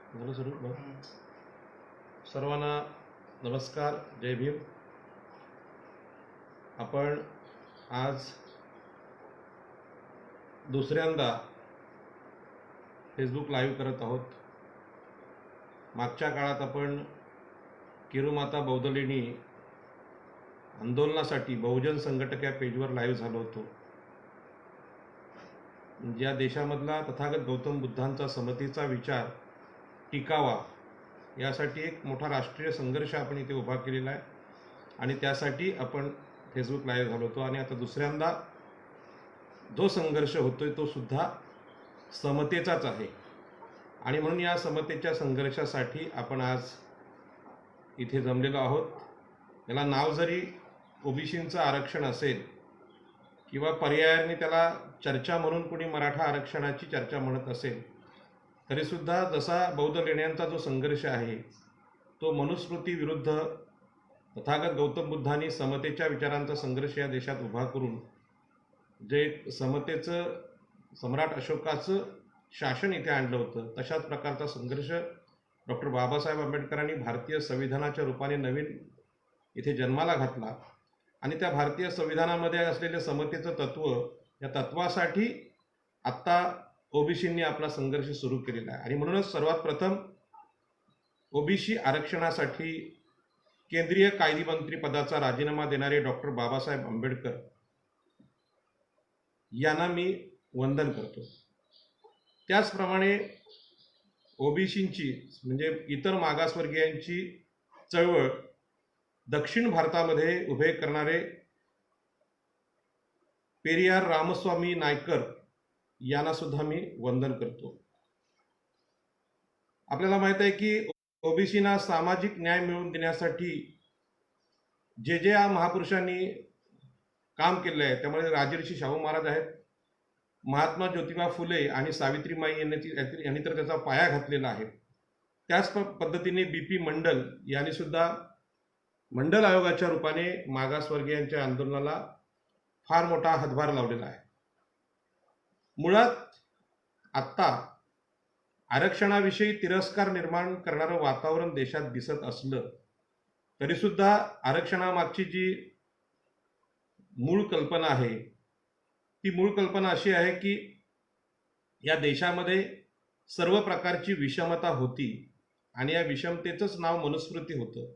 झालं सुरू सर्वांना नमस्कार, जय भीम. आपण आज दुसऱ्यांदा फेसबुक लाईव्ह करत आहोत. मागच्या काळात आपण किरुमाता बौद्धलेणी आंदोलनासाठी बहुजन संघटक या पेजवर लाईव्ह झालो होतो. ज्या देशामधला तथागत गौतम बुद्धांचा समतेचा विचार टिकावा यासाठी एक मोठा राष्ट्रीय संघर्ष आपण इथे उभा केलेला आहे आणि त्यासाठी आपण फेसबुक लाईव्ह झालो होतो. आणि आता दुसऱ्यांदा जो संघर्ष होतोय तो सुद्धा समतेचाच आहे आणि म्हणून या समतेच्या संघर्षासाठी आपण आज इथे जमलेलो आहोत. याला नाव जरी ओबीसींचं आरक्षण असेल किंवा पर्यायाने त्याला चर्चा म्हणून कोणी मराठा आरक्षणाची चर्चा म्हणत असेल तरीसुद्धा जसा बौद्ध लेण्यांचा जो संघर्ष आहे तो मनुस्मृती विरुद्ध तथागत गौतम बुद्धांनी समतेच्या विचारांचा संघर्ष या देशात उभा करून जे समतेचं सम्राट अशोकाचं शासन इथे आणलं होतं तशाच प्रकारचा संघर्ष डॉक्टर बाबासाहेब आंबेडकरांनी भारतीय संविधानाच्या रूपाने नवीन इथे जन्माला घातला आणि त्या भारतीय संविधानामध्ये असलेले समतेचं तत्त्व या तत्वासाठी आत्ता ओबीसींनी आपला संघर्ष सुरू केलेला आहे. आणि म्हणूनच सर्वात प्रथम ओबीसी आरक्षणासाठी केंद्रीय कायदेमंत्री पदाचा राजीनामा देणारे डॉक्टर बाबासाहेब आंबेडकर यांना मी वंदन करतो. त्याचप्रमाणे ओबीसींची म्हणजे इतर मागासवर्गीयांची चळवळ दक्षिण भारतामध्ये उभे करणारे पेरियार रामस्वामी नायकर यांना सुद्धा मी वंदन करतो. आपल्याला माहित आहे की ओबीसींना सामाजिक न्याय मिळवून देण्यासाठी जे जे महापुरुषांनी काम केले आहे त्यामध्ये राजर्षी शाहू महाराज आहेत, महात्मा ज्योतिबा फुले आणि सावित्रीबाई यांनी तर त्याचा पाया घातलेला आहे. त्याच पद्धतीने BP मंडल यांनी सुद्धा मंडल आयोगाच्या रूपाने मागासवर्गीयांच्या आंदोलनाला फार मोठा हातभार लावलेला आहे. मुळात आत्ता आरक्षणाविषयी तिरस्कार निर्माण करणारं वातावरण देशात दिसत असलं तरीसुद्धा आरक्षणामागची जी मूळ कल्पना आहे ती मूळ कल्पना अशी आहे की या देशामध्ये सर्व प्रकारची विषमता होती आणि या विषमतेचंच नाव मनुस्मृती होतं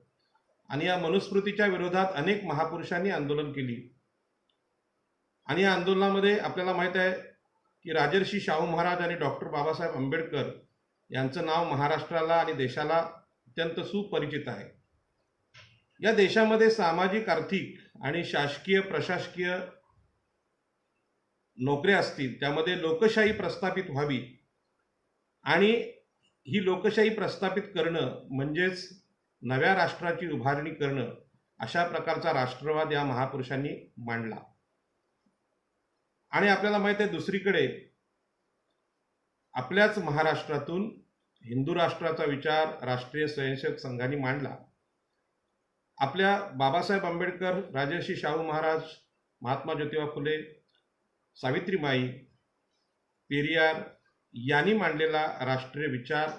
आणि या मनुस्मृतीच्या विरोधात अनेक महापुरुषांनी आंदोलन केली. आणि या आंदोलनामध्ये आपल्याला माहीत आहे की राजर्षी शाहू महाराज आणि डॉक्टर बाबासाहेब आंबेडकर यांचं नाव महाराष्ट्राला आणि देशाला अत्यंत सुपरिचित आहे. या देशामध्ये सामाजिक, आर्थिक आणि शासकीय प्रशासकीय नोकऱ्या असतील त्यामध्ये लोकशाही प्रस्थापित व्हावी आणि ही लोकशाही प्रस्थापित करणं म्हणजेच नव्या राष्ट्राची उभारणी करणं अशा प्रकारचा राष्ट्रवाद या महापुरुषांनी मांडला. आणि आपल्याला माहित आहे दुसरीकडे आपल्याच महाराष्ट्रातून हिंदू राष्ट्राचा विचार राष्ट्रीय स्वयंसेवक संघाने मांडला. आपल्या बाबासाहेब आंबेडकर, राजर्षी शाहू महाराज, महात्मा ज्योतिबा फुले, सावित्रीबाई, पेरियार यांनी मांडलेला राष्ट्रीय विचार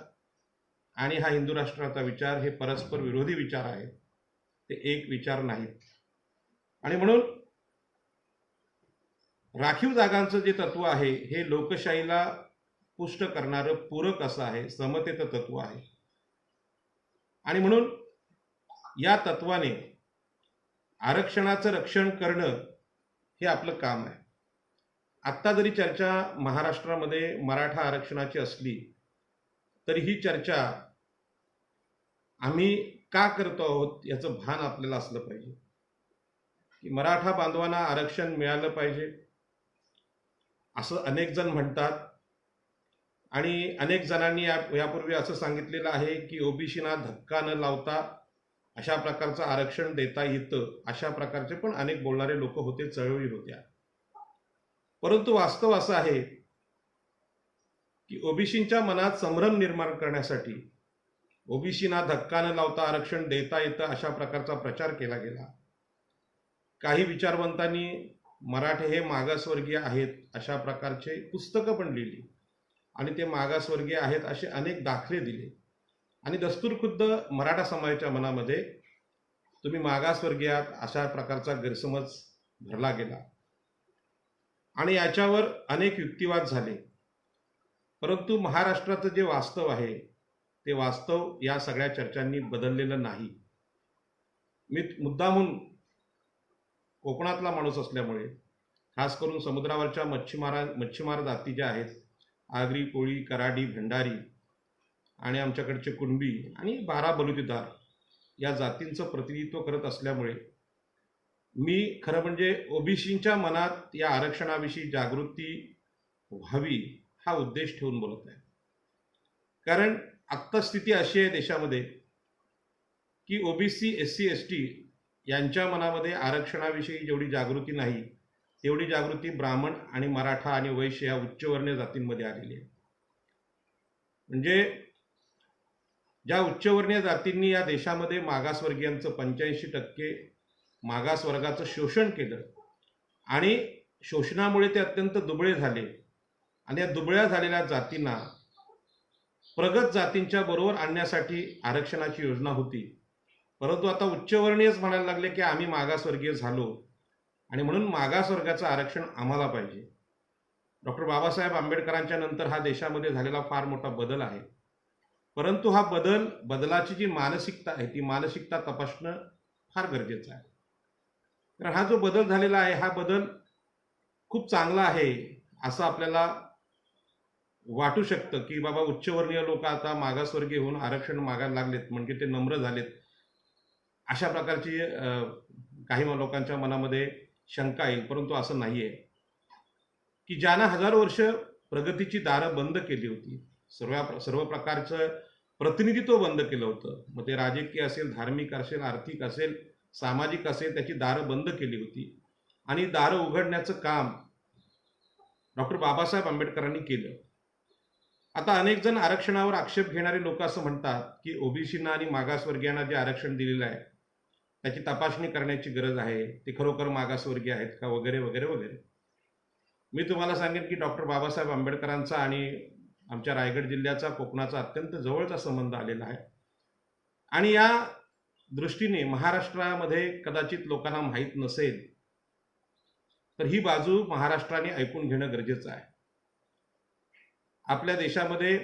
आणि हा हिंदू राष्ट्राचा विचार हे परस्पर विरोधी विचार आहेत, ते एक विचार नाहीत. आणि म्हणून राखीव जागांचं जे तत्व आहे हे लोकशाहीला पुष्ट करणारं पूरक असं आहे, समतेचं तत्व आहे. आणि म्हणून या तत्वाने आरक्षणाचं रक्षण करणं हे आपलं काम आहे. आत्ता जरी चर्चा महाराष्ट्रामध्ये मराठा आरक्षणाची असली तरी ही चर्चा आम्ही का करतो आहोत याचं भान आपल्याला असलं पाहिजे की मराठा बांधवांना आरक्षण मिळालं पाहिजे असं अनेक जण म्हणतात. आणि अनेक जणांनी यापूर्वी असं सांगितलेलं आहे की ओबीसींना धक्का न लावता अशा प्रकारचं आरक्षण देता येतं, अशा प्रकारचे पण अनेक बोलणारे लोक होते, चळवळी होत्या. परंतु वास्तव असं आहे की ओबीसींच्या मनात संभ्रम निर्माण करण्यासाठी ओबीसींना धक्का न लावता आरक्षण देता येतं अशा प्रकारचा प्रचार केला गेला. काही विचारवंतांनी मराठे हे मागासवर्गीय आहेत अशा प्रकारचे पुस्तकं पण लिहिली आणि ते मागासवर्गीय आहेत असे अनेक दाखले दिले. आणि दस्तूरखुद्द मराठा समाजाच्या मनामध्ये तुम्ही मागासवर्गीयात अशा प्रकारचा गैरसमज भरला गेला आणि याच्यावर अनेक युक्तिवाद झाले. परंतु महाराष्ट्राचं जे वास्तव आहे ते वास्तव या सगळ्या चर्चांनी बदललेलं नाही. मी मुद्दामून कोकणातला माणूस असल्यामुळे, खास करून समुद्रावरच्या मच्छीमार जाती ज्या आहेत, आगरी, कोळी, कराडी, भंडारी आणि आमच्याकडचे कुणबी आणि बारा बलुतेदार या जातींचं प्रतिनिधित्व करत असल्यामुळे मी खरं म्हणजे ओबीसींच्या मनात या आरक्षणाविषयी जागृती व्हावी हा उद्देश ठेवून बोलत आहे. कारण आत्ता स्थिती अशी आहे देशामध्ये की ओबीसी, SC, ST यांच्या मनामध्ये आरक्षणाविषयी जेवढी जागृती नाही तेवढी जागृती ब्राह्मण आणि मराठा आणि वैश्य या उच्चवर्णीय जातींमध्ये आलेली आहे. म्हणजे ज्या उच्चवर्णीय जातींनी या देशामध्ये मागासवर्गीयांचं 85% मागासवर्गाचं शोषण केलं आणि शोषणामुळे ते अत्यंत दुबळे झाले आणि या दुबळ्या झालेल्या जातींना प्रगत जातींच्या बरोबर आणण्यासाठी आरक्षणाची योजना होती. परंतु आता उच्चवर्णीयच म्हणायला लागले की आम्ही मागासवर्गीय झालो आणि म्हणून मागासवर्गाचं आरक्षण आम्हाला पाहिजे. डॉक्टर बाबासाहेब आंबेडकरांच्या नंतर हा देशामध्ये झालेला फार मोठा बदल आहे. परंतु हा बदलाची जी मानसिकता आहे ती मानसिकता तपासणं फार गरजेचं आहे. कारण हा जो बदल झालेला आहे हा बदल खूप चांगला आहे असं आपल्याला वाटू शकतं की बाबा उच्चवर्णीय लोक आता मागासवर्गीय होऊन आरक्षण मागायला लागलेत म्हणजे ते नम्र झालेत, अशा प्रकारची काही लोकांच्या मनामध्ये शंका येईल. परंतु असं नाही आहे की ज्यानं हजारो वर्ष प्रगतीची दारं बंद केली होती, सर्व प्रकारचं प्रतिनिधित्व बंद केलं होतं, मग ते राजकीय असेल, धार्मिक असेल, आर्थिक असेल, सामाजिक असेल, त्याची दारं बंद केली होती आणि दारं उघडण्याचं काम डॉक्टर बाबासाहेब आंबेडकरांनी केलं. आता अनेक जण आरक्षणावर आक्षेप घेणारे लोक असं म्हणतात की ओबीसींना आणि मागासवर्गीयांना जे आरक्षण दिलेलं आहे त्याची तपासणी करण्याची गरज आहे, ते खरोखर मागासवर्गीय आहेत का, वगैरे वगैरे वगैरे. मी तुम्हाला सांगेन की डॉक्टर बाबासाहेब आंबेडकरांचा आणि आमच्या रायगड जिल्ह्याचा कोकणाचा अत्यंत जवळचा संबंध आलेला आहे आणि या दृष्टीने महाराष्ट्रामध्ये कदाचित लोकांना माहीत नसेल तर ही बाजू महाराष्ट्राने ऐकून घेणं गरजेचं आहे. आपल्या देशामध्ये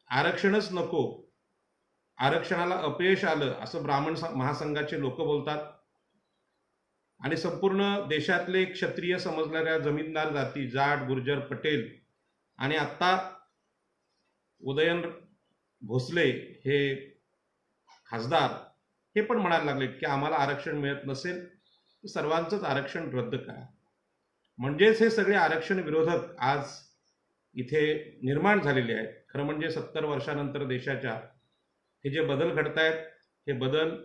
आरक्षणच नको, आरक्षणाला अपयश आलं असं ब्राह्मण महासंघाचे लोक बोलतात आणि संपूर्ण देशातले क्षत्रिय समजणाऱ्या जमीनदार जाती, जाट, गुर्जर, पटेल आणि आत्ता उदयन भोसले हे खासदार हे पण म्हणायला लागले की आम्हाला आरक्षण मिळत नसेल तर सर्वांचंच आरक्षण रद्द करा. म्हणजेच हे सगळे आरक्षण विरोधक आज इथे निर्माण झालेले आहेत. खरं म्हणजे 70 वर्षानंतर देशाच्या हे जे बदल घडत आहेत हे बदल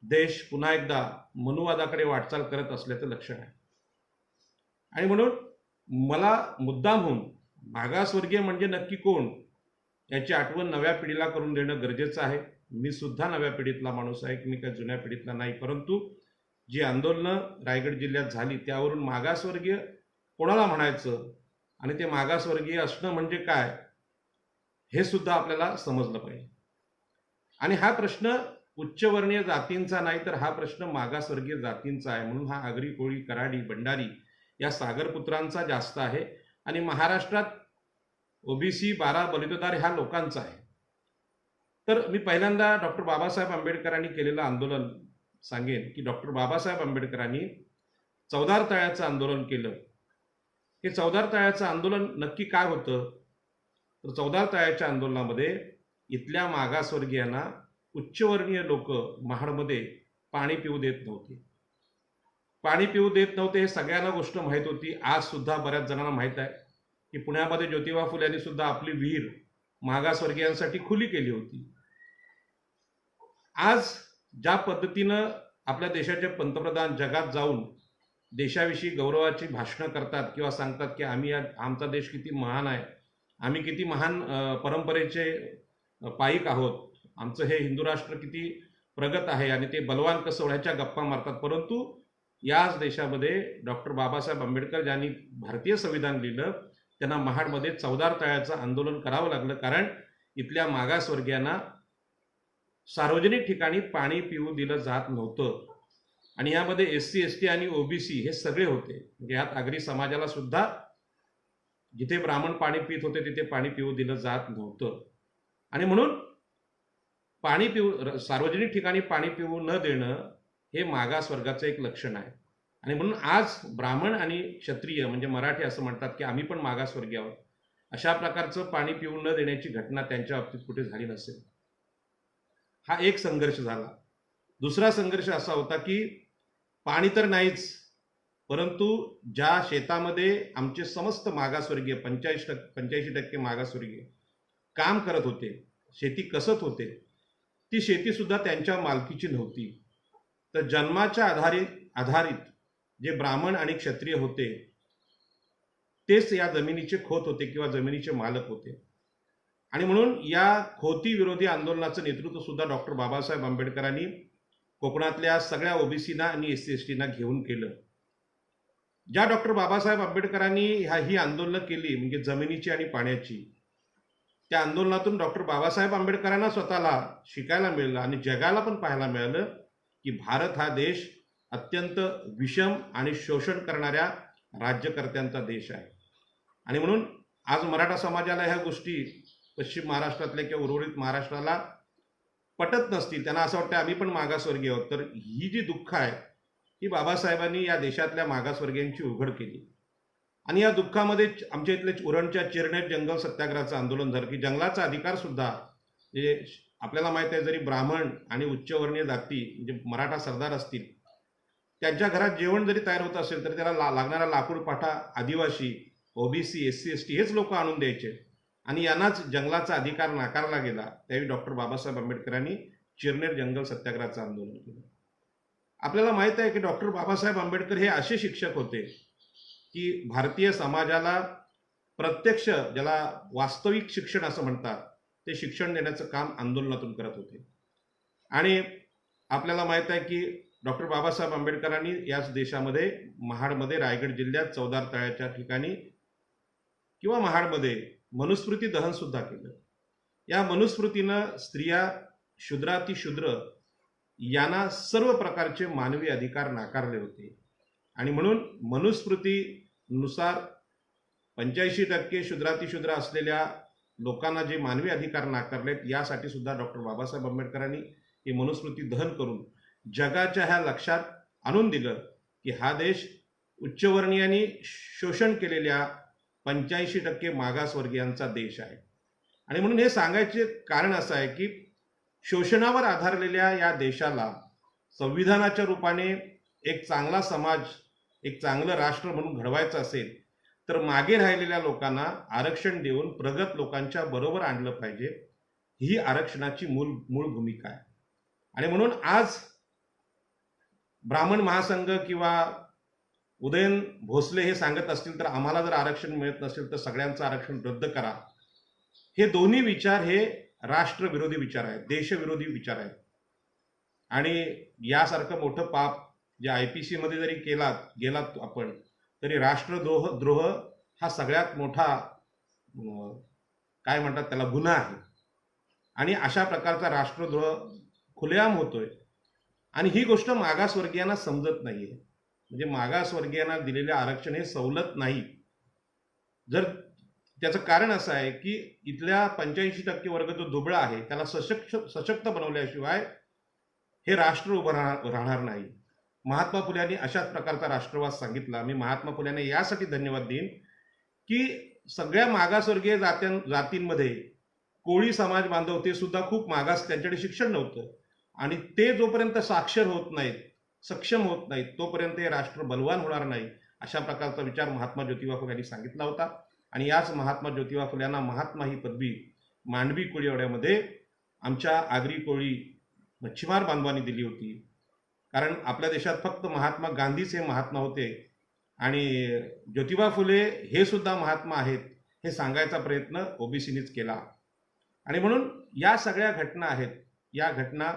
देश पुन्हा एकदा मनुवादाकडे वाटचाल करत असल्याचं लक्षण आहे. आणि म्हणून मला मुद्दामहून मागासवर्गीय म्हणजे नक्की कोण याची आठवण नव्या पिढीला करून देणं गरजेचं आहे. मी सुद्धा नव्या पिढीतला माणूस आहे की मी काही जुन्या पिढीतला नाही. परंतु जी आंदोलनं रायगड जिल्ह्यात झाली त्यावरून मागासवर्गीय कोणाला म्हणायचं आणि ते मागासवर्गीय असणं म्हणजे काय हे सुद्धा आपल्याला समजलं पाहिजे. आणि हा प्रश्न उच्चवर्णीय जातींचा नाही तर हा प्रश्न मागासवर्गीय जातींचा आहे. म्हणून हा आगरी, कोळी, कराडी, भंडारी या सागरपुत्रांचा जास्त आहे आणि महाराष्ट्रात ओबीसी, बारा बलुतेदार ह्या लोकांचा आहे. तर मी पहिल्यांदा डॉक्टर बाबासाहेब आंबेडकरांनी केलेलं आंदोलन सांगेन की डॉक्टर बाबासाहेब आंबेडकरांनी चौदार तळ्याचं आंदोलन केलं. हे चौदार तळ्याचं आंदोलन नक्की काय होतं तर चौदार तळ्याच्या आंदोलनामध्ये इथल्या मागासवर्गीयांना उच्चवर्णीय लोक महाडमध्ये पाणी पिऊ देत नव्हते. पाणी पिऊ देत नव्हते हे सगळ्यांना गोष्ट माहीत होती. आज सुद्धा बऱ्याच जणांना माहीत आहे की पुण्यामध्ये ज्योतिबा फुले यांनी सुद्धा आपली विहीर मागासवर्गीयांसाठी खुली केली होती. आज ज्या पद्धतीनं आपल्या देशाचे पंतप्रधान जगात जाऊन देशाविषयी गौरवाची भाषणं करतात किंवा सांगतात की आमचा देश किती महान आहे, आम्ही किती महान परंपरेचे पाईक आहोत, आमचं हे हिंदू राष्ट्र किती प्रगत आहे आणि ते बलवान कसं होण्याच्या गप्पा मारतात. परंतु याच देशामध्ये डॉक्टर बाबासाहेब आंबेडकर ज्यांनी भारतीय संविधान लिहिलं त्यांना महाडमध्ये चौदार तळ्याचं आंदोलन करावं लागलं कारण इथल्या मागासवर्गीयांना सार्वजनिक ठिकाणी पाणी पिऊ दिलं जात नव्हतं. आणि यामध्ये SC ST आणि OBC हे सगळे होते. म्हणजे यात आगरी समाजाला सुद्धा जिथे ब्राह्मण पाणी पित होते तिथे पाणी पिऊ दिलं जात नव्हतं. आणि म्हणून सार्वजनिक ठिकाणी पाणी पिऊ न देणं हे मागास वर्गाचं एक लक्षण आहे. आणि म्हणून आज ब्राह्मण आणि क्षत्रिय म्हणजे मराठी असं म्हणतात की आम्ही पण मागासवर्गीय आहोत. अशा प्रकारचं पाणी पिऊ न देण्याची घटना त्यांच्या बाबतीत कुठे झाली नसेल. हा एक संघर्ष झाला. दुसरा संघर्ष असा होता की पाणी तर नाहीच, परंतु ज्या शेतामध्ये आमचे समस्त मागासवर्गीय 85% मागासवर्गीय काम करत होते, शेती कसत होते, ती शेती सुद्धा त्यांच्या मालकीची नव्हती. तर जन्माच्या आधारित जे ब्राह्मण आणि क्षत्रिय होते तेच या जमिनीचे खोत होते किंवा जमिनीचे मालक होते. आणि म्हणून या खोती विरोधी आंदोलनाचं नेतृत्व सुद्धा डॉक्टर बाबासाहेब आंबेडकरांनी कोकणातल्या सगळ्या OBCना आणि SC STना घेऊन केलं. ज्या डॉक्टर बाबासाहेब आंबेडकरांनी ही आंदोलनं केली म्हणजे जमिनीची आणि पाण्याची, त्या आंदोलनातून डॉक्टर बाबासाहेब आंबेडकरांना स्वतःला शिकायला मिळालं आणि जगाला पण पाहायला मिळालं की भारत हा देश अत्यंत विषम आणि शोषण करणाऱ्या राज्यकर्त्यांचा देश आहे. आणि म्हणून आज मराठा समाजाला ह्या गोष्टी पश्चिम महाराष्ट्रातल्या किंवा उर्वरित महाराष्ट्राला पटत नसतील, त्यांना असं वाटतं आम्ही पण मागासवर्गीय आहोत. तर ही जी दुःख आहे ही बाबासाहेबांनी या देशातल्या मागासवर्गीयांची उघड केली. आणि या दुःखामध्ये आमच्या इथले उरणच्या चिरनेर जंगल सत्याग्रहाचं आंदोलन झालं की जंगलाचा अधिकार सुद्धा म्हणजे आपल्याला माहिती आहे, जरी ब्राह्मण आणि उच्चवर्णीय जाती म्हणजे मराठा सरदार असतील, त्यांच्या घरात जेवण जरी तयार होत असेल तर त्याला लागणारा लाकूड पाठा आदिवासी, OBC, SC ST हेच लोक आणून द्यायचे. आणि यांनाच जंगलाचा अधिकार नाकारला गेला. त्यावेळी डॉक्टर बाबासाहेब आंबेडकरांनी चिरनेर जंगल सत्याग्रहाचं आंदोलन केलं. आपल्याला माहित आहे की डॉक्टर बाबासाहेब आंबेडकर हे असे शिक्षक होते की भारतीय समाजाला प्रत्यक्ष, ज्याला वास्तविक शिक्षण असं म्हणतात, ते शिक्षण देण्याचं काम आंदोलनातून करत होते. आणि आपल्याला माहित आहे की डॉक्टर बाबासाहेब आंबेडकरांनी याच देशामध्ये महाडमध्ये, रायगड जिल्ह्यात चौदार तळ्याच्या ठिकाणी किंवा महाडमध्ये मनुस्मृती दहन सुद्धा केलं. या मनुस्मृतीनं स्त्रिया, शूद्रातिशूद्र यांना सर्व प्रकारचे मानवी अधिकार नाकारले होते. आणि म्हणून मनुस्मृतीनुसार 85% शूद्रातिशूद्र असलेल्या लोकांना जे मानवी अधिकार नाकारलेत, यासाठी सुद्धा डॉक्टर बाबासाहेब आंबेडकरांनी ही मनुस्मृती दहन करून जगाच्या ह्या लक्षात आणून दिलं की हा देश उच्चवर्णीयांनी शोषण केलेल्या 85% मागासवर्गीयांचा देश आहे. आणि म्हणून हे सांगायचे कारण असं आहे की शोषणावर आधारलेल्या या देशाला संविधानाच्या रूपाने एक चांगला समाज, एक चांगलं राष्ट्र म्हणून घडवायचं असेल तर मागे राहिलेल्या लोकांना आरक्षण देऊन प्रगत लोकांच्या बरोबर आणलं पाहिजे. ही आरक्षणाची मूळ भूमिका आहे. आणि म्हणून आज ब्राह्मण महासंघ किंवा उदयन भोसले हे सांगत असतील तर आम्हाला जर आरक्षण मिळत नसेल तर सगळ्यांचं आरक्षण रद्द करा, हे दोन्ही विचार हे राष्ट्रविरोधी विचार आहेत, देशविरोधी विचार आहेत. आणि यासारखं मोठं पाप जे IPC मध्ये जरी गेलात आपण, तरी राष्ट्रद्रोह हा सगळ्यात मोठा काय म्हणतात त्याला गुन्हा आहे. आणि अशा प्रकारचा राष्ट्रद्रोह खुलेआम होतोय. आणि ही गोष्ट मागासवर्गीयांना समजत नाहीये. म्हणजे मागासवर्गीयांना दिलेले आरक्षण हे सवलत नाही. जर त्याचं कारण असं आहे की इथल्या 85% वर्ग जो दुबळा आहे त्याला सशक्त बनवल्याशिवाय हे राष्ट्र उभं राहणार नाही. महात्मा फुल्यांनी अशाच प्रकारचा राष्ट्रवाद सांगितला. मी महात्मा फुल्यांना यासाठी धन्यवाद देईन की सगळ्या मागासवर्गीय जातींमध्ये कोळी समाज बांधव ते सुद्धा खूप मागास, त्यांच्याकडे शिक्षण नव्हतं. आणि ते जोपर्यंत साक्षर होत नाहीत, सक्षम होत नाहीत, तोपर्यंत हे राष्ट्र बलवान होणार नाही. अशा प्रकारचा विचार महात्मा ज्योतिबा फुले यांनी सांगितला होता. आणि याच महात्मा ज्योतिबा फुले यांना महात्मा ही पदवी मांडवी कोळीवाड्यामध्ये आमच्या आगरी कोळी मच्छीमार बांधवांनी दिली होती. कारण आपल्या देशात फक्त महात्मा गांधीच हे महात्मा होते आणि ज्योतिबा फुले हे सुद्धा महात्मा आहेत हे सांगायचा प्रयत्न OBCनीच केला. आणि म्हणून या सगळ्या घटना आहेत, या घटना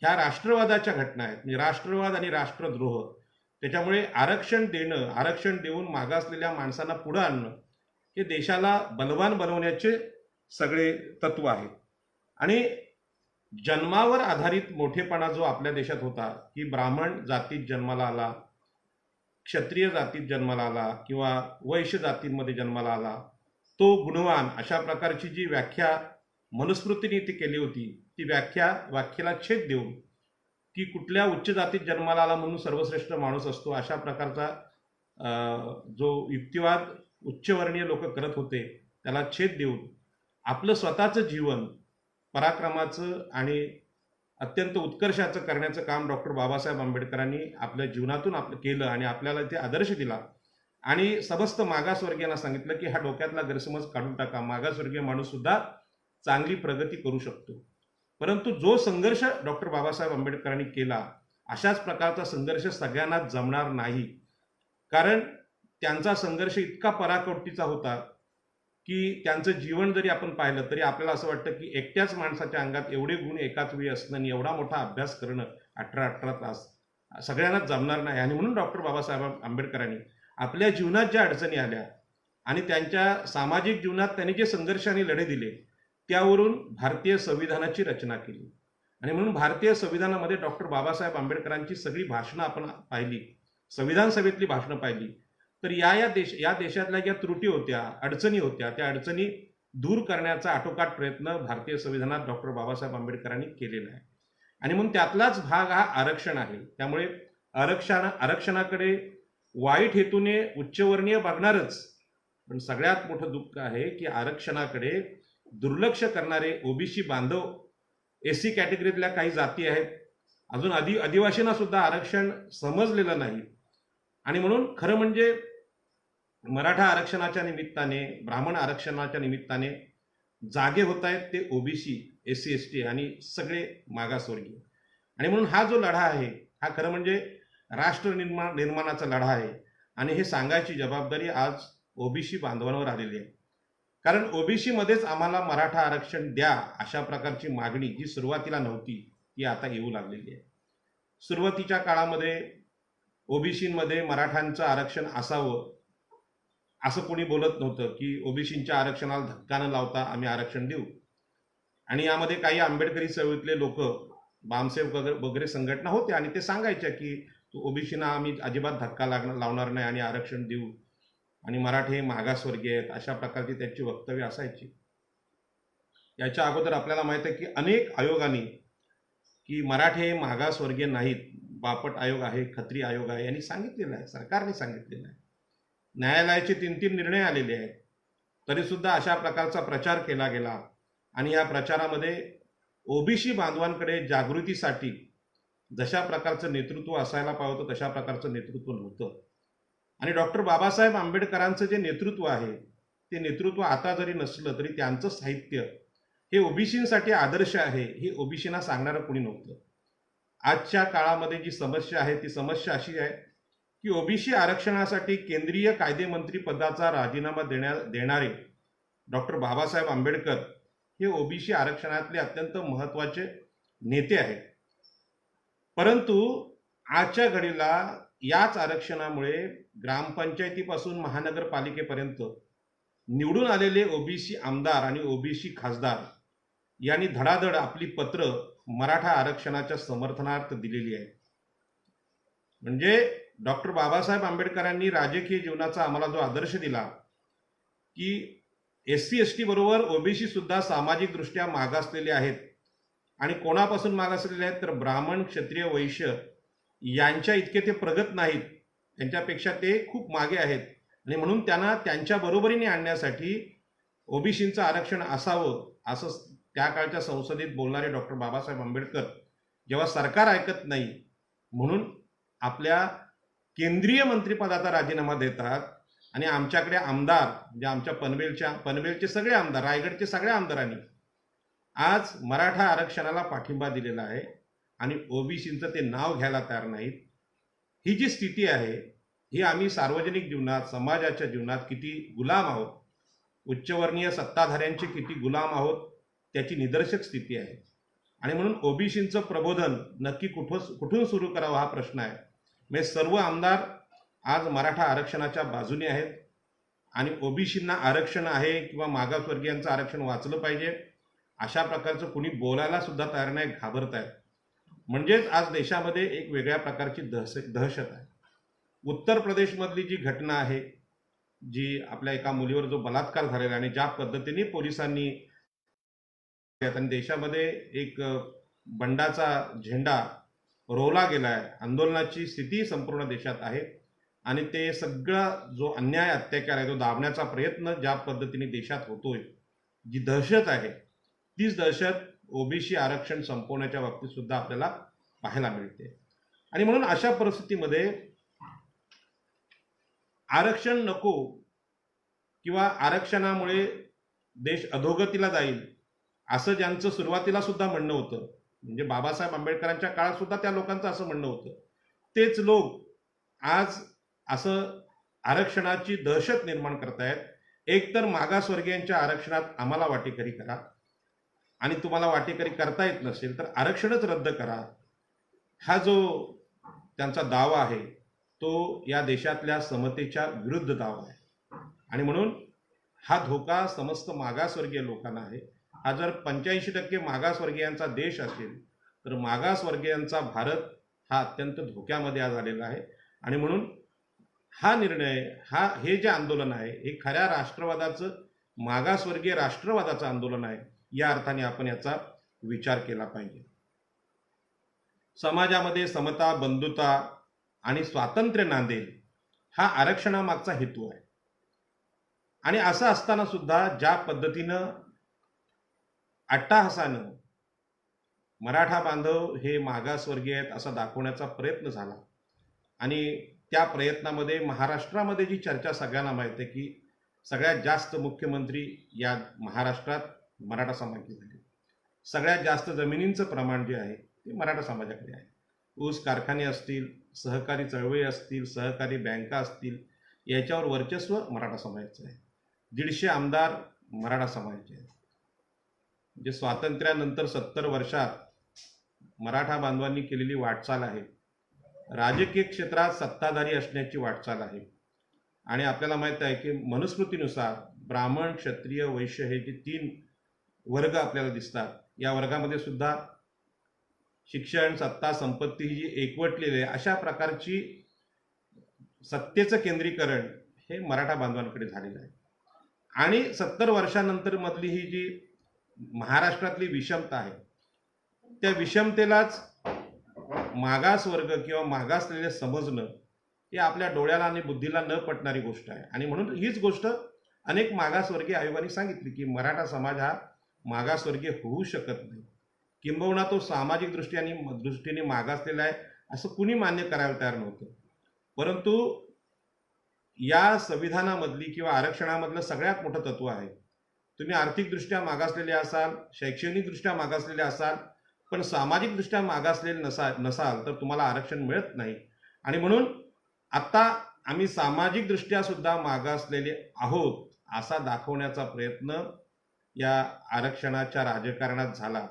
ह्या राष्ट्रवादाच्या घटना आहेत. म्हणजे राष्ट्रवाद आणि राष्ट्रद्रोह, त्याच्यामुळे आरक्षण देणं, आरक्षण देऊन मागासलेल्या माणसांना पुढं आणणं हे देशाला बलवान बनवण्याचे सगळे तत्व आहे. आणि जन्मावर आधारित मोठेपणा जो आपल्या देशात होता की ब्राह्मण जातीत जन्माला आला, क्षत्रिय जातीत जन्माला आला किंवा वैश्य जातीमध्ये जन्माला आला, तो गुणवान, अशा प्रकारची जी व्याख्या मनुस्मृतीने ती केली होती, ती व्याख्येला छेद देऊन की कुठल्या उच्च जातीत जन्माला आला म्हणून सर्वश्रेष्ठ माणूस असतो, अशा प्रकारचा जो युक्तिवाद उच्चवर्णीय लोक करत होते त्याला छेद देऊन आपलं स्वतःचं जीवन पराक्रमाचं आणि अत्यंत उत्कर्षाचं करण्याचं काम डॉक्टर बाबासाहेब आंबेडकरांनी आपल्या जीवनातून केलं आणि आपल्याला ते आदर्श दिला. आणि समस्त मागासवर्गीयांना सांगितलं की हा डोक्यातला गैरसमज काढून टाका, मागासवर्गीय माणूस सुद्धा चांगली प्रगती करू शकतो. परंतु जो संघर्ष डॉक्टर बाबासाहेब आंबेडकरांनी केला, अशाच प्रकारचा संघर्ष सगळ्यांनाच जमणार नाही. कारण त्यांचा संघर्ष इतका पराकोटीचा होता की त्यांचं जीवन जरी आपण पाहिलं तरी आपल्याला असं वाटतं की एकट्याच माणसाच्या अंगात एवढे गुण एकाच वेळी असणं आणि एवढा मोठा अभ्यास करणं 18 तास सगळ्यांनाच जमणार नाही. आणि म्हणून डॉक्टर बाबासाहेब आंबेडकरांनी आपल्या जीवनात ज्या अडचणी आल्या आणि त्यांच्या सामाजिक जीवनात त्यांनी जे संघर्ष आणि लढे दिले, त्यावरून भारतीय संविधानाची रचना केली. आणि म्हणून भारतीय संविधानामध्ये डॉक्टर बाबासाहेब आंबेडकरांची सगळी भाषणं आपण पाहिली, संविधान सभेतली भाषणं पाहिली, तर या देशातल्या ज्या त्रुटी होत्या, अडचणी होत्या, त्या अडचणी दूर करण्याचा आटोकाट प्रयत्न भारतीय संविधानात डॉक्टर बाबासाहेब आंबेडकरांनी केलेला आहे. आणि म्हणून त्यातलाच भाग हा आरक्षण आहे. त्यामुळे आरक्षणाकडे वाईट हेतूने उच्चवर्णीय बघणारच, पण सगळ्यात मोठं दुःख आहे की आरक्षणाकडे दुर्लक्ष करणारे ओबीसी बांधव, एससी कॅटेगरीतल्या काही जाती आहेत, अजून आदिवासींना सुद्धा आरक्षण समजलेलं नाही. आणि म्हणून खरं म्हणजे मराठा आरक्षणाच्या निमित्ताने, ब्राह्मण आरक्षणाच्या निमित्ताने जागे होत आहेत ते ओबीसी, एससी एसटी आणि सगळे मागासवर्गीय. आणि म्हणून हा जो लढा आहे हा खरं म्हणजे राष्ट्र निर्माणाचा लढा आहे. आणि हे सांगायची जबाबदारी आज ओबीसी बांधवांवर आलेली आहे. कारण ओबीसी मध्येच आम्हाला मराठा आरक्षण द्या अशा प्रकारची मागणी जी सुरुवातीला नव्हती ती आता येऊ लागलेली आहे. सुरुवातीच्या काळामध्ये ओबीसीमध्ये मराठ्यांचं आरक्षण असावं असं कोणी बोलत नव्हतं की ओबीसींच्या आरक्षणाला धक्का न लावता आम्ही आरक्षण देऊ. आणि यामध्ये काही आंबेडकरी चळवळीतले लोक, बामसेव वगैरे संघटना होत्या आणि ते सांगायच्या की ओबीसीना आम्ही अजिबात धक्का लावणार नाही आणि आरक्षण देऊ आणि मराठे मागासवर्गीय आहेत, अशा प्रकारची त्यांची वक्तव्य असायची. याच्या अगोदर आपल्याला माहित आहे की अनेक आयोगांनी की मराठे मागासवर्गीय नाहीत, बापट आयोग आहे, खत्री आयोग आहे, यांनी सांगितलेलं आहे, सरकारने सांगितलेलं आहे, न्यायालयाचे 3 निर्णय आलेले आहेत. तरी सुद्धा अशा प्रकारचा प्रचार केला गेला. आणि या प्रचारामध्ये ओबीसी बांधवांकडे जागृतीसाठी जशा प्रकारचं नेतृत्व असायला पाहिजे होतं तशा प्रकारचं नेतृत्व नव्हतं. आणि डॉक्टर बाबासाहेब आंबेडकरांचं जे नेतृत्व आहे ते नेतृत्व आता जरी नसलं तरी त्यांचं साहित्य हे ओबीसींसाठी आदर्श आहे हे ओबीसींना सांगणारं कोणी नव्हतं. आजच्या काळामध्ये जी समस्या आहे ती समस्या अशी आहे की ओबीसी आरक्षणासाठी केंद्रीय कायदेमंत्री पदाचा राजीनामा देणारे डॉक्टर बाबासाहेब आंबेडकर हे ओबीसी आरक्षणातले अत्यंत महत्त्वाचे नेते आहेत. परंतु आजच्या घडीला याच आरक्षणामुळे ग्रामपंचायतीपासून महानगरपालिकेपर्यंत निवडून आलेले ओबीसी आमदार आणि ओबीसी खासदार यांनी धडाधड आपली पत्र मराठा आरक्षणाच्या समर्थनार्थ दिलेली आहेत. म्हणजे डॉक्टर बाबासाहेब आंबेडकरांनी राजकीय जीवनाचा आम्हाला जो आदर्श दिला की एससी एसटी बरोबर ओबीसी सुद्धा सामाजिक दृष्ट्या मागासलेले आहेत. आणि कोणापासून मागासलेले आहेत तर ब्राह्मण, क्षत्रिय, वैश्य यांच्या इतके ते प्रगत नाहीत, त्यांच्यापेक्षा ते खूप मागे आहेत. आणि म्हणून त्यांना त्यांच्या बरोबरीने आणण्यासाठी ओबीसींचं आरक्षण असावं असं त्या काळच्या संसदेत बोलणारे डॉक्टर बाबासाहेब आंबेडकर जेव्हा सरकार ऐकत नाही म्हणून आपल्या केंद्रीय मंत्रिपदाचा राजीनामा देतात आणि आमच्याकडे आमदार म्हणजे आमच्या पनवेलचे सगळे आमदार, रायगडचे सगळ्या आमदारांनी आज मराठा आरक्षणाला पाठिंबा दिलेला आहे आणि ओबीसींचं ते नाव घ्यायला तयार नाहीत. ही जी स्थिती आहे ही आम्ही सार्वजनिक जीवनात, समाजाच्या जीवनात किती गुलाम आहोत, उच्चवर्णीय सत्ताधाऱ्यांचे किती गुलाम आहोत त्याची निदर्शक स्थिती आहे. आणि म्हणून ओबीसींचं प्रबोधन नक्की कुठून सुरू करावं हा प्रश्न आहे. म्हणजे सर्व आमदार आज मराठा आरक्षणाच्या बाजूने आहेत आणि ओबीसींना आरक्षण आहे किंवा मागासवर्गीयांचं आरक्षण वाचलं पाहिजे अशा प्रकारचं कुणी बोलायला सुद्धा तयार नाही, घाबरत आहेत. म्हणजेच आज देशामध्ये एक वेगळ्या प्रकारची दहशत आहे. उत्तर प्रदेशमधली जी घटना आहे, जी आपल्या एका मुलीवर जो बलात्कार झालेला आणि ज्या पद्धतीने पोलिसांनी आणि देशामध्ये एक बंडाचा झेंडा रोवला गेला आहे, आंदोलनाची स्थिती संपूर्ण देशात आहे आणि ते सगळा जो अन्याय अत्याचार आहे तो दाबण्याचा प्रयत्न ज्या पद्धतीने देशात होतोय, जी दहशत आहे तीच दहशत ओबीसी आरक्षण संपवण्याच्या बाबतीत सुद्धा आपल्याला पाहायला मिळते. आणि म्हणून अशा परिस्थितीमध्ये आरक्षण नको किंवा आरक्षणामुळे देश अधोगतीला जाईल असं ज्यांचं सुरुवातीला सुद्धा म्हणणं होतं, म्हणजे बाबासाहेब आंबेडकरांच्या काळात सुद्धा त्या लोकांचं असं म्हणणं होतं, तेच लोक आज असं आरक्षणाची दहशत निर्माण करतायत. एक तर मागासवर्गीयांच्या आरक्षणात आम्हाला वाटेकरी करा आणि तुम्हाला वाटेकरी करता येत नसेल तर आरक्षणच रद्द करा, हा जो त्यांचा दावा आहे तो या देशातल्या समतेच्या विरुद्ध दावा आहे. आणि म्हणून हा धोका समस्त मागासवर्गीय लोकांना आहे. हा जर 85% मागासवर्गीयांचा देश असेल तर मागासवर्गीयांचा भारत हा अत्यंत धोक्यामध्ये आज आलेला आहे. आणि म्हणून हा निर्णय, हे जे आंदोलन आहे हे खऱ्या राष्ट्रवादाचं, मागासवर्गीय राष्ट्रवादाचं आंदोलन आहे. या अर्थाने आपण याचा विचार केला पाहिजे. समाजामध्ये समता, बंधुता आणि स्वातंत्र्य नांदेल हा आरक्षणामागचा हेतू आहे. आणि असं असताना सुद्धा ज्या पद्धतीनं अट्टाहासानं मराठा बांधव हे मागासवर्गीय आहेत असा दाखवण्याचा प्रयत्न झाला आणि त्या प्रयत्नामध्ये महाराष्ट्रामध्ये जी चर्चा सगळ्यांना माहिती आहे की सगळ्यात जास्त मुख्यमंत्री या महाराष्ट्रात मराठा समाजाचे झाले. सगळ्यात जास्त जमिनींचं प्रमाण जे आहे ते मराठा समाजाकडे आहे. ऊस कारखाने असतील, सहकारी चळवळी असतील, सहकारी बँका असतील, याच्यावर वर्चस्व मराठा समाजाचं आहे. 150 आमदार मराठा समाजाचे आहेत. म्हणजे स्वातंत्र्यानंतर 70 वर्षात मराठा बांधवांनी केलेली वाटचाल आहे. राजकीय क्षेत्रात सत्ताधारी असण्याची वाटचाल आहे. आणि आपल्याला माहित आहे की मनुस्मृतीनुसार ब्राह्मण, क्षत्रिय, वैश्य हे जे 3 वर्ग आपल्याला दिसतात, या वर्गामध्ये सुद्धा शिक्षण, सत्ता, संपत्ती ही जी एकवटलेली आहे अशा प्रकारची सत्तेचं केंद्रीकरण हे मराठा बांधवांकडे झालेलं आहे. आणि 70 वर्षानंतर मधली ही जी महाराष्ट्रातली विषमता आहे त्या विषमतेलाच मागासवर्ग किंवा मागासलेले समजणं हे आपल्या डोळ्याला आणि बुद्धीला न पटणारी गोष्ट आहे. आणि म्हणून हीच गोष्ट अनेक मागासवर्गीय आयोगाने सांगितली की मराठा समाज हा मागासवर्गीय होऊ शकत नाही, किंबहुना तो सामाजिक दृष्टीने मागासलेला आहे असं कुणी मान्य करायला तयार नव्हतं. परंतु या संविधानामधली किंवा आरक्षणामधलं सगळ्यात मोठं तत्व आहे, तुम्ही आर्थिकदृष्ट्या मागासलेले असाल, शैक्षणिकदृष्ट्या मागासलेले असाल, पण सामाजिकदृष्ट्या मागासलेले नसाल तर तुम्हाला आरक्षण मिळत नाही. आणि म्हणून आता आम्ही सामाजिकदृष्ट्या सुद्धा मागासलेले आहोत असा दाखवण्याचा प्रयत्न या आरक्षणाच्या राजकारणात झाला.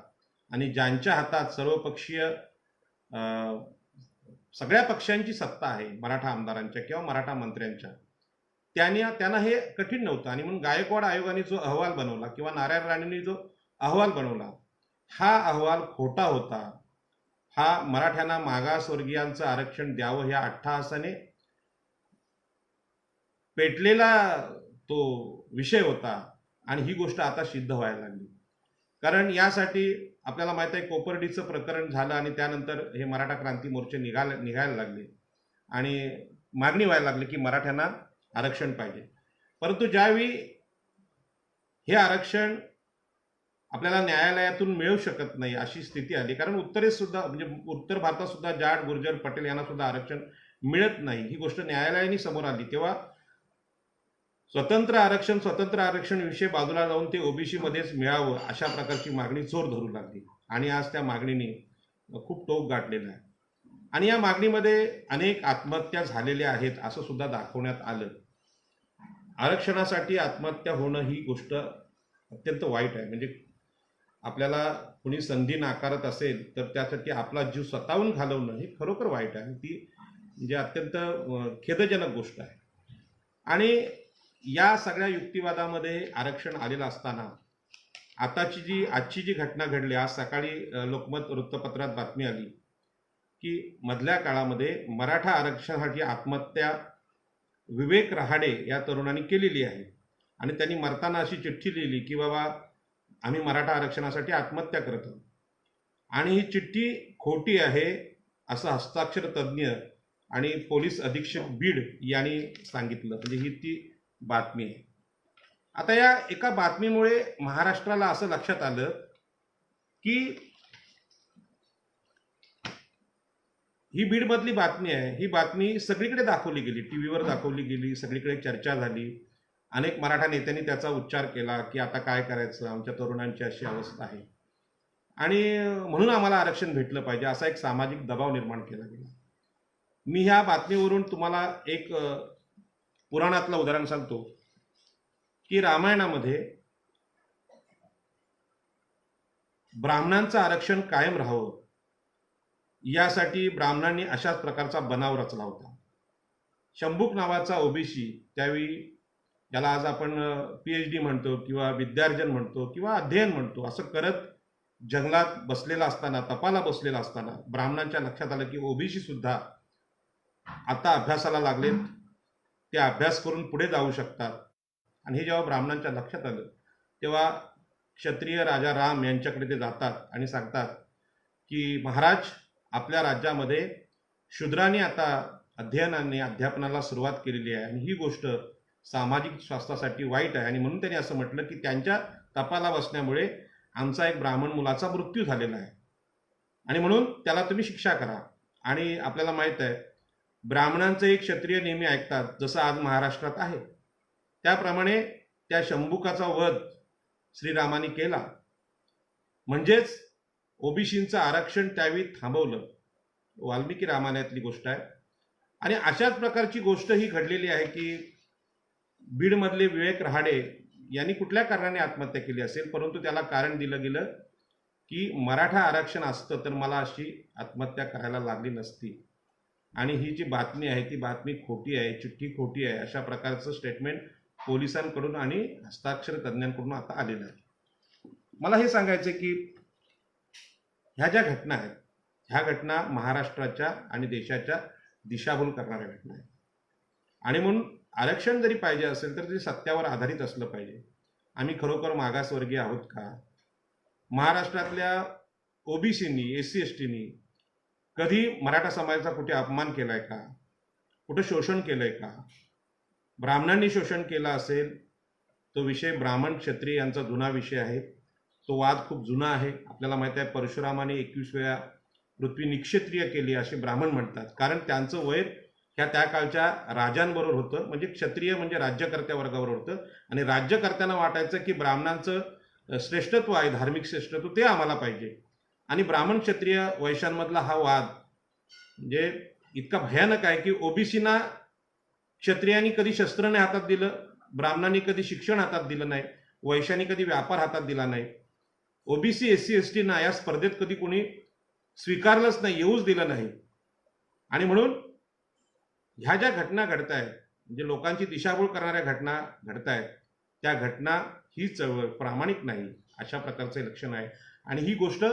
आणि ज्यांच्या हातात सर्वपक्षीय सगळ्या पक्षांची सत्ता आहे, मराठा आमदारांच्या किंवा मराठा मंत्र्यांच्या, त्यांना हे कठीण नव्हतं. आणि म्हणून गायकवाड आयोगाने जो अहवाल बनवला किंवा नारायण राणेंनी जो अहवाल बनवला हा अहवाल खोटा होता. हा मराठ्यांना मागासवर्गीयांचं आरक्षण द्यावं ह्या अट्टहासाने पेटलेला तो विषय होता. आणि ही गोष्ट आता सिद्ध व्हायला लागली. कारण यासाठी आपल्याला माहित आहे कोपर्डीचं प्रकरण झालं आणि त्यानंतर हे मराठा क्रांती मोर्चे निघायला लागले आणि मागणी व्हायला लागली की मराठ्यांना आरक्षण पाहिजे. परंतु ज्यावेळी हे आरक्षण आपल्याला न्यायालयातून मिळू शकत नाही अशी स्थिती आली, कारण उत्तरेत सुद्धा म्हणजे उत्तर भारतात सुद्धा जाट, गुर्जर, पटेल यांना सुद्धा आरक्षण मिळत नाही, ही गोष्ट न्यायालयाने समोर आली, तेव्हा स्वतंत्र आरक्षण विषय बाजूला लावून ते ओबीसी मध्येच मिळावं अशा प्रकारची मागणी जोर धरू लागली. आणि आज त्या मागणीने खूप टोक गाठलेलं आहे. आणि या मागणीमध्ये अनेक आत्महत्या झालेल्या आहेत असं सुद्धा दाखवण्यात आलं. आरक्षणासाठी आत्महत्या होणं ही गोष्ट अत्यंत वाईट आहे. म्हणजे आपल्याला कुणी संधी नाकारत असेल तर त्यासाठी आपला जीव स्वतःहून घालवणं हे खरोखर वाईट आहे. ती म्हणजे अत्यंत खेदजनक गोष्ट आहे. आणि या सगळ्या युक्तिवादामध्ये आरक्षण आलेलं असताना आजची जी घटना घडली, आज सकाळी लोकमत वृत्तपत्रात बातमी आली की मधल्या काळामध्ये मराठा आरक्षणासाठी आत्महत्या विवेक रहाडे या तरुणांनी केलेली आहे आणि त्यांनी मरताना अशी चिठ्ठी लिहिली की बाबा आम्ही मराठा आरक्षणासाठी आत्महत्या करत आहोत आणि ही चिठ्ठी खोटी आहे असं हस्ताक्षर तज्ज्ञ आणि पोलीस अधीक्षक बीड यांनी सांगितलं. म्हणजे ही ती बातमी आहे. आता या एका बातमीमुळे महाराष्ट्राला असं लक्षात आलं की ही बीडमधली बातमी आहे, ही बातमी सगळीकडे दाखवली गेली, टीव्हीवर दाखवली गेली, सगळीकडे चर्चा झाली. अनेक मराठा नेत्यांनी त्याचा उच्चार केला की आता काय करायचं, आमच्या तरुणांची अशी अवस्था आहे आणि म्हणून आम्हाला आरक्षण भेटलं पाहिजे, असा एक सामाजिक दबाव निर्माण केला गेला. मी ह्या बातमीवरून तुम्हाला एक पुराणातलं उदाहरण सांगतो की रामायणामध्ये ब्राह्मणांचं आरक्षण कायम राहावं यासाठी ब्राह्मणांनी अशाच प्रकारचा बनाव रचला होता. शंभूक नावाचा ओबीसी, त्यावेळी ज्याला आज आपण PhD म्हणतो किंवा विद्यार्जन म्हणतो किंवा अध्ययन म्हणतो, असं करत जंगलात बसलेला असताना, तपाला बसलेला असताना ब्राह्मणांच्या लक्षात आलं की ओबीसी सुद्धा आता अभ्यासाला लागलेत, ते अभ्यास करून पुढे जाऊ शकतात. आणि हे जेव्हा ब्राह्मणांच्या लक्षात आलं तेव्हा क्षत्रिय राजा राम यांच्याकडे ते जातात आणि सांगतात की महाराज, आपल्या राज्यामध्ये शूद्रांनी आता अध्यापनाला सुरुवात केलेली आहे आणि ही गोष्ट सामाजिक स्वास्थ्यासाठी वाईट आहे आणि म्हणून त्यांनी असं म्हटलं की त्यांच्या तपाला बसण्यामुळे आमचा एक ब्राह्मण मुलाचा मृत्यू झालेला आहे आणि म्हणून त्याला तुम्ही शिक्षा करा. आणि आपल्याला माहित आहे ब्राह्मणांचं एक क्षत्रिय नेहमी ऐकतात, जसं आज महाराष्ट्रात आहे. त्याप्रमाणे त्या शंभुकाचा वध श्रीरामाने केला, म्हणजेच ओबीसींचं आरक्षण त्यावेळी थांबवलं. वाल्मिकी रामायणातली गोष्ट आहे. आणि अशाच प्रकारची गोष्ट ही घडलेली आहे की बीडमधले विवेक रहाडे यांनी कुठल्या कारणाने आत्महत्या केली असेल, परंतु त्याला कारण दिलं गेलं की मराठा आरक्षण असतं तर मला अशी आत्महत्या करायला लागली नसती. आणि ही जी बातमी आहे ती बातमी खोटी आहे, चिठ्ठी खोटी आहे, अशा प्रकारचं स्टेटमेंट पोलिसांकडून आणि हस्ताक्षर तज्ज्ञांकडून आता आलेलं आहे. मला हे सांगायचं की ह्या ज्या घटना आहेत, ह्या घटना महाराष्ट्राच्या आणि देशाच्या दिशाभूल करणाऱ्या घटना आहेत. आणि म्हणून आरक्षण जरी पाहिजे असेल तर ते सत्यावर आधारित असलं पाहिजे. आम्ही खरोखर मागासवर्गीय आहोत का? महाराष्ट्रातल्या ओबीसींनी, SC STनी कधी मराठा समाजाचा कुठे अपमान केलाय का? कुठं शोषण केलंय का? ब्राह्मणांनी शोषण केलं असेल, तो विषय ब्राह्मण क्षत्रिय यांचा जुना विषय आहे. तो वाद खूप जुना आहे. आपल्याला माहिती आहे परशुरामाने 21 वेळा पृथ्वी निक्षत्रिय केली असे ब्राह्मण म्हणतात, कारण त्यांचं वैर ह्या त्या काळच्या राजांबरोबर होतं. म्हणजे क्षत्रिय म्हणजे राज्यकर्त्या वर्गावर होतं आणि राज्यकर्त्यांना वाटायचं की ब्राह्मणांचं श्रेष्ठत्व आहे, धार्मिक श्रेष्ठत्व, ते आम्हाला पाहिजे. आणि ब्राह्मण क्षत्रिय वैश्यांमधला हा वाद म्हणजे इतका भयानक आहे की ओबीसीना क्षत्रियांनी कधी शस्त्र नाही हातात दिलं, ब्राह्मणांनी कधी शिक्षण हातात दिलं नाही, वैश्यांनी कधी व्यापार हातात दिला नाही. ओबीसी SC STना या स्पर्धेत कधी कोणी स्वीकारलंच नाही, येऊच दिलं नाही. आणि म्हणून ह्या ज्या घटना घडत आहेत, म्हणजे लोकांची दिशाभूल करणाऱ्या घटना घडत आहेत, त्या घटना ही चळवळ प्रामाणिक नाही अशा प्रकारचे लक्षण आहे. आणि ही गोष्ट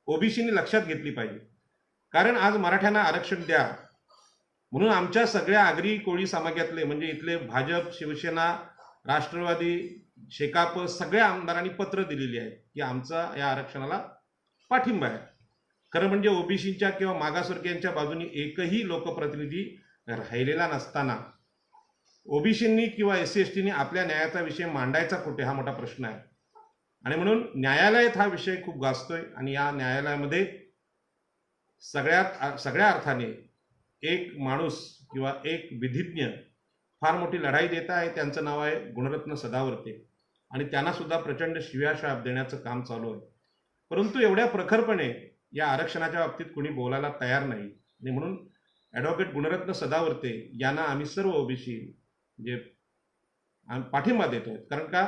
ओबीसीने लक्षात घेतली पाहिजे. कारण आज मराठ्यांना आरक्षण द्या म्हणून आमच्या सगळ्या आगरी कोळी समाजातले, म्हणजे इथले भाजप, शिवसेना, राष्ट्रवादी, शेकाप सगळ्या आमदारांनी पत्र दिलेली आहेत की आमचा या आरक्षणाला पाठिंबा आहे. खरं म्हणजे ओबीसींच्या किंवा मागासवर्गीयांच्या बाजूने एकही लोकप्रतिनिधी राहिलेला नसताना ओबीसींनी किंवा SC STनी आपल्या न्यायाचा विषय मांडायचा कुठे, हा मोठा प्रश्न आहे. आणि म्हणून न्यायालयात हा विषय खूप गाजतोय आणि या न्यायालयामध्ये सगळ्या अर्थाने एक माणूस किंवा एक विधिज्ञ फार मोठी लढाई देत आहे. त्यांचं नाव आहे गुणरत्न सदावर्ते आणि त्यांना सुद्धा प्रचंड शिव्याशाप देण्याचं काम चालू आहे. परंतु एवढ्या प्रखरपणे या आरक्षणाच्या बाबतीत कोणी बोलायला तयार नाही. आणि म्हणून ॲडव्होकेट गुणरत्न सदावर्ते यांना आम्ही सर्व ओबीसी म्हणजे पाठिंबा देतोय. कारण का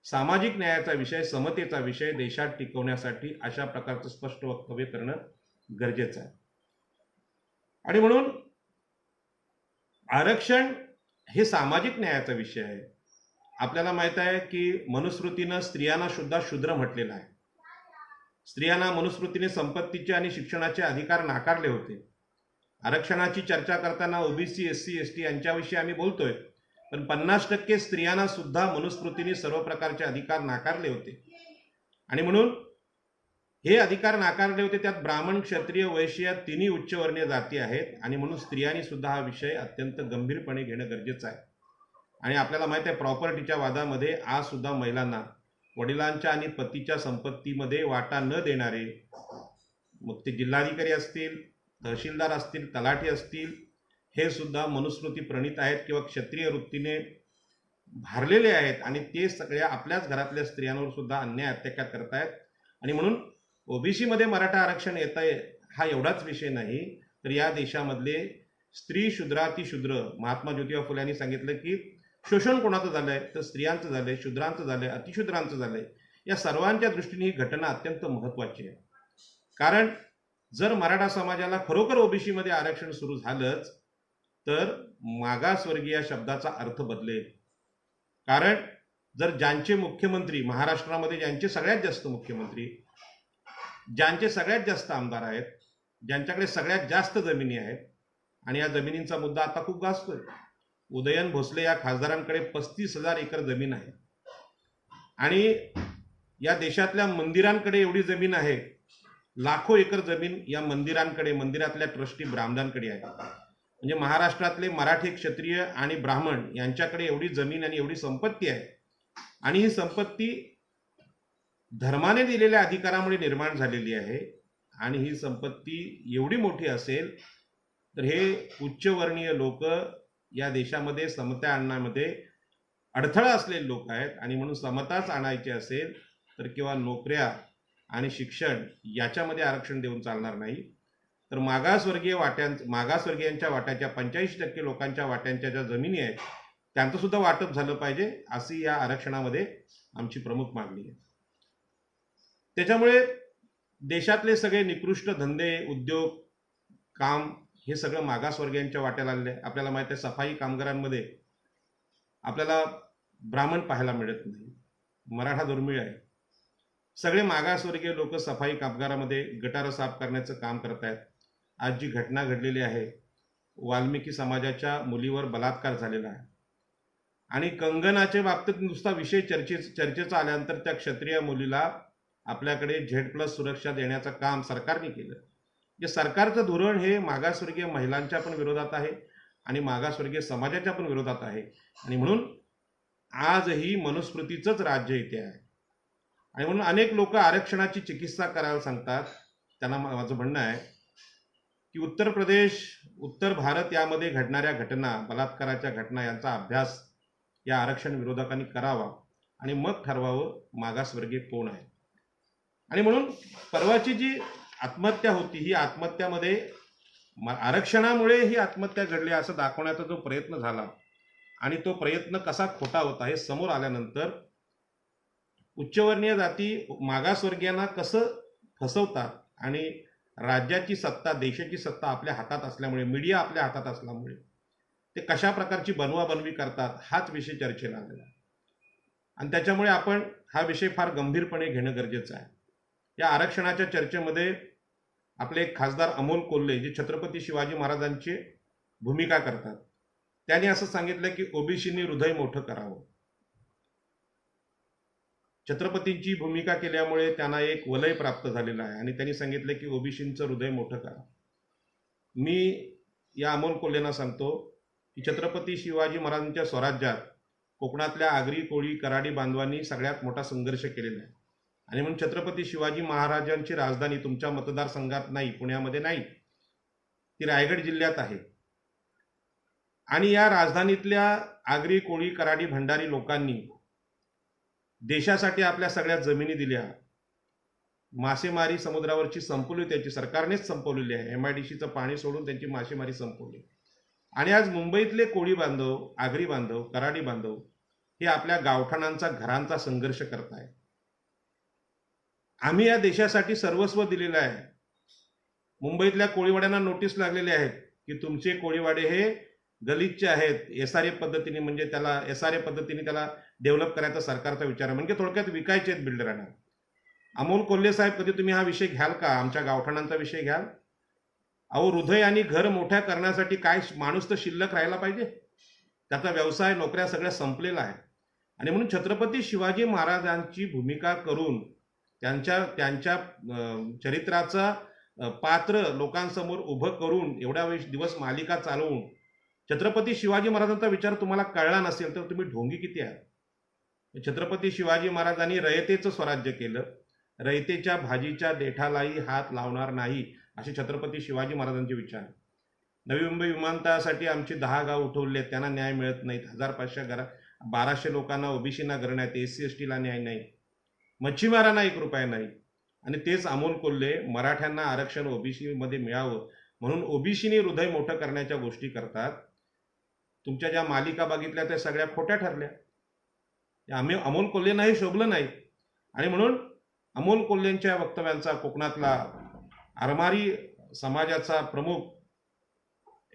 सामाजिक न्यायाचा विषय, समतेचा विषय देशात टिकवण्यासाठी अशा प्रकारचं स्पष्ट वक्तव्य करणं गरजेचं आहे. आणि म्हणून आरक्षण हे सामाजिक न्यायाचा विषय आहे. आपल्याला माहित आहे की मनुस्मृतीनं स्त्रियांना सुद्धा शूद्र म्हटलेलं आहे. स्त्रियांना मनुस्मृतीने संपत्तीचे आणि शिक्षणाचे अधिकार नाकारले होते. आरक्षणाची चर्चा करताना ओबीसी, एससी, एसटी यांच्याविषयी आम्ही बोलतोय, पण 50% स्त्रियांना सुद्धा मनुस्मृतीने सर्व प्रकारचे अधिकार नाकारले होते. आणि म्हणून हे अधिकार नाकारले होते. त्यात ब्राह्मण, क्षत्रिय, वैश्य या तिन्ही उच्चवर्णीय जाती आहेत. आणि म्हणून स्त्रियांनी सुद्धा हा विषय अत्यंत गंभीरपणे घेणं गरजेचं आहे. आणि आपल्याला माहिती आहे प्रॉपर्टीच्या वादामध्ये आज सुद्धा महिलांना वडिलांच्या आणि पतीच्या संपत्तीमध्ये वाटा न देणारे, मग ते जिल्हाधिकारी असतील, तहसीलदार असतील, तलाठी असतील, हे सुद्धा मनुस्मृती प्रणित आहेत किंवा क्षत्रिय वृत्तीने भारलेले आहेत. आणि ते सगळ्या आपल्याच घरातल्या स्त्रियांवर सुद्धा अन्याय अत्याचार करतायत. आणि म्हणून ओबीसी मध्ये मराठा आरक्षण येत आहे हा एवढाच विषय नाही, तर या देशामधले स्त्री शूद्रातिशूद्र, महात्मा ज्योतिबा फुले यांनी सांगितलं की शोषण कोणाचं झालंय, तर स्त्रियांचं झालंय, शूद्रांचं झालंय, अतिशूद्रांचं झालंय. या सर्वांच्या दृष्टीने ही घटना अत्यंत महत्वाची आहे. कारण जर मराठा समाजाला खरोखर ओबीसी मध्ये आरक्षण सुरू झालंच तर मागासवर्गीय शब्दाचा अर्थ बदलेल. कारण जर ज्यांचे मुख्यमंत्री महाराष्ट्रामध्ये, ज्यांचे सगळ्यात जास्त मुख्यमंत्री, ज्यांचे सगळ्यात जास्त आमदार आहेत, ज्यांच्याकडे सगळ्यात जास्त जमिनी आहेत, आणि या जमिनींचा मुद्दा आता खूप गाजतोय. उदयन भोसले या खासदारांकडे 35,000 एकर जमीन आहे. आणि या देशातल्या मंदिरांकडे एवढी जमीन आहे, लाखो एकर जमीन या मंदिरांकडे, मंदिरातल्या ट्रस्टी ब्राह्मणांकडे आहे. म्हणजे महाराष्ट्रातले मराठी, क्षत्रिय आणि ब्राह्मण यांच्याकडे एवढी जमीन आणि एवढी संपत्ती आहे. आणि ही संपत्ती धर्माने दिलेल्या अधिकारामुळे निर्माण झालेली आहे. आणि ही संपत्ती एवढी मोठी असेल तर हे उच्चवर्णीय लोक या देशामध्ये समता आणण्यामध्ये अडथळा असलेले लोक आहेत. आणि म्हणून समताच आणायची असेल तर किंवा नोकऱ्या आणि शिक्षण याच्यामध्ये आरक्षण देऊन चालणार नाही. तर मागासवर्गीयांच्या वाट्याच्या 85% लोकांच्या वाट्यांच्या ज्या जमिनी आहेत त्यांचं सुद्धा वाटप झालं पाहिजे, अशी या आरक्षणामध्ये आमची प्रमुख मागणी आहे. त्याच्यामुळे देशातले सगळे निकृष्ट धंदे, उद्योग, काम हे सगळं मागासवर्गीयांच्या वाट्याला आलेलं आहे. आपल्याला माहिती आहे सफाई कामगारांमध्ये आपल्याला ब्राह्मण पाहायला मिळत नाही, मराठा दुर्मिळ आहे. सगळे मागासवर्गीय लोक सफाई कामगारामध्ये गटारं साफ करण्याचं काम करत आहेत. आज जी घटना घडलेली आहे, वाल्मिकी समाजाच्या मुलीवर बलात्कार झालेला आहे. आणि कंगनाच्या बाबतीत नुसता विषय चर्चेचा आल्यानंतर त्या क्षत्रिय मुलीला आपल्याकडे Z+ सुरक्षा देण्याचं काम सरकारने केलं. जे सरकारचं धोरण हे मागासवर्गीय महिलांच्या पण विरोधात आहे आणि मागासवर्गीय समाजाच्या पण विरोधात आहे. आणि म्हणून आजही मनुस्मृतीचंच राज्य इथे आहे. आणि म्हणून अनेक लोक आरक्षणाची चिकित्सा करायला सांगतात. त्यांना माझं म्हणणं आहे की उत्तर प्रदेश, उत्तर भारत यामध्ये घडणाऱ्या घटना, बलात्काराच्या घटना यांचा अभ्यास या आरक्षण विरोधकांनी करावा आणि मग ठरवावं मागासवर्गीय कोण आहे. आणि म्हणून परवाची जी आत्महत्या होती, ही आत्महत्यामध्ये आरक्षणामुळे ही आत्महत्या घडली असं दाखवण्याचा जो प्रयत्न झाला आणि तो प्रयत्न कसा खोटा होता हे समोर आल्यानंतर उच्चवर्णीय जाती मागासवर्गीयांना कसं फसवतात आणि राज्याची सत्ता, देशाची सत्ता आपल्या हातात असल्यामुळे, मीडिया आपल्या हातात असल्यामुळे ते कशा प्रकारची बनवाबनवी करतात हाच विषय चर्चेला आलेला आहे. आणि त्याच्यामुळे आपण हा विषय फार गंभीरपणे घेणं गरजेचं आहे. या आरक्षणाच्या चर्चेमध्ये आपले एक खासदार अमोल कोल्हे, जे छत्रपती शिवाजी महाराजांची भूमिका करतात, त्यांनी असं सांगितलं की ओबीसींनी हृदय मोठं करावं. छत्रपतींची भूमिका केल्यामुळे त्यांना एक वलय प्राप्त झालेलं आहे आणि त्यांनी सांगितलं की ओबीसींचं हृदय मोठं करा. मी या अमोल कोल्हेंना सांगतो की छत्रपती शिवाजी महाराजांच्या स्वराज्यात कोकणातल्या आगरी, कोळी, कराडी बांधवांनी सगळ्यात मोठा संघर्ष केलेला आहे. आणि म्हणून छत्रपती शिवाजी महाराजांची राजधानी तुमच्या मतदारसंघात नाही, पुण्यामध्ये नाही, ती रायगड जिल्ह्यात आहे. आणि या राजधानीतल्या आगरी, कोळी, कराडी, भंडारी लोकांनी देशासाठी आपल्या सगळ्या जमिनी दिल्या. मासेमारी समुद्रावरची संपवली, त्याची सरकारनेच संपवलेली आहे. MIDCचं पाणी सोडून त्यांची मासेमारी संपवली. आणि आज मुंबईतले कोळी बांधव, आगरी बांधव, कराडी बांधव हे आपल्या गावठाणांचा, घरांचा संघर्ष करतायत. आम्ही या देशासाठी सर्वस्व दिलेलं आहे. मुंबईतल्या कोळीवाड्यांना नोटीस लागलेले आहेत की तुमचे कोळीवाडे हे गलिच्छ आहेत, SRA पद्धतीने, म्हणजे त्याला SRA पद्धतीने त्याला डेव्हलप करायचा सरकारचा विचार आहे, म्हणजे थोडक्यात विकायचे आहेत बिल्डरांना. अमोल कोल्हे साहेब, कधी तुम्ही हा विषय घ्याल का? आमच्या गावठाणांचा विषय घ्याल? अहो, हृदय आणि घर मोठ्या करण्यासाठी काय माणूस तर शिल्लक राहायला पाहिजे. त्याचा व्यवसाय, नोकऱ्या सगळ्या संपलेला आहे. आणि म्हणून छत्रपती शिवाजी महाराजांची भूमिका करून त्यांच्या त्यांच्या चरित्राचा पात्र लोकांसमोर उभं करून एवढ्या दिवस मालिका चालवून छत्रपती शिवाजी महाराजांचा विचार तुम्हाला कळला नसेल तर तुम्ही ढोंगी किती आहात. छत्रपती शिवाजी महाराजांनी रयतेचं स्वराज्य केलं. रयतेच्या भाजीच्या देठालाही हात लावणार नाही असे छत्रपती शिवाजी महाराजांचे विचार. नवी मुंबई विमानतळासाठी आमची 10 गाव उठवले, त्यांना न्याय मिळत नाहीत. 1500 घरा 1200 लोकांना, ओबीसीना घरं नाहीत, SC-ST ला न्याय नाही, मच्छीमारांना 1 रुपया नाही. आणि तेच अमोल कोल्हे मराठ्यांना आरक्षण ओबीसी मध्ये मिळावं म्हणून ओबीसीने हृदय मोठं करण्याच्या गोष्टी करतात. तुमच्या ज्या मालिका बघितल्या त्या सगळ्या खोट्या ठरल्या. आम्ही अमोल कोल्हेंनाही शोभलं नाही. आणि म्हणून अमोल कोल्हेंच्या वक्तव्यांचा कोकणातला आरमारी समाजाचा प्रमुख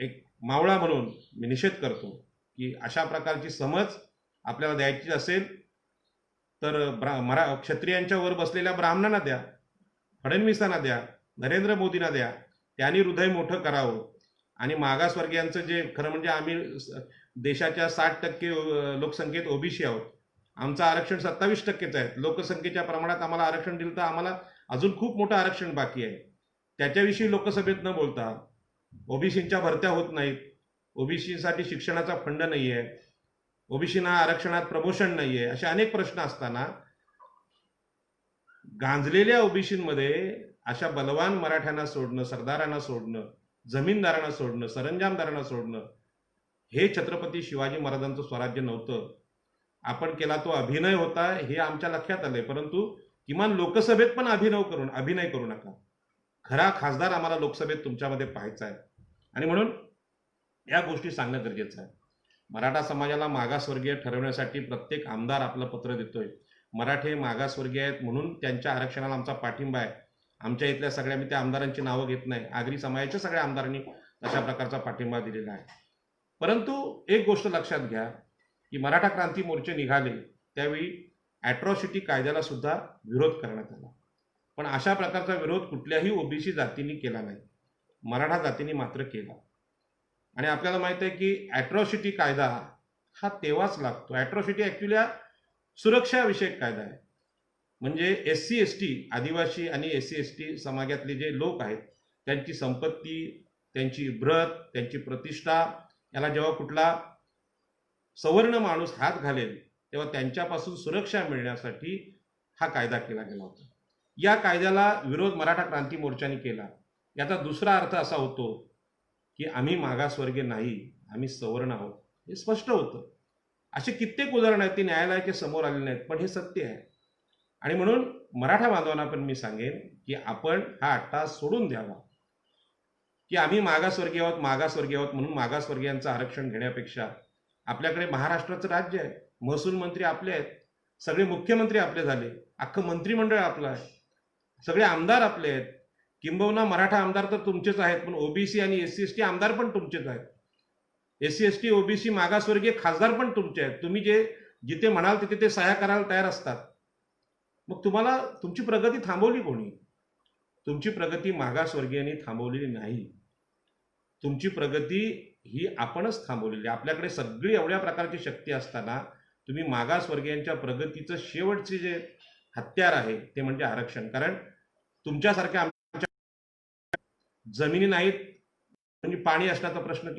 एक मावळा म्हणून मी निषेध करतो की अशा प्रकारची समज आपल्याला द्यायची असेल तर क्षत्रियांच्या वर बसलेल्या ब्राह्मणांना द्या, फडणवीसांना द्या, नरेंद्र मोदींना द्या. त्यांनी हृदय मोठं करावं. आणि मागासवर्गीयांचं जे खरं म्हणजे आम्ही देशाच्या 60% लोकसंख्येत ओबीसी आहोत. आमचं आरक्षण 27%च आहे. लोकसंख्येच्या प्रमाणात आम्हाला आरक्षण दिलं तर आम्हाला अजून खूप मोठं आरक्षण बाकी आहे. त्याच्याविषयी लोकसभेत न बोलता ओबीसींच्या भरत्या होत नाहीत, ओबीसीसाठी शिक्षणाचा फंड नाही आहे, ओबीसीना आरक्षणात प्रमोशन नाही आहे, असे अनेक प्रश्न असताना गांजलेल्या ओबीसींमध्ये अशा बलवान मराठ्यांना सोडणं, सरदारांना सोडणं, जमीनदारांना सोडणं, सरंजामदारांना सोडणं हे छत्रपती शिवाजी महाराजांचं स्वराज्य नव्हतं. आपण केला तो अभिनय होता हे आमच्या लक्षात आलंय, परंतु किमान लोकसभेत पण अभिनय करू नका. खरा खासदार आम्हाला लोकसभेत तुमच्यामध्ये पाहायचा आहे. आणि म्हणून या गोष्टी सांगणं गरजेचं आहे. मराठा समाजाला मागासवर्गीय ठरवण्यासाठी प्रत्येक आमदार आपलं पत्र देतोय. मराठे मागासवर्गीय आहेत म्हणून त्यांच्या आरक्षणाला आमचा पाठिंबा आहे. आमच्या इथल्या सगळ्या, मी त्या आमदारांची नावं घेत नाही, आगरी समाजाच्या सगळ्या आमदारांनी अशा प्रकारचा पाठिंबा दिलेला आहे. परंतु एक गोष्ट लक्षात घ्या की मराठा क्रांती मोर्चे निघाले त्यावेळी ॲट्रॉसिटी कायद्याला सुद्धा विरोध करण्यात आला. पण अशा प्रकारचा विरोध कुठल्याही ओबीसी जातींनी केला नाही, मराठा जातींनी मात्र केला. आणि आपल्याला माहित आहे की ॲट्रॉसिटी कायदा हा तेव्हाच लागतो. ॲट्रॉसिटी ॲक्च्युली हा सुरक्षाविषयक कायदा आहे. म्हणजे SC-ST आदिवासी आणि SC-ST समाजातले जे लोक आहेत त्यांची संपत्ती, त्यांची इब्रत, त्यांची प्रतिष्ठा याला जेव्हा कुठला सवर्ण माणूस हात घालेल तेव्हा त्यांच्यापासून सुरक्षा मिळण्यासाठी हा कायदा केला गेला होता. या कायद्याला विरोध मराठा क्रांती मोर्चाने केला. याचा दुसरा अर्थ असा होतो की आम्ही मागासवर्गीय नाही, आम्ही सवर्ण आहोत, हे स्पष्ट होतं. असे कित्येक उदाहरण आहेत, ती न्यायालयाच्या समोर आलेले नाहीत, पण हे सत्य आहे. आणि म्हणून मराठा बांधवांना पण मी सांगेन की आपण हा अट्टा सोडून द्यावा की आम्ही मागासवर्गीय आहोत म्हणून मागासवर्गीयांचं आरक्षण घेण्यापेक्षा आपल्याकडे महाराष्ट्राचं राज्य आहे, महसूल मंत्री आपले आहेत, सगळे मुख्यमंत्री आपले झाले, अख्खं मंत्रिमंडळ आपलं आहे, सगळे आमदार आपले आहेत. किंबहुना मराठा आमदार तर तुमचेच आहेत, पण ओबीसी आणि SC-ST आमदार पण तुमचेच आहेत. SC-ST OBC मागासवर्गीय खासदार पण तुमचे आहेत. तुम्ही जिथे म्हणाल तिथे ते सह्या करायला तयार असतात. मग तुम्हाला तुमची प्रगती थांबवली कोणी? तुमची प्रगती मागासवर्गीयांनी थांबवलेली नाही. तुमची प्रगती ही आपणच थांबवलेली. आपल्याकडे सगळी एवढ्या प्रकारची शक्ती असताना तुम्ही मागासवर्गीयांच्या प्रगतीचं शेवटचे जे हत्यार आहे ते म्हणजे आरक्षण. कारण तुमच्यासारख्या जमिनी नाहीत म्हणजे पाणी असण्याचा प्रश्न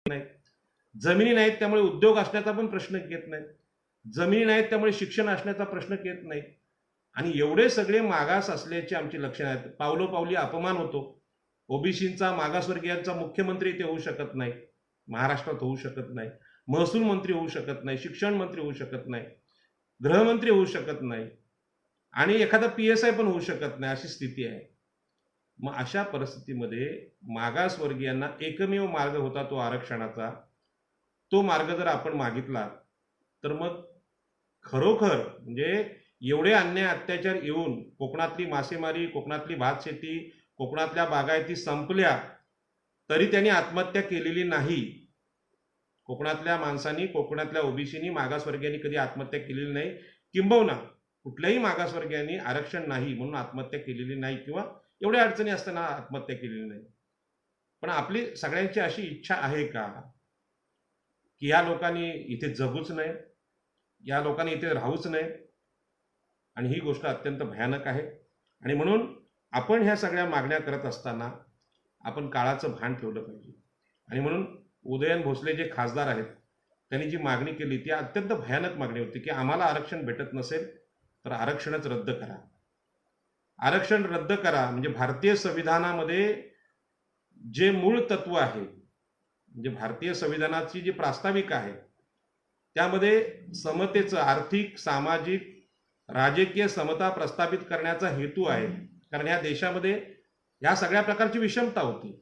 नाही, जमिनी नाहीत त्यामुळे उद्योग असण्याचा पण प्रश्न येत नाही, जमिनी नाहीत त्यामुळे शिक्षण असण्याचा प्रश्न येत नाही. आणि एवढे सगळे मागास असल्याची आमची लक्षणं आहेत. पावलोपावली अपमान होतो. ओबीसींचा, मागासवर्गीयांचा मुख्यमंत्री ते होऊ शकत नाही, महाराष्ट्रात होऊ शकत नाही, महसूल मंत्री होऊ शकत नाही, शिक्षण मंत्री होऊ शकत नाही, गृहमंत्री होऊ शकत नाही, आणि एखादा PSI पण होऊ शकत नाही, अशी स्थिती आहे. मग अशा परिस्थितीमध्ये मागासवर्गीयांना एकमेव मार्ग होता तो आरक्षणाचा. तो मार्ग जर आपण मागितला तर मग खरोखर म्हणजे एवढे अन्याय अत्याचार येऊन कोकणातली मासेमारी, कोकणातली भात शेती, कोकणातल्या बागायती संपल्या तरी त्यांनी आत्महत्या केलेली नाही. कोकणातल्या माणसांनी, कोकणातल्या ओबीसीनी, मागासवर्गीयांनी कधी आत्महत्या केलेली नाही. किंबहुना कुठल्याही मागासवर्गीयांनी आरक्षण नाही म्हणून आत्महत्या केलेली नाही किंवा एवढ्या अडचणी असताना आत्महत्या केलेली नाही. पण आपली सगळ्यांची अशी इच्छा आहे का की या लोकांनी इथे जगूच नये, या लोकांनी इथे राहूच नये? आणि ही गोष्ट अत्यंत भयानक आहे. आणि म्हणून आपण ह्या सगळ्या मागण्या करत असताना आपण काळाचं भान ठेवलं पाहिजे. आणि म्हणून उदयन भोसले जे खासदार आहेत त्यांनी जी मागणी केली ती अत्यंत भयानक मागणी होती की आम्हाला आरक्षण भेटत नसेल तर आरक्षणच रद्द करा. आरक्षण रद्द करा म्हणजे भारतीय संविधानामध्ये जे मूळ तत्व आहे, म्हणजे भारतीय संविधानाची जी प्रास्ताविका आहे त्यामध्ये समतेचं, आर्थिक, सामाजिक, राजकीय समता प्रस्थापित करण्याचा हेतू आहे. कारण या देशामध्ये या सगळ्या प्रकारची विषमता होती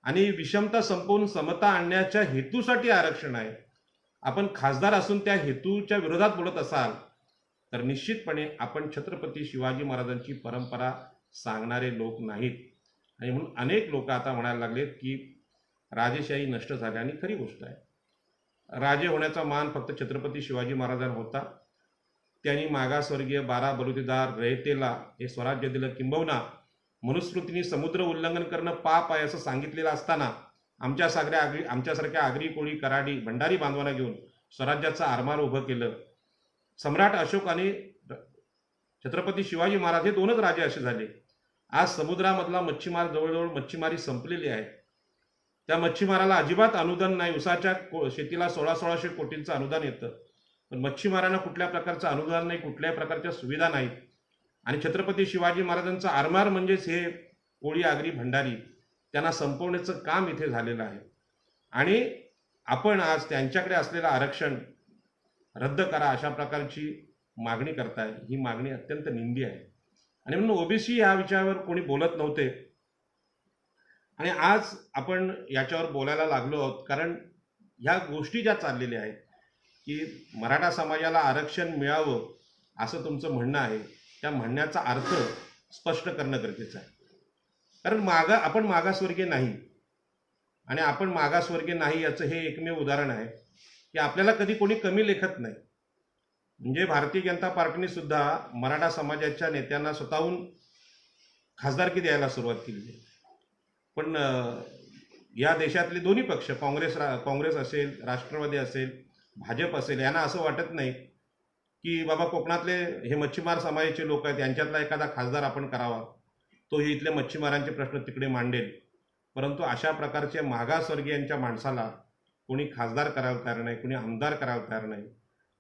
आणि विषमता संपवून समता आणण्याच्या हेतूसाठी आरक्षण आहे. आपण खासदार असून त्या हेतूच्या विरोधात बोलत असाल तर निश्चितपणे आपण छत्रपती शिवाजी महाराजांची परंपरा सांगणारे लोक नाहीत. आणि म्हणून अनेक लोक आता म्हणायला लागलेत की राजेशाही नष्ट झाली. आणि खरी गोष्ट आहे, राजे होण्याचा मान फक्त छत्रपती शिवाजी महाराजांना होता. त्यांनी मागासवर्गीय, बारा बलुतेदार, रयतेला हे स्वराज्य दिलं. किंबहुना मनुस्मृतीने समुद्र उल्लंघन करणं पाप आहे असं सांगितलेलं असताना आमच्यासारख्या आगरी, कोळी, कराडी, भंडारी बांधवांना घेऊन स्वराज्याचं आरमार उभं केलं. सम्राट अशोक आणि छत्रपती शिवाजी महाराज हे दोनच राजे असे झाले. आज समुद्रामधला मच्छीमार जवळजवळ मच्छीमारी संपलेली आहे. त्या मच्छीमाराला अजिबात अनुदान नाही. उसाच्या शेतीला 1600 कोटींचं अनुदान येतं, पण मच्छीमारांना कुठल्या प्रकारचं अनुदान नाही, कुठल्याही प्रकारच्या सुविधा नाहीत. आणि छत्रपती शिवाजी महाराजांचं आरमार म्हणजेच हे कोळी, आगरी, भंडारी त्यांना संपवण्याचं काम इथे झालेलं आहे. आणि आपण आज त्यांच्याकडे असलेलं आरक्षण रद्द करा अशा प्रकारची मागणी करताय. ही मागणी अत्यंत निंदी आहे. आणि म्हणून ओबीसी या विषयावर कोणी बोलत नव्हते आणि आज आपण याच्यावर बोलायला लागलो आहोत. कारण ह्या गोष्टी ज्या चाललेल्या आहेत की मराठा समाजाला आरक्षण मिळावं असं तुमचं म्हणणं आहे, त्या म्हणण्याचा अर्थ स्पष्ट करणं गरजेचं आहे. कारण आपण मागासवर्गीय नाही आणि आपण मागासवर्गीय नाही याचं हे एकमेव उदाहरण आहे की आपल्याला कधी कोणी कमी लेखत नाही. म्हणजे भारतीय जनता पार्टीने सुद्धा मराठा समाजाच्या नेत्यांना स्वतःहून खासदारकी द्यायला सुरुवात केली. पण या देशातले दोन्ही पक्ष, काँग्रेस असेल, राष्ट्रवादी असेल, भाजप असेल, यांना असं वाटत नाही की बाबा कोकणातले हे मच्छीमार समाजाचे लोक आहेत, यांच्यातला एखादा खासदार आपण करावा, तो हे इथले मच्छीमारांचे प्रश्न तिकडे मांडेल. परंतु अशा प्रकारच्या मागासवर्गीयांच्या माणसाला कोणी खासदार करायला तयार नाही, कोणी आमदार करायला तयार नाही.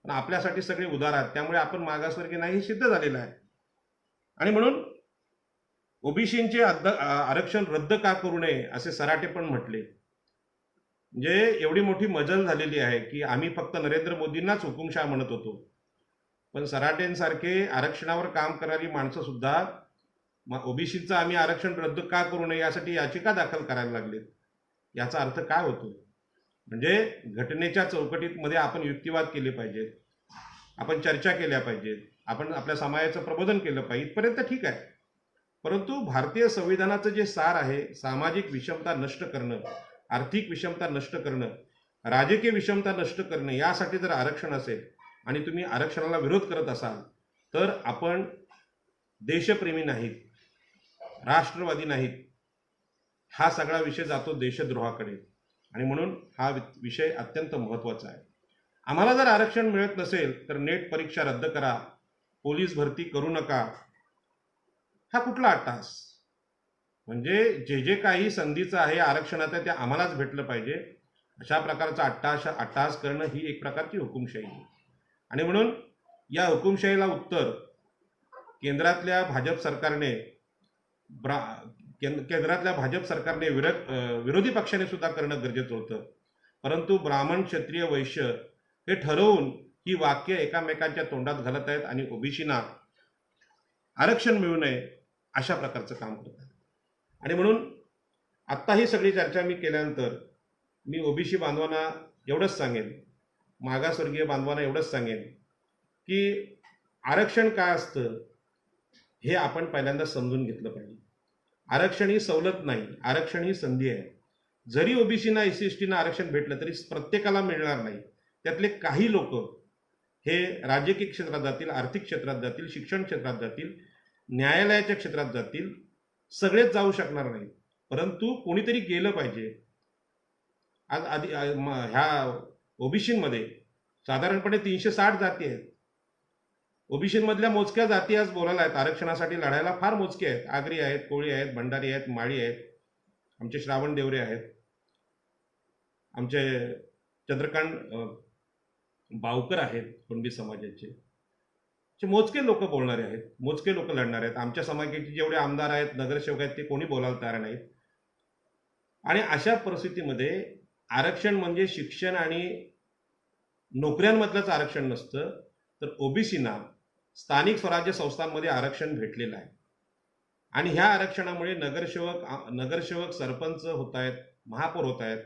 पण आपल्यासाठी सगळे उदार आहेत, त्यामुळे आपण मागासवर्गीय नाही हे सिद्ध झालेलं आहे. आणि म्हणून ओबीसींचे आरक्षण रद्द का करू नये असे सराटे पण म्हटले. म्हणजे एवढी मोठी मजल झालेली आहे की आम्ही फक्त नरेंद्र मोदींनाच हुकुमशाह म्हणत होतो, पण सराटेंसारखे आरक्षणावर काम करणारी माणसं सुद्धा ओबीसीचं आम्ही आरक्षण रद्द का करू नये यासाठी याचिका दाखल करायला लागलेत. याचा अर्थ काय होतो? म्हणजे घटनेच्या चौकटीमध्ये आपण युक्तिवाद केले पाहिजेत, आपण चर्चा केल्या पाहिजेत, आपण आपल्या समाजाचं प्रबोधन केलं पाहिजे, इथपर्यंत ठीक आहे. परंतु भारतीय संविधानाचं जे सार आहे, सामाजिक विषमता नष्ट करणं, आर्थिक विषमता नष्ट करणं, राजकीय विषमता नष्ट करणं, यासाठी जर आरक्षण असेल आणि तुम्ही आरक्षणाला विरोध करत असाल तर आपण देशप्रेमी नाहीत, राष्ट्रवादी नाहीत. हा सगळा विषय जातो देशद्रोहाकडे. आणि म्हणून हा विषय अत्यंत महत्त्वाचा आहे. आम्हाला जर आरक्षण मिळत नसेल तर नेट परीक्षा रद्द करा, पोलीस भरती करू नका. हा कुठला अट्टहास? म्हणजे जे काही संधीचं आहे आरक्षणाचं ते आम्हालाच भेटलं पाहिजे अशा प्रकारचा अट्टहास करणं ही एक प्रकारची हुकुमशाही आहे. आणि म्हणून या हुकुमशाहीला उत्तर केंद्रातल्या भाजप सरकारने विरोधी पक्षाने सुद्धा करणं गरजेचं होतं. परंतु ब्राह्मण, क्षत्रिय, वैश्य हे ठरवून ही वाक्य एकामेकांच्या तोंडात घालत आहेत आणि ओबीसीना आरक्षण मिळू नये अशा प्रकारचं काम करत आहेत. आणि म्हणून आत्ता ही सगळी चर्चा मी केल्यानंतर मी ओबीसी बांधवांना एवढंच सांगेन, मागासवर्गीय बांधवांना एवढंच सांगेन की आरक्षण काय असतं हे आपण पहिल्यांदा समजून घेतलं पाहिजे. आरक्षण ही सवलत नाही, आरक्षण ही संधी आहे. जरी ओबीसीना एससी एसटीना आरक्षण भेटलं तरी प्रत्येकाला मिळणार नाही. त्यातले काही लोक हे राजकीय क्षेत्रात जातील, आर्थिक क्षेत्रात जातील, शिक्षण क्षेत्रात जातील, न्यायालयाच्या क्षेत्रात जातील, सगळेच जाऊ शकणार नाही. परंतु कोणीतरी गेलं पाहिजे. आज ह्या ओबीसीमध्ये साधारणपणे 360 जाती आहेत. ओबीसीमधल्या मोजक्या जाती आज बोलायला आहेत, आरक्षणासाठी लढायला फार मोजके आहेत. आगरी आहेत, कोळी आहेत, भंडारी आहेत, माळी आहेत, आमचे श्रावण देवरे आहेत, आमचे चंद्रकांत बावकर आहेत कुणबी समाजाचे. मोजके लोक बोलणारे आहेत, मोजके लोक लढणार आहेत. आमच्या समाजाचे जेवढे आमदार आहेत, नगरसेवक आहेत, ते कोणी बोलायला तयार नाहीत. आणि अशा परिस्थितीमध्ये आरक्षण म्हणजे शिक्षण आणि नोकऱ्यांमधलंच आरक्षण नसतं, तर ओबीसीना स्थानिक स्वराज्य संस्थांमध्ये आरक्षण भेटलेलं आहे. आणि ह्या आरक्षणामुळे नगरसेवक सरपंच होत आहेत, महापौर होत आहेत.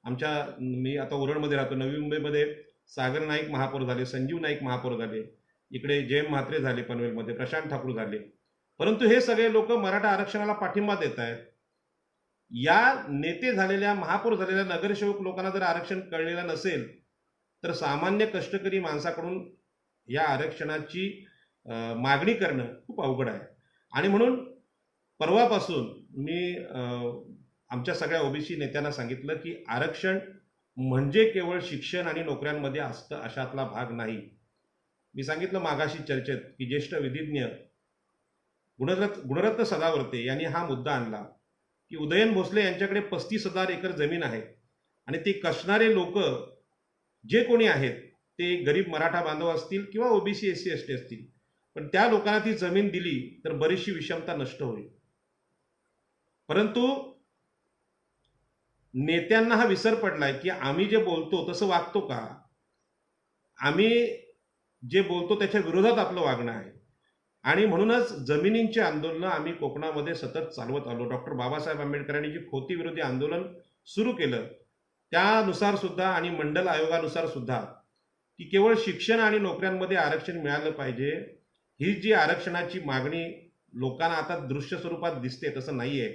मी आता उरणमध्ये राहतो, नवी मुंबईमध्ये सागर नाईक महापौर झाले, संजीव नाईक महापौर झाले, इकडे जयम म्हात्रे झाले पनवेलमध्ये, प्रशांत ठाकूर झाले. परंतु हे सगळे लोक मराठा आरक्षणाला पाठिंबा देत आहेत. या नेते झालेल्या, महापौर झालेल्या नगरसेवक लोकांना जर आरक्षण कळलेलं नसेल तर सामान्य कष्टकरी माणसाकडून या आरक्षणाची मागणी करणं खूप अवघड आहे. आणि म्हणून परवापासून मी आमच्या सगळ्या ओबीसी नेत्यांना सांगितलं की आरक्षण म्हणजे केवळ शिक्षण आणि नोकऱ्यांमध्ये असतं अशातला भाग नाही. मी सांगितलं मागाशी चर्चेत की ज्येष्ठ विधिज्ञ गुणरत्न सदावर्ते यांनी हा मुद्दा आणला की उदयन भोसले यांच्याकडे 35,000 एकर जमीन आहे आणि ते कसणारे लोक जे कोणी आहेत ते गरीब मराठा बांधव असतील किंवा ओबीसी एससी एसटी असतील, पण त्या लोकांना ती जमीन दिली तर बरीचशी विषमता नष्ट होईल. परंतु नेत्यांना हा विसर पडलाय की आम्ही जे बोलतो तसं वागतो का, आम्ही जे बोलतो त्याच्या विरोधात आपलं वागणं आहे. आणि म्हणूनच जमिनींची आंदोलनं आम्ही कोकणामध्ये सतत चालवत आलो. डॉक्टर बाबासाहेब आंबेडकरांनी जे खोती विरोधी आंदोलन सुरू केलं त्यानुसार सुद्धा आणि मंडल आयोगानुसार सुद्धा की केवळ शिक्षण आणि नोकऱ्यांमध्ये आरक्षण मिळालं पाहिजे, ही जी आरक्षणाची मागणी लोकांना आता दृश्य स्वरूपात दिसते तसं नाहीये.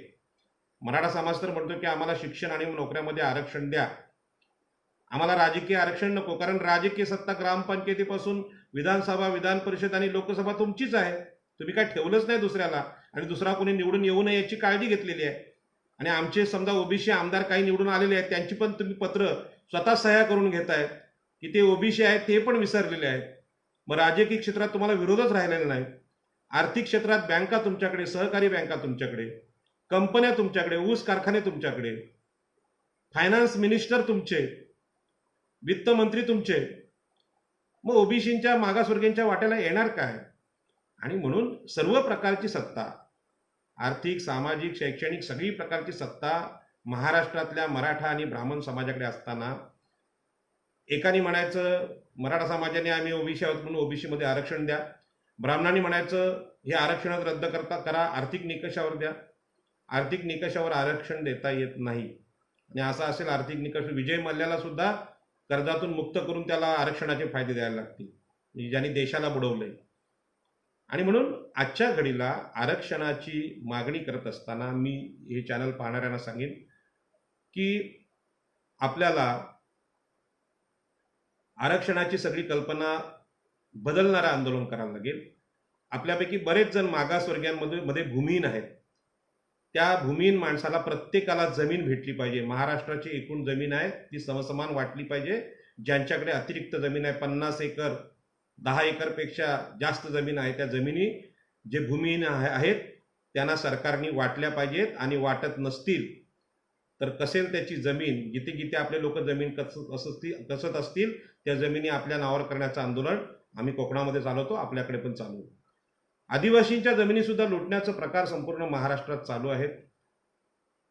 मराठा समाज तर म्हणतो की आम्हाला शिक्षण आणि नोकऱ्यामध्ये आरक्षण द्या, आम्हाला राजकीय आरक्षण नको, कारण राजकीय सत्ता ग्रामपंचायतीपासून विधानसभा, विधान परिषद आणि लोकसभा तुमचीच आहे. तुम्ही काय ठेवलंच नाही दुसऱ्याला, आणि दुसरा कोणी निवडून येऊ नये याची काळजी घेतलेली आहे. आणि आमचे समजा ओबीसी आमदार काही निवडून आलेले आहेत, त्यांची पण तुम्ही पत्र स्वतः सह्या करून घेतायत की ते ओबीसी आहेत, ते पण विसरलेले आहेत. मग राजकीय क्षेत्रात तुम्हाला विरोधच राहिलेला नाही. आर्थिक क्षेत्रात बँका तुमच्याकडे, सहकारी बँका तुमच्याकडे, कंपन्या तुमच्याकडे, ऊस कारखाने तुमच्याकडे, फायनान्स मिनिस्टर तुमचे, वित्तमंत्री तुमचे. मग ओबीसींच्या मागासवर्गीयांच्या वाट्याला येणार काय? आणि म्हणून सर्व प्रकारची सत्ता, आर्थिक, सामाजिक, शैक्षणिक सगळी प्रकारची सत्ता महाराष्ट्रातल्या मराठा आणि ब्राह्मण समाजाकडे असताना एकाने म्हणायचं मराठा समाजाने आम्ही ओबीसी आहोत म्हणून ओबीसीमध्ये आरक्षण द्या, ब्राह्मणांनी म्हणायचं हे आरक्षणात रद्द करा, आर्थिक निकषावर द्या. आर्थिक निकषावर आरक्षण देता येत नाही. आणि असा असेल आर्थिक निकष, विजय मल्ल्याला सुद्धा कर्जातून मुक्त करून त्याला आरक्षणाचे फायदे द्यायला लागतील, ज्यांनी देशाला बुडवलंय. आणि म्हणून आजच्या घडीला आरक्षणाची मागणी करत असताना मी हे चॅनल पाहणाऱ्यांना सांगेन की आपल्याला आरक्षणाची सगळी कल्पना बदलणारं आंदोलन करावं लागेल. आपल्यापैकी बरेच जण मागासवर्गीयांमध्ये भूमिहीन आहेत. त्या भूमिहीन माणसाला प्रत्येकाला जमीन भेटली पाहिजे. महाराष्ट्राची एकूण जमीन आहे ती समसमान वाटली पाहिजे. ज्यांच्याकडे अतिरिक्त जमीन आहे, 50 एकर, 10 एकरपेक्षा जास्त जमीन आहे, त्या जमिनी जे भूमिहीन आहेत त्यांना सरकारने वाटल्या पाहिजेत. आणि वाटत नसतील तर कसेल त्याची जमीन, जिथे जिथे आपले लोक जमीन कसत असतील त्या जमिनी आपल्या नावावर करण्याचं आंदोलन आम्ही कोकणामध्ये चालवतो, आपल्याकडे पण चालू. आदिवासींच्या जमिनी सुद्धा लुटण्याचे प्रकार संपूर्ण महाराष्ट्रात चालू आहेत.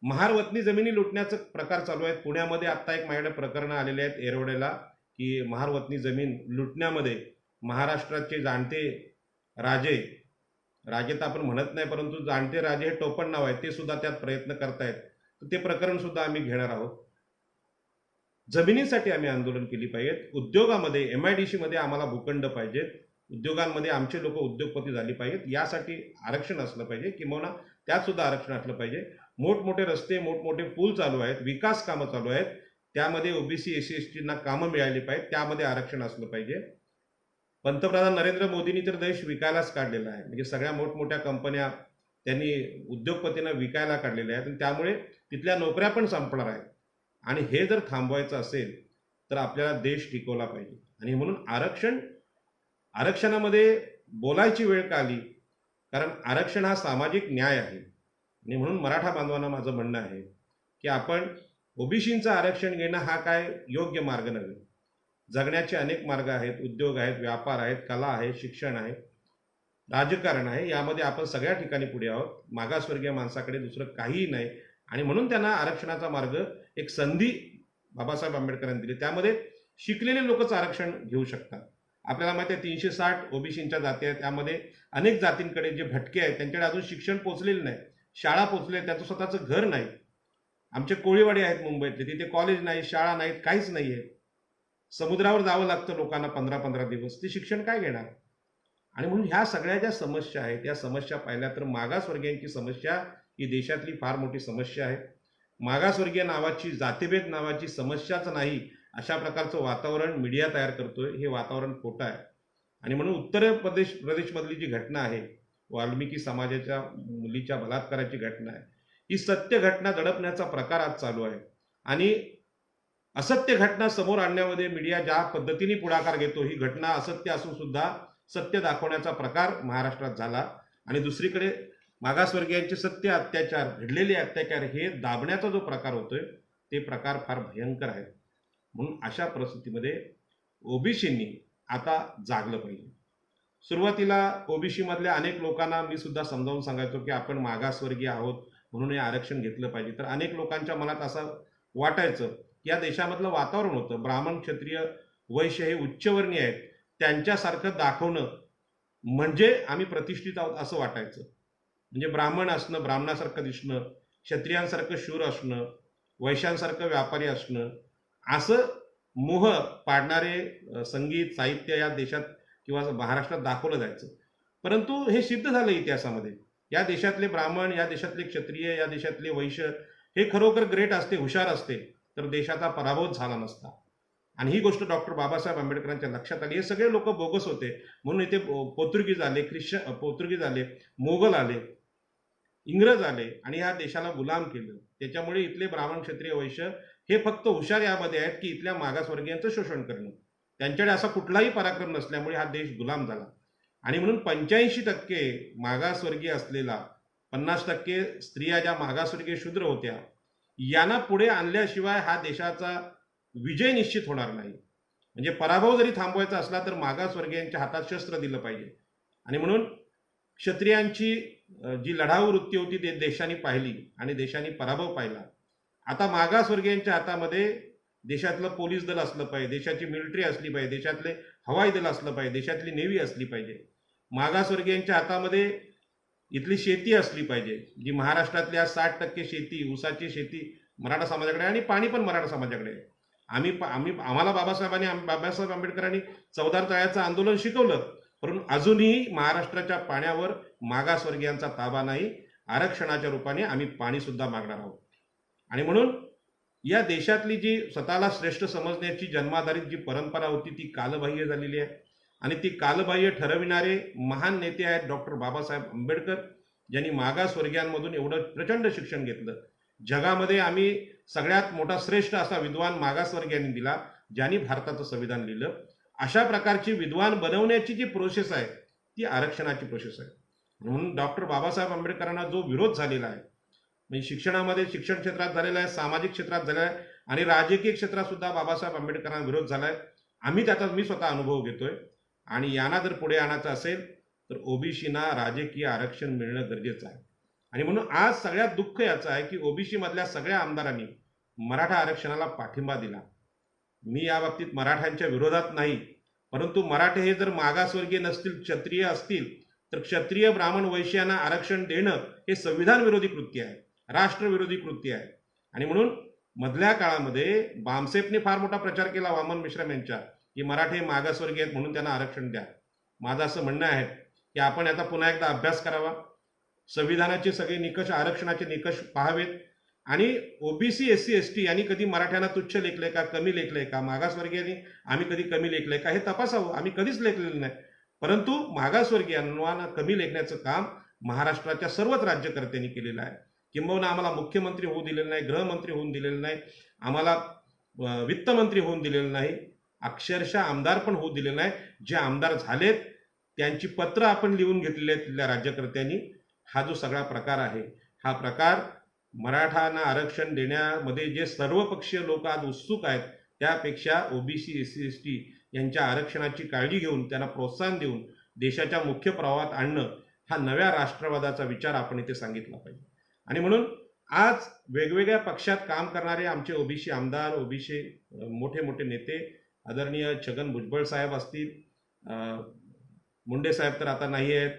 महारवतनी जमिनी लुटण्याचे प्रकार चालू आहेत. पुण्यामध्ये आता एक माझ्याकडे प्रकरण आलेले आहेत येरवड्याला की महारवतनी जमीन लुटण्यामध्ये महाराष्ट्राचे जाणते राजे तर आपण म्हणत नाही, परंतु जाणते राजे हे टोपण नाव आहे, ते सुद्धा त्यात प्रयत्न करतायत. तर ते प्रकरण सुद्धा आम्ही घेणार आहोत. जमिनीसाठी आम्ही आंदोलन केली पाहिजेत. उद्योगामध्ये, MIDC मध्ये आम्हाला भूखंड पाहिजेत. उद्योगांमध्ये आमचे लोक उद्योगपती झाली पाहिजेत, यासाठी आरक्षण असलं पाहिजे, किंवा त्यात सुद्धा आरक्षण असलं पाहिजे. मोठमोठे रस्ते, मोठमोठे पूल चालू आहेत, विकास कामं चालू आहेत, त्यामध्ये ओबीसी एससी एसटींना कामं मिळाली पाहिजेत, त्यामध्ये आरक्षण असलं पाहिजे. पंतप्रधान नरेंद्र मोदींनी तर देश विकायलाच काढलेला आहे, म्हणजे सगळ्या मोठमोठ्या कंपन्या त्यांनी उद्योगपतींना विकायला काढलेल्या आहेत, आणि त्यामुळे तिथल्या नोकऱ्या पण संपणार आहेत. आणि हे जर थांबवायचं असेल तर आपल्याला देश टिकवला पाहिजे. आणि म्हणून आरक्षणामध्ये बोलायची वेळ का आली, कारण आरक्षण हा सामाजिक न्याय आहे. आणि म्हणून मराठा बांधवांना माझं म्हणणं आहे की आपण ओबीसींचं आरक्षण घेणं हा काय योग्य मार्ग नव्हे. जगण्याचे अनेक मार्ग आहेत, उद्योग आहेत, व्यापार आहेत, कला आहे, शिक्षण आहे, राजकारण आहे, यामध्ये आपण सगळ्या ठिकाणी पुढे आहोत. मागासवर्गीय माणसाकडे दुसरं काहीही नाही. आणि म्हणून त्यांना आरक्षणाचा मार्ग, एक संधी बाबासाहेब आंबेडकरांनी दिली, त्यामध्ये शिकलेले लोकच आरक्षण घेऊ शकतात. आपल्याला माहिती आहे 360 ओबीसींच्या जाती आहेत, त्यामध्ये अनेक जातींकडे जे भटके आहेत त्यांच्याकडे अजून शिक्षण पोचलेलं नाही, शाळा पोचले, त्याचं स्वतःचं घर नाही. आमचे कोळीवाडी आहेत मुंबईतले, तिथे कॉलेज नाही, शाळा नाहीत, काहीच नाही आहे. समुद्रावर जावं लागतं लोकांना 15-15 दिवस, ते शिक्षण काय घेणार. आणि म्हणून ह्या सगळ्या ज्या समस्या आहेत, या समस्या पाहिल्या तर मागासवर्गीयांची समस्या ही देशातली फार मोठी समस्या आहे. मागासवर्गीय नावाची, जातीभेद नावाची समस्याच नाही, अशा प्रकारचं वातावरण मीडिया तयार करतोय, हे वातावरण खोटं आहे. आणि म्हणून उत्तर प्रदेशमधली जी घटना आहे, वाल्मिकी समाजाच्या मुलीच्या बलात्काराची घटना आहे, ही सत्य घटना दडपण्याचा प्रकार आज चालू आहे. आणि असत्य घटना समोर आणण्यामध्ये मीडिया ज्या पद्धतीने पुढाकार घेतो, ही घटना असत्य असून सुद्धा सत्य दाखवण्याचा प्रकार महाराष्ट्रात झाला. आणि दुसरीकडे मागासवर्गीयांचे सत्य अत्याचार, घडलेले अत्याचार हे दाबण्याचा जो प्रकार होतोय, ते प्रकार फार भयंकर आहेत. म्हणून अशा परिस्थितीमध्ये ओबीसींनी आता जागलं पाहिजे. सुरुवातीला ओबीसी मधल्या अनेक लोकांना मी सुद्धा समजावून सांगायचो की आपण मागासवर्गीय आहोत म्हणून हे आरक्षण घेतलं पाहिजे. तर अनेक लोकांच्या मनात असं वाटायचं की या देशामधलं वातावरण होतं, ब्राह्मण, क्षत्रिय, वैश्य हे उच्चवर्णीय आहेत, त्यांच्यासारखं दाखवणं म्हणजे आम्ही प्रतिष्ठित आहोत असं वाटायचं. म्हणजे ब्राह्मण असणं, ब्राह्मणासारखं दिसणं, क्षत्रियांसारखं शूर असणं, वैश्यांसारखं व्यापारी असणं, असं मोह पाडणारे संगीत, साहित्य या देशात किंवा महाराष्ट्रात दाखवलं जायचं. परंतु हे सिद्ध झालं इतिहासामध्ये. या देशातले ब्राह्मण, या देशातले क्षत्रिय, या देशातले वैश्य हे खरोखर ग्रेट असते, हुशार असते, तर देशाचा पराभव झाला नसता. आणि ही गोष्ट डॉक्टर बाबासाहेब आंबेडकरांच्या लक्षात आली. हे सगळे लोक बोगस होते म्हणून इथे पोर्तुगीज आले, मोगल आले, इंग्रज आले आणि या देशाला गुलाम केलं. त्याच्यामुळे इथले ब्राह्मण, क्षत्रिय, वैश्य हे फक्त हुशार यामध्ये आहेत की इथल्या मागासवर्गीयांचं शोषण करणं. त्यांच्याकडे असा कुठलाही पराक्रम नसल्यामुळे हा देश गुलाम झाला. आणि म्हणून 85% मागासवर्गीय असलेला, 50% स्त्रिया ज्या मागासवर्गीय शूद्र होत्या, यांना पुढे आणल्याशिवाय हा देशाचा विजय निश्चित होणार नाही. म्हणजे पराभव जरी थांबवायचा असला तर मागासवर्गीयांच्या हातात शस्त्र दिलं पाहिजे. आणि म्हणून क्षत्रियांची जी लढाऊ वृत्ती होती ते देशाने पाहिली आणि देशाने पराभव पाहिला. आता मागासवर्गीयांच्या हातामध्ये देशातलं पोलीस दल असलं पाहिजे, देशाची मिलिटरी असली पाहिजे, देशातले हवाई दल असलं पाहिजे, देशातली नेव्ही असली पाहिजे. मागासवर्गीयांच्या हातामध्ये इथली शेती असली पाहिजे, जी महाराष्ट्रातल्या 60% शेती, ऊसाची शेती मराठा समाजाकडे आणि पाणी पण मराठा समाजाकडे आहे. आम्हाला बाबासाहेब आंबेडकरांनी चौदार तळ्याचं आंदोलन शिकवलं, परंतु अजूनही महाराष्ट्राच्या पाण्यावर मागासवर्गीयांचा ताबा नाही. आरक्षणाच्या रूपाने आम्ही पाणी सुद्धा मागणार आहोत. आणि म्हणून या देशातली जी स्वतःला श्रेष्ठ समजण्याची जन्माधारित जी परंपरा होती ती कालबाह्य झालेली आहे. आणि ती कालबाह्य ठरविणारे महान नेते आहेत डॉक्टर बाबासाहेब आंबेडकर, ज्यांनी मागासवर्गीयांमधून एवढं प्रचंड शिक्षण घेतलं. जगामध्ये आम्ही सगळ्यात मोठा श्रेष्ठ असा विद्वान मागासवर्गीयांनी दिला, ज्यांनी भारताचं संविधान लिहिलं. अशा प्रकारची विद्वान बनवण्याची जी प्रोसेस आहे ती आरक्षणाची प्रोसेस आहे. म्हणून डॉक्टर बाबासाहेब आंबेडकरांना जो विरोध झालेला आहे, म्हणजे शिक्षणामध्ये, शिक्षण क्षेत्रात झालेला आहे, सामाजिक क्षेत्रात झालेला आहे आणि राजकीय क्षेत्रात सुद्धा बाबासाहेब आंबेडकरांना विरोध झाला आहे. मी स्वतः अनुभव घेतोय. आणि यांना जर पुढे आणायचं असेल तर ओबीसीना राजकीय आरक्षण मिळणं गरजेचं आहे. आणि म्हणून आज सगळ्यात दुःख याचं आहे की ओबीसी मधल्या सगळ्या आमदारांनी मराठा आरक्षणाला पाठिंबा दिला. मी या बाबतीत मराठ्यांच्या विरोधात नाही, परंतु मराठे हे जर मागासवर्गीय नसतील, क्षत्रिय असतील, तर क्षत्रिय, ब्राह्मण, वैश्यांना आरक्षण देणं हे संविधान विरोधी कृत्य आहे, राष्ट्रविरोधी कृत्य आहे. आणि म्हणून मधल्या काळामध्ये बामसेफने फार मोठा प्रचार केला वामन मिश्रम यांच्या, की मराठे मागासवर्गीय आहेत म्हणून त्यांना आरक्षण द्या. माझं असं म्हणणं आहे की आपण आता पुन्हा एकदा अभ्यास करावा, संविधानाचे सगळे निकष, आरक्षणाचे निकष पाहावेत आणि ओबीसी, एससी, एसटी यांनी कधी मराठ्यांना तुच्छ लेखलंय का, कमी लेखलंय का, मागासवर्गीयांनी आम्ही कधी कमी लेखलंय का हे तपासावं. आम्ही कधीच लेखलेलं नाही, परंतु मागासवर्गीयांना कमी लेखण्याचं काम महाराष्ट्राच्या सर्वच राज्यकर्त्यांनी केलेलं आहे. किंबहुना आम्हाला मुख्यमंत्री होऊ दिलेलं नाही, गृहमंत्री होऊन दिलेलं नाही, आम्हाला वित्तमंत्री होऊन दिलेलं नाही, अक्षरशः आमदार पण होऊ दिलेलं नाही. जे आमदार झालेत त्यांची पत्र आपण लिहून घेतलेली आहेत तिथल्या राज्यकर्त्यांनी. हा जो सगळा प्रकार आहे, हा प्रकार मराठांना आरक्षण देण्यामध्ये जे सर्वपक्षीय लोक आज उत्सुक आहेत त्यापेक्षा ओबीसी, एससी, एसटी यांच्या आरक्षणाची काळजी घेऊन त्यांना प्रोत्साहन देऊन देशाच्या मुख्य प्रवाहात आणणं हा नव्या राष्ट्रवादाचा विचार आपण इथे सांगितला पाहिजे. आणि म्हणून आज वेगवेगळ्या पक्षात काम करणारे आमचे ओबीसी आमदार, ओबीसी मोठे मोठे नेते, आदरणीय छगन भुजबळ साहेब असतील, मुंडे साहेब तर आता नाही आहेत,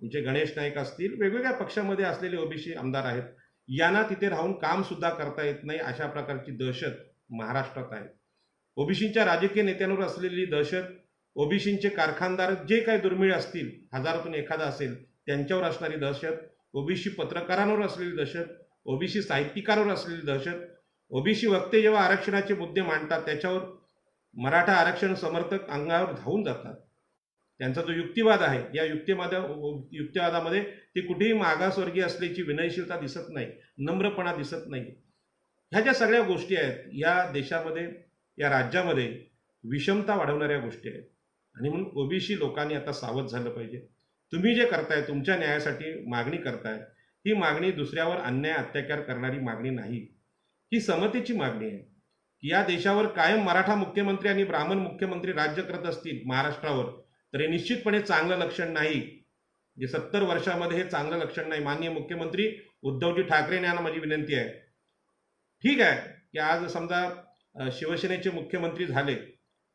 आमचे गणेश नाईक असतील, वेगवेगळ्या पक्षामध्ये असलेले ओबीसी आमदार आहेत, यांना तिथे राहून काम सुद्धा करता येत नाही अशा प्रकारची दहशत महाराष्ट्रात आहे. ओबीसीच्या राजकीय नेत्यांवर असलेली दहशत, ओबीसीचे कारखानदार जे काही दुर्मिळ असतील, हजारातून एखादा असेल, त्यांच्यावर असणारी दहशत, ओबीसी पत्रकारांवर असलेली दहशत, ओबीसी साहित्यिकांवर असलेली दहशत, ओबीसी वक्ते जेव्हा आरक्षणाचे मुद्दे मांडतात त्याच्यावर मराठा आरक्षण समर्थक अंगावर धावून जातात. त्यांचा जो युक्तिवाद आहे, या युक्तिवादामध्ये ते कुठेही मागासवर्गीय असल्याची विनयशीलता दिसत नाही, नम्रपणा दिसत नाही. ह्या ज्या सगळ्या गोष्टी आहेत या देशामध्ये, या राज्यामध्ये विषमता वाढवणाऱ्या गोष्टी आहेत. आणि म्हणून ओबीसी लोकांनी आता सावध झालं पाहिजे. तुम्ही जे करताय, तुमच्या न्यायासाठी मागणी करताय, ही मागणी दुसऱ्यावर अन्याय अत्याचार करणारी मागणी नाही, ही समतेची मागणी आहे. की या देशावर कायम मराठा मुख्यमंत्री आणि ब्राह्मण मुख्यमंत्री राज्य करत असतील महाराष्ट्रावर, तर हे निश्चितपणे चांगलं लक्षण नाही. 70 वर्षामध्ये हे चांगलं लक्षण नाही. माननीय मुख्यमंत्री उद्धवजी ठाकरे यांना माझी विनंती आहे, ठीक आहे की आज समजा शिवसेनेचे मुख्यमंत्री झाले,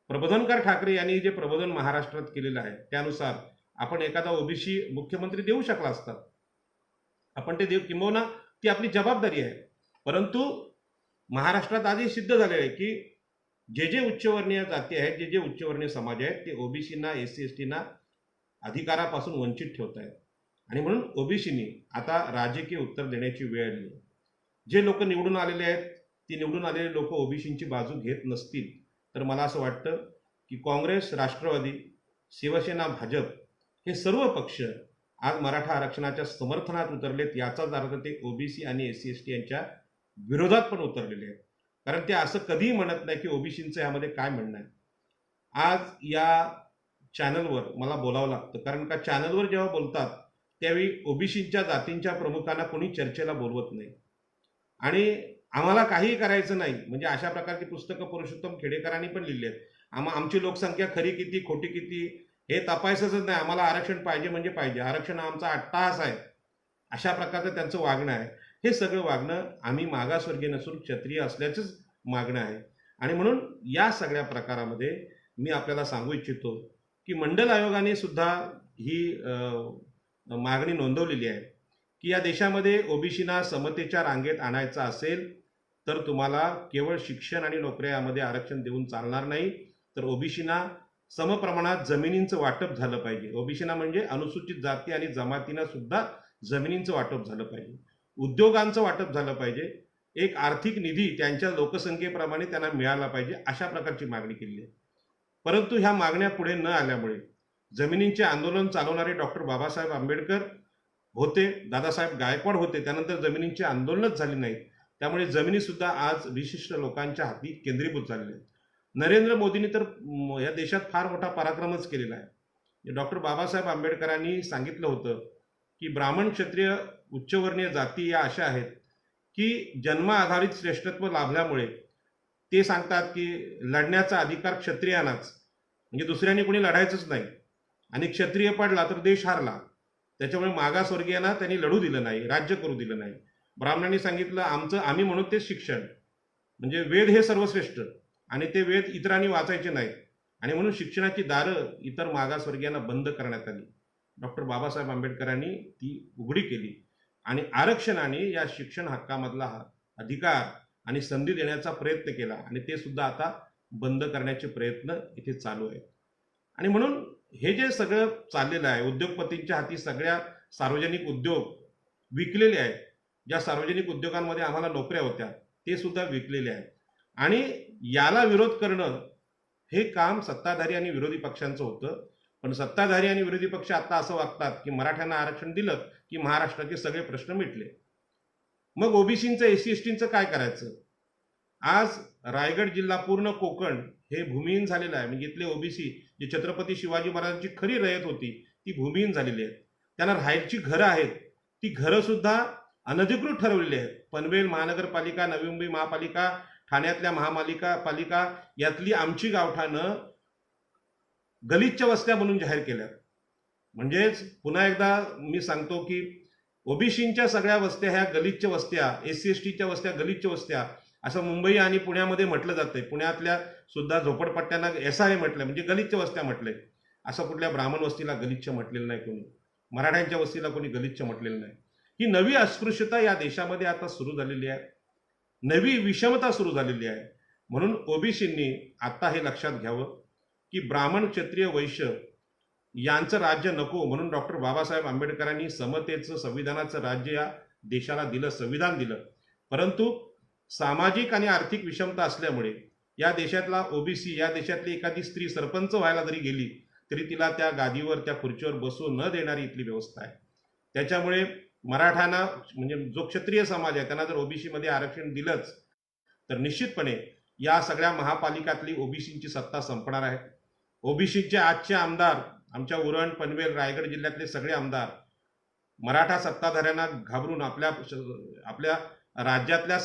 प्रबोधनकार ठाकरे यांनी जे प्रबोधन महाराष्ट्रात केलेलं आहे त्यानुसार आपण एखादा ओबीसी मुख्यमंत्री देऊ शकला असता, आपण ते देऊ, किंबहुना ती आपली जबाबदारी आहे. परंतु महाराष्ट्रात आजही सिद्ध झाले आहे की जे उच्चवर्णीय जाती आहेत, जे उच्चवर्णीय समाज आहेत, ते ओबीसीना, एससी, एसटीना अधिकारापासून वंचित ठेवत आहेत. आणि म्हणून ओबीसीनी आता राजकीय उत्तर देण्याची वेळ आली आहे. जे लोक निवडून आलेले आहेत, ती निवडून आलेले लोक ओबीसींची बाजू घेत नसतील तर मला असं वाटतं की काँग्रेस, राष्ट्रवादी, शिवसेना, भाजप हे सर्व पक्ष आज मराठा आरक्षणाच्या समर्थनात उतरलेत. याचाच अर्थ ते ओबीसी आणि एससी, एसटी यांच्या विरोधात पण उतरलेले आहेत. कारण ते असं कधीही म्हणत नाही की ओबीसींचं यामध्ये काय म्हणणं आहे. आज या चॅनलवर मला बोलावं लागतं, कारण का चॅनलवर जेव्हा बोलतात त्यावेळी ओबीसींच्या जातींच्या प्रमुखांना कोणी चर्चेला बोलवत नाही. आणि आम्हाला काहीही करायचं नाही, म्हणजे अशा प्रकारची पुस्तकं पुरुषोत्तम खेडेकरांनी पण लिहिली आहेत. आमची लोकसंख्या खरी किती, खोटी किती हे तपासायचंच नाही, आम्हाला आरक्षण पाहिजे म्हणजे पाहिजे, आरक्षण आमचा अट्टहास आहे, अशा प्रकारचं त्यांचं वागणं आहे. हे सगळं वागणं आम्ही मागासवर्गीय नसून क्षत्रिय असल्याचंच मागणं आहे. आणि म्हणून या सगळ्या प्रकारामध्ये मी आपल्याला सांगू इच्छितो की मंडल आयोगाने सुद्धा ही मागणी नोंदवलेली आहे की या देशामध्ये ओबीसीना समतेच्या रांगेत आणायचं असेल तर तुम्हाला केवळ शिक्षण आणि नोकऱ्यामध्ये आरक्षण देऊन चालणार नाही, तर ओबीसीना समप्रमाणात जमिनींचं वाटप झालं पाहिजे. ओबीसीना म्हणजे अनुसूचित जाती आणि जमातींना सुद्धा जमिनींचं वाटप झालं पाहिजे, उद्योगांचं वाटप झालं पाहिजे, एक आर्थिक निधी त्यांच्या लोकसंख्येप्रमाणे त्यांना मिळाला पाहिजे, अशा प्रकारची मागणी केली आहे. परंतु ह्या मागण्या पुढे न आल्यामुळे जमिनींचे आंदोलन चालवणारे डॉक्टर बाबासाहेब आंबेडकर होते, दादासाहेब गायकवाड होते, त्यानंतर जमिनींची आंदोलनच झाली नाहीत. त्यामुळे जमिनी सुद्धा आज विशिष्ट लोकांच्या हाती केंद्रीभूत झालेल्या आहेत. नरेंद्र मोदींनी तर या देशात फार मोठा पराक्रमच केलेला आहे. डॉक्टर बाबासाहेब आंबेडकरांनी सांगितलं होतं की ब्राह्मण, क्षत्रिय, उच्चवर्णीय जाती या अशा आहेत की जन्म आधारित श्रेष्ठत्व लाभल्यामुळे ते सांगतात की लढण्याचा अधिकार क्षत्रियांनाच, म्हणजे दुसऱ्यांनी कोणी लढायचंच नाही, आणि क्षत्रिय पडला तर देश हारला. त्याच्यामुळे मागासवर्गीयांना त्यांनी लढू दिलं नाही, राज्य करू दिलं नाही. ब्राह्मणांनी सांगितलं आम्ही म्हणून तेच शिक्षण, म्हणजे वेद हे सर्वश्रेष्ठ, आणि ते वेद इतरांनी वाचायचे नाहीत, आणि म्हणून शिक्षणाची दारं इतर मागासवर्गीयांना बंद करण्यात आली. डॉक्टर बाबासाहेब आंबेडकरांनी ती उघडी केली आणि आरक्षणाने या शिक्षण हक्कामधला अधिकार आणि संधी देण्याचा प्रयत्न केला, आणि ते सुद्धा आता बंद करण्याचे प्रयत्न इथे चालू आहेत. आणि म्हणून हे जे सगळं चाललेलं आहे, उद्योगपतींच्या हाती सगळ्या सार्वजनिक उद्योग विकलेले आहेत. ज्या सार्वजनिक उद्योगांमध्ये आम्हाला नोकऱ्या होत्या ते सुद्धा विकलेले आहेत. आणि याला विरोध करणं हे काम सत्ताधारी आणि विरोधी पक्षांचं होतं. पण सत्ताधारी आणि विरोधी पक्ष आता असं वागतात की मराठ्यांना आरक्षण दिलं की महाराष्ट्राचे सगळे प्रश्न मिटले. मग ओबीसींचं, एससी एसटींचं काय करायचं? आज रायगड जिल्हा, पूर्ण कोकण हे भूमिहीन झालेलं आहे. म्हणजे इथले ओबीसी जे छत्रपती शिवाजी महाराजांची खरी रयत होती ती भूमिहीन झालेली आहे. त्यांना राहायची घरं आहेत, ती घरं सुद्धा अनधिकृत ठरवलेली आहेत. पनवेल महानगरपालिका, नवी मुंबई महापालिका, ठाण्यातल्या पालिका यातली आमची गावठाणं गलिच्छ वस्त्या म्हणून जाहीर केल्या. म्हणजेच पुन्हा एकदा मी सांगतो की ओबीसींच्या सगळ्या वस्त्या ह्या गलिच्छ वस्त्या, एससी एसटीच्या वस्त्या गलिच्छ वस्त्या असं मुंबई आणि पुण्यामध्ये म्हटलं जातंय. पुण्यातल्या सुद्धा झोपडपट्ट्यांना SRA म्हटलंय, म्हणजे गलिच्छ वस्त्या म्हटलंय. असं कुठल्या ब्राह्मण वस्तीला गलिच्छ म्हटलेलं नाही कोणी, मराठ्यांच्या वस्तीला कोणी गलिच्छ म्हटलेलं नाही. ही नवी अस्पृश्यता या देशामध्ये आता सुरू झालेली आहे, नवी विषमता सुरू झालेली आहे. म्हणून ओबीसींनी आता हे लक्षात घ्यावं की ब्राह्मण, क्षत्रिय, वैश्य यांचं राज्य नको, म्हणून डॉक्टर बाबासाहेब आंबेडकरांनी समतेचं, संविधानाचं राज्य या देशाला दिलं, संविधान दिलं. परंतु सामाजिक आणि आर्थिक विषमता असल्यामुळे या देशातला ओबीसी, या देशातली एखादी स्त्री सरपंच व्हायला जरी गेली तरी तिला त्या गादीवर, त्या खुर्चीवर बसू न देणारी इथली व्यवस्था आहे. त्याच्यामुळे मराठ्यांना, म्हणजे जो क्षत्रिय समाज आहे, त्यांना जर ओबीसीमध्ये आरक्षण दिलंच तर निश्चितपणे या सगळ्या महापालिकातली ओबीसींची सत्ता संपणार आहे. ओबीसीचे आजचे आमदार, आमच्या उरण, पनवेल, रायगड जिल्ह्यातले सगळे आमदार मराठा सत्ताधाऱ्यांना घाबरून, आपल्या राज्यातल्या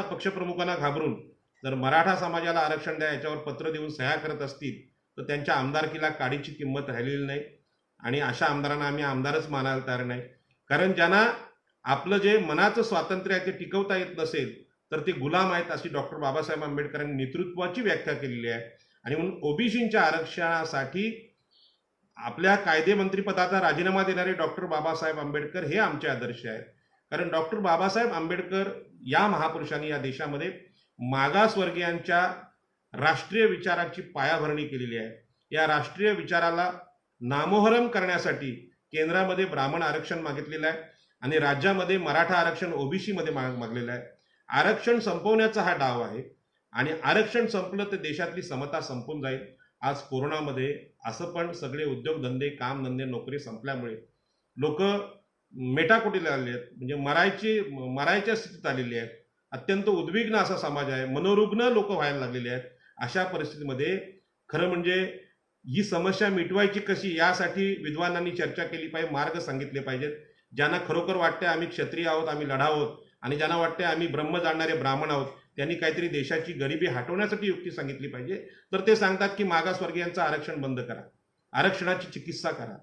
पक्षप्रमुखांना घाबरून जर मराठा समाजाला आरक्षण द्या याच्यावर पत्र देऊन सह्या करत असतील तर त्यांच्या आमदारकीला काडीची किंमत राहिलेली नाही. आणि अशा आमदारांना आम्ही आमदारच मानायला तयार नाही. कारण ज्यांना आपलं जे मनाचं स्वातंत्र्य आहे ते टिकवता येत नसेल तर ते गुलाम आहेत, अशी डॉक्टर बाबासाहेब आंबेडकरांनी नेतृत्वाची व्याख्या केलेली आहे. आणि म्हणून ओबीसींच्या आरक्षणासाठी आपल्या कायदेमंत्रीपदाचा राजीनामा देणारे डॉक्टर बाबासाहेब आंबेडकर हे आमचे आदर्श आहेत. कारण डॉक्टर बाबासाहेब आंबेडकर या महापुरुषांनी या देशामध्ये मागासवर्गीयांच्या राष्ट्रीय विचाराची पायाभरणी केलेली आहे. या राष्ट्रीय विचाराला नामोहरम करण्यासाठी केंद्रामध्ये ब्राह्मण आरक्षण मागितलेलं आहे आणि राज्यामध्ये मराठा आरक्षण ओबीसीमध्ये मागलेलं आहे. आरक्षण संपवण्याचा हा डाव आहे आणि आरक्षण संपलं तर देशातली समता संपून जाईल. आज कोरोनामध्ये असं पण सगळे उद्योगधंदे, कामधंदे, नोकरी संपल्यामुळे लोक मेटाकुटीला आलेले आहेत, म्हणजे मरायच्या स्थितीत आलेली आहेत. अत्यंत उद्विग्न असा समाज आहे, मनोरुग्ण लोक व्हायला लागलेले आहेत. अशा परिस्थितीमध्ये खरं म्हणजे ही समस्या मिटवायची कशी यासाठी विद्वानांनी चर्चा केली पाहिजे, मार्ग सांगितले पाहिजेत. ज्यांना खरोखर वाटते आम्ही क्षत्रिय आहोत, आम्ही लढावत, आणि ज्यांना वाटते आम्ही ब्रह्म जाणणारे ब्राह्मण आहोत, त्यांनी काहीतरी देशाची गरिबी हटवण्यासाठी युक्ती सांगितली पाहिजे. तर ते सांगतात की मागासवर्गीयांचं आरक्षण बंद करा, आरक्षणाची चिकित्सा करा.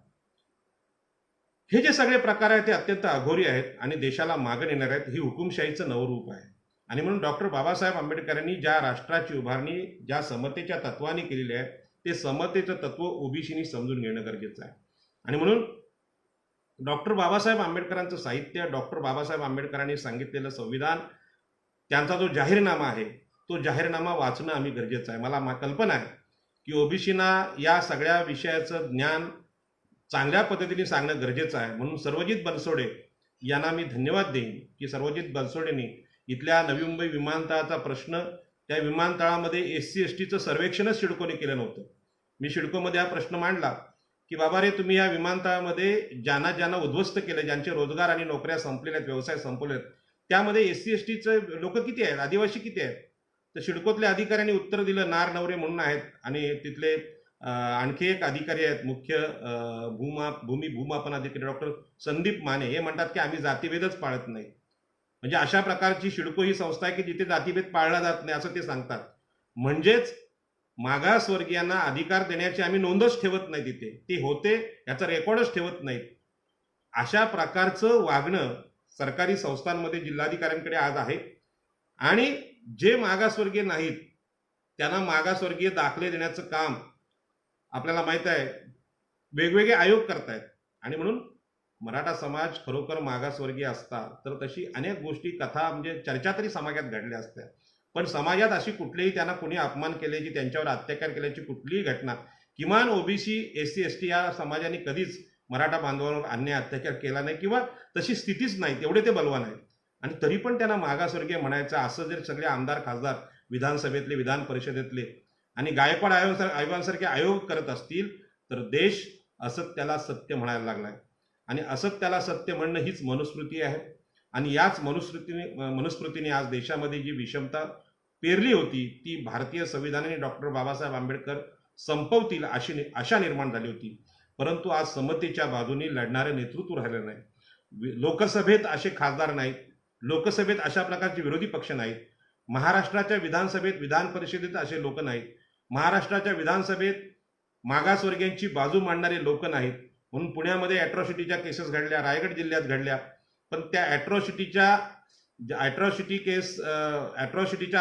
हे जे सगळे प्रकार आहेत ते अत्यंत अघोरी आहेत आणि देशाला मागे नेणार आहेत. ही हुकुमशाहीचं नवरूप आहे. आणि म्हणून डॉक्टर बाबासाहेब आंबेडकरांनी ज्या राष्ट्राची उभारणी ज्या समतेच्या तत्वाने केलेली आहे ते समतेचं तत्व ओबीसीनी समजून घेणं गरजेचं आहे. आणि म्हणून डॉक्टर बाबासाहेब आंबेडकरांचं साहित्य, डॉक्टर बाबासाहेब आंबेडकरांनी सांगितलेलं संविधान, त्यांचा जो जाहीरनामा आहे तो जाहीरनामा वाचणं आम्ही गरजेचं आहे. मला कल्पना आहे की ओबीसीना या सगळ्या विषयाचं ज्ञान चांगल्या पद्धतीने सांगणं गरजेचं आहे. म्हणून सर्वजित बनसोडे यांना मी धन्यवाद देईन की सर्वजित बनसोडेंनी इथल्या नवी मुंबई विमानतळाचा प्रश्न, त्या विमानतळामध्ये SC STचं सर्वेक्षणच सिडकोने केलं नव्हतं. मी सिडकोमध्ये हा प्रश्न मांडला की बाबा रे, तुम्ही या विमानतळामध्ये ज्यांना उद्ध्वस्त केलं, ज्यांचे रोजगार आणि नोकऱ्या संपलेल्या आहेत, व्यवसाय संपवलेत, त्यामध्ये SC STचे लोक किती आहेत, आदिवासी किती आहेत? तर सिडकोतल्या अधिकाऱ्यांनी उत्तर दिलं, नार नवरे म्हणून आहेत. आणि तिथले आणखी एक अधिकारी आहेत, मुख्य भूमापन अधिकारी डॉक्टर संदीप माने, हे म्हणतात की आम्ही जातीभेदच पाळत नाही. म्हणजे अशा प्रकारची सिडको ही संस्था आहे की जिथे जातीभेद पाळला जात नाही असं ते सांगतात. म्हणजेच मागासवर्गीयांना अधिकार देण्याची आम्ही नोंदच ठेवत नाही, तिथे ते होते याचा रेकॉर्डच ठेवत नाहीत. अशा प्रकारचं वागणं सरकारी संस्थांमध्ये जिल्हाधिकाऱ्यांकडे आज आहे. आणि जे मागासवर्गीय नाहीत त्यांना मागासवर्गीय दाखले देण्याचं काम आपल्याला माहित आहे वेगवेगळे आयोग करतायत. आणि म्हणून मराठा समाज खरोखर मागासवर्गीय असता तर तशी अनेक गोष्टी, कथा, म्हणजे चर्चा तरी समाजात घडल्या असत्या. पण समाजात अशी कुठलीही त्यांना कुणी अपमान केल्याची, त्यांच्यावर अत्याचार केल्याची कुठलीही घटना किमान ओबीसी SC ST या समाजाने कधीच मराठा बांधवांवर अन्याय अत्याचार केला नाही किंवा तशी स्थितीच नाही, तेवढे ते बलवान आहेत. आणि तरी पण त्यांना मागासवर्गीय म्हणायचं असं जर सगळे आमदार खासदार विधानसभेतले विधान परिषदेतले आणि गायकवाड आयोगासारखे आयोग करत असतील तर देश असत्याला सत्य म्हणायला लागलाय. आणि असत्याला सत्य म्हणणं हीच मनुस्मृती आहे. आणि याच मनुस्मृतीने आज देशामध्ये जी विषमता पेरली होती ती भारतीय संविधानाने डॉक्टर बाबासाहेब आंबेडकर संपवतील अशी आशा निर्माण झाली होती. परंतु आज समतेच्या बाजूने लढणारे नेतृत्व राहिलं नाही. लोकसभेत असे खासदार नाहीत, लोकसभेत अशा प्रकारचे विरोधी पक्ष नाहीत, महाराष्ट्राच्या विधानसभेत विधान परिषदेत असे लोक नाहीत, महाराष्ट्राच्या विधानसभेत मागासवर्गीयांची बाजू मांडणारे लोक नाहीत. म्हणून पुण्यामध्ये अॅट्रॉसिटीच्या केसेस घडल्या, रायगड जिल्ह्यात घडल्या, पण त्या अॅट्रॉसिटीच्या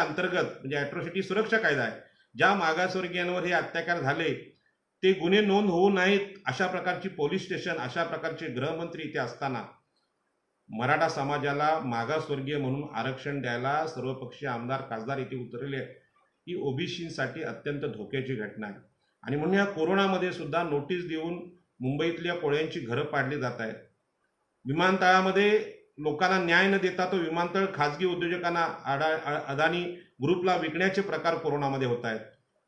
अंतर्गत म्हणजे अॅट्रॉसिटी सुरक्षा कायदा आहे, ज्या मागासवर्गीयांवर हे अत्याचार झाले ते गुन्हे नोंद होऊ नयेत अशा प्रकारची पोलीस स्टेशन, अशा प्रकारचे गृहमंत्री इथे असताना मराठा समाजाला मागासवर्गीय म्हणून आरक्षण द्यायला सर्वपक्षीय आमदार खासदार इथे उतरले ही ओबीसीसाठी अत्यंत धोक्याची घटना आहे. आणि म्हणून या कोरोनामध्ये सुद्धा नोटीस देऊन मुंबईतल्या कोळ्यांची घरं पाडली जात आहेत. विमानतळामध्ये लोकांना न्याय न देता तो विमानतळ खाजगी उद्योजकांना अदानी ग्रुपला विकण्याचे प्रकार कोरोनामध्ये होत आहेत.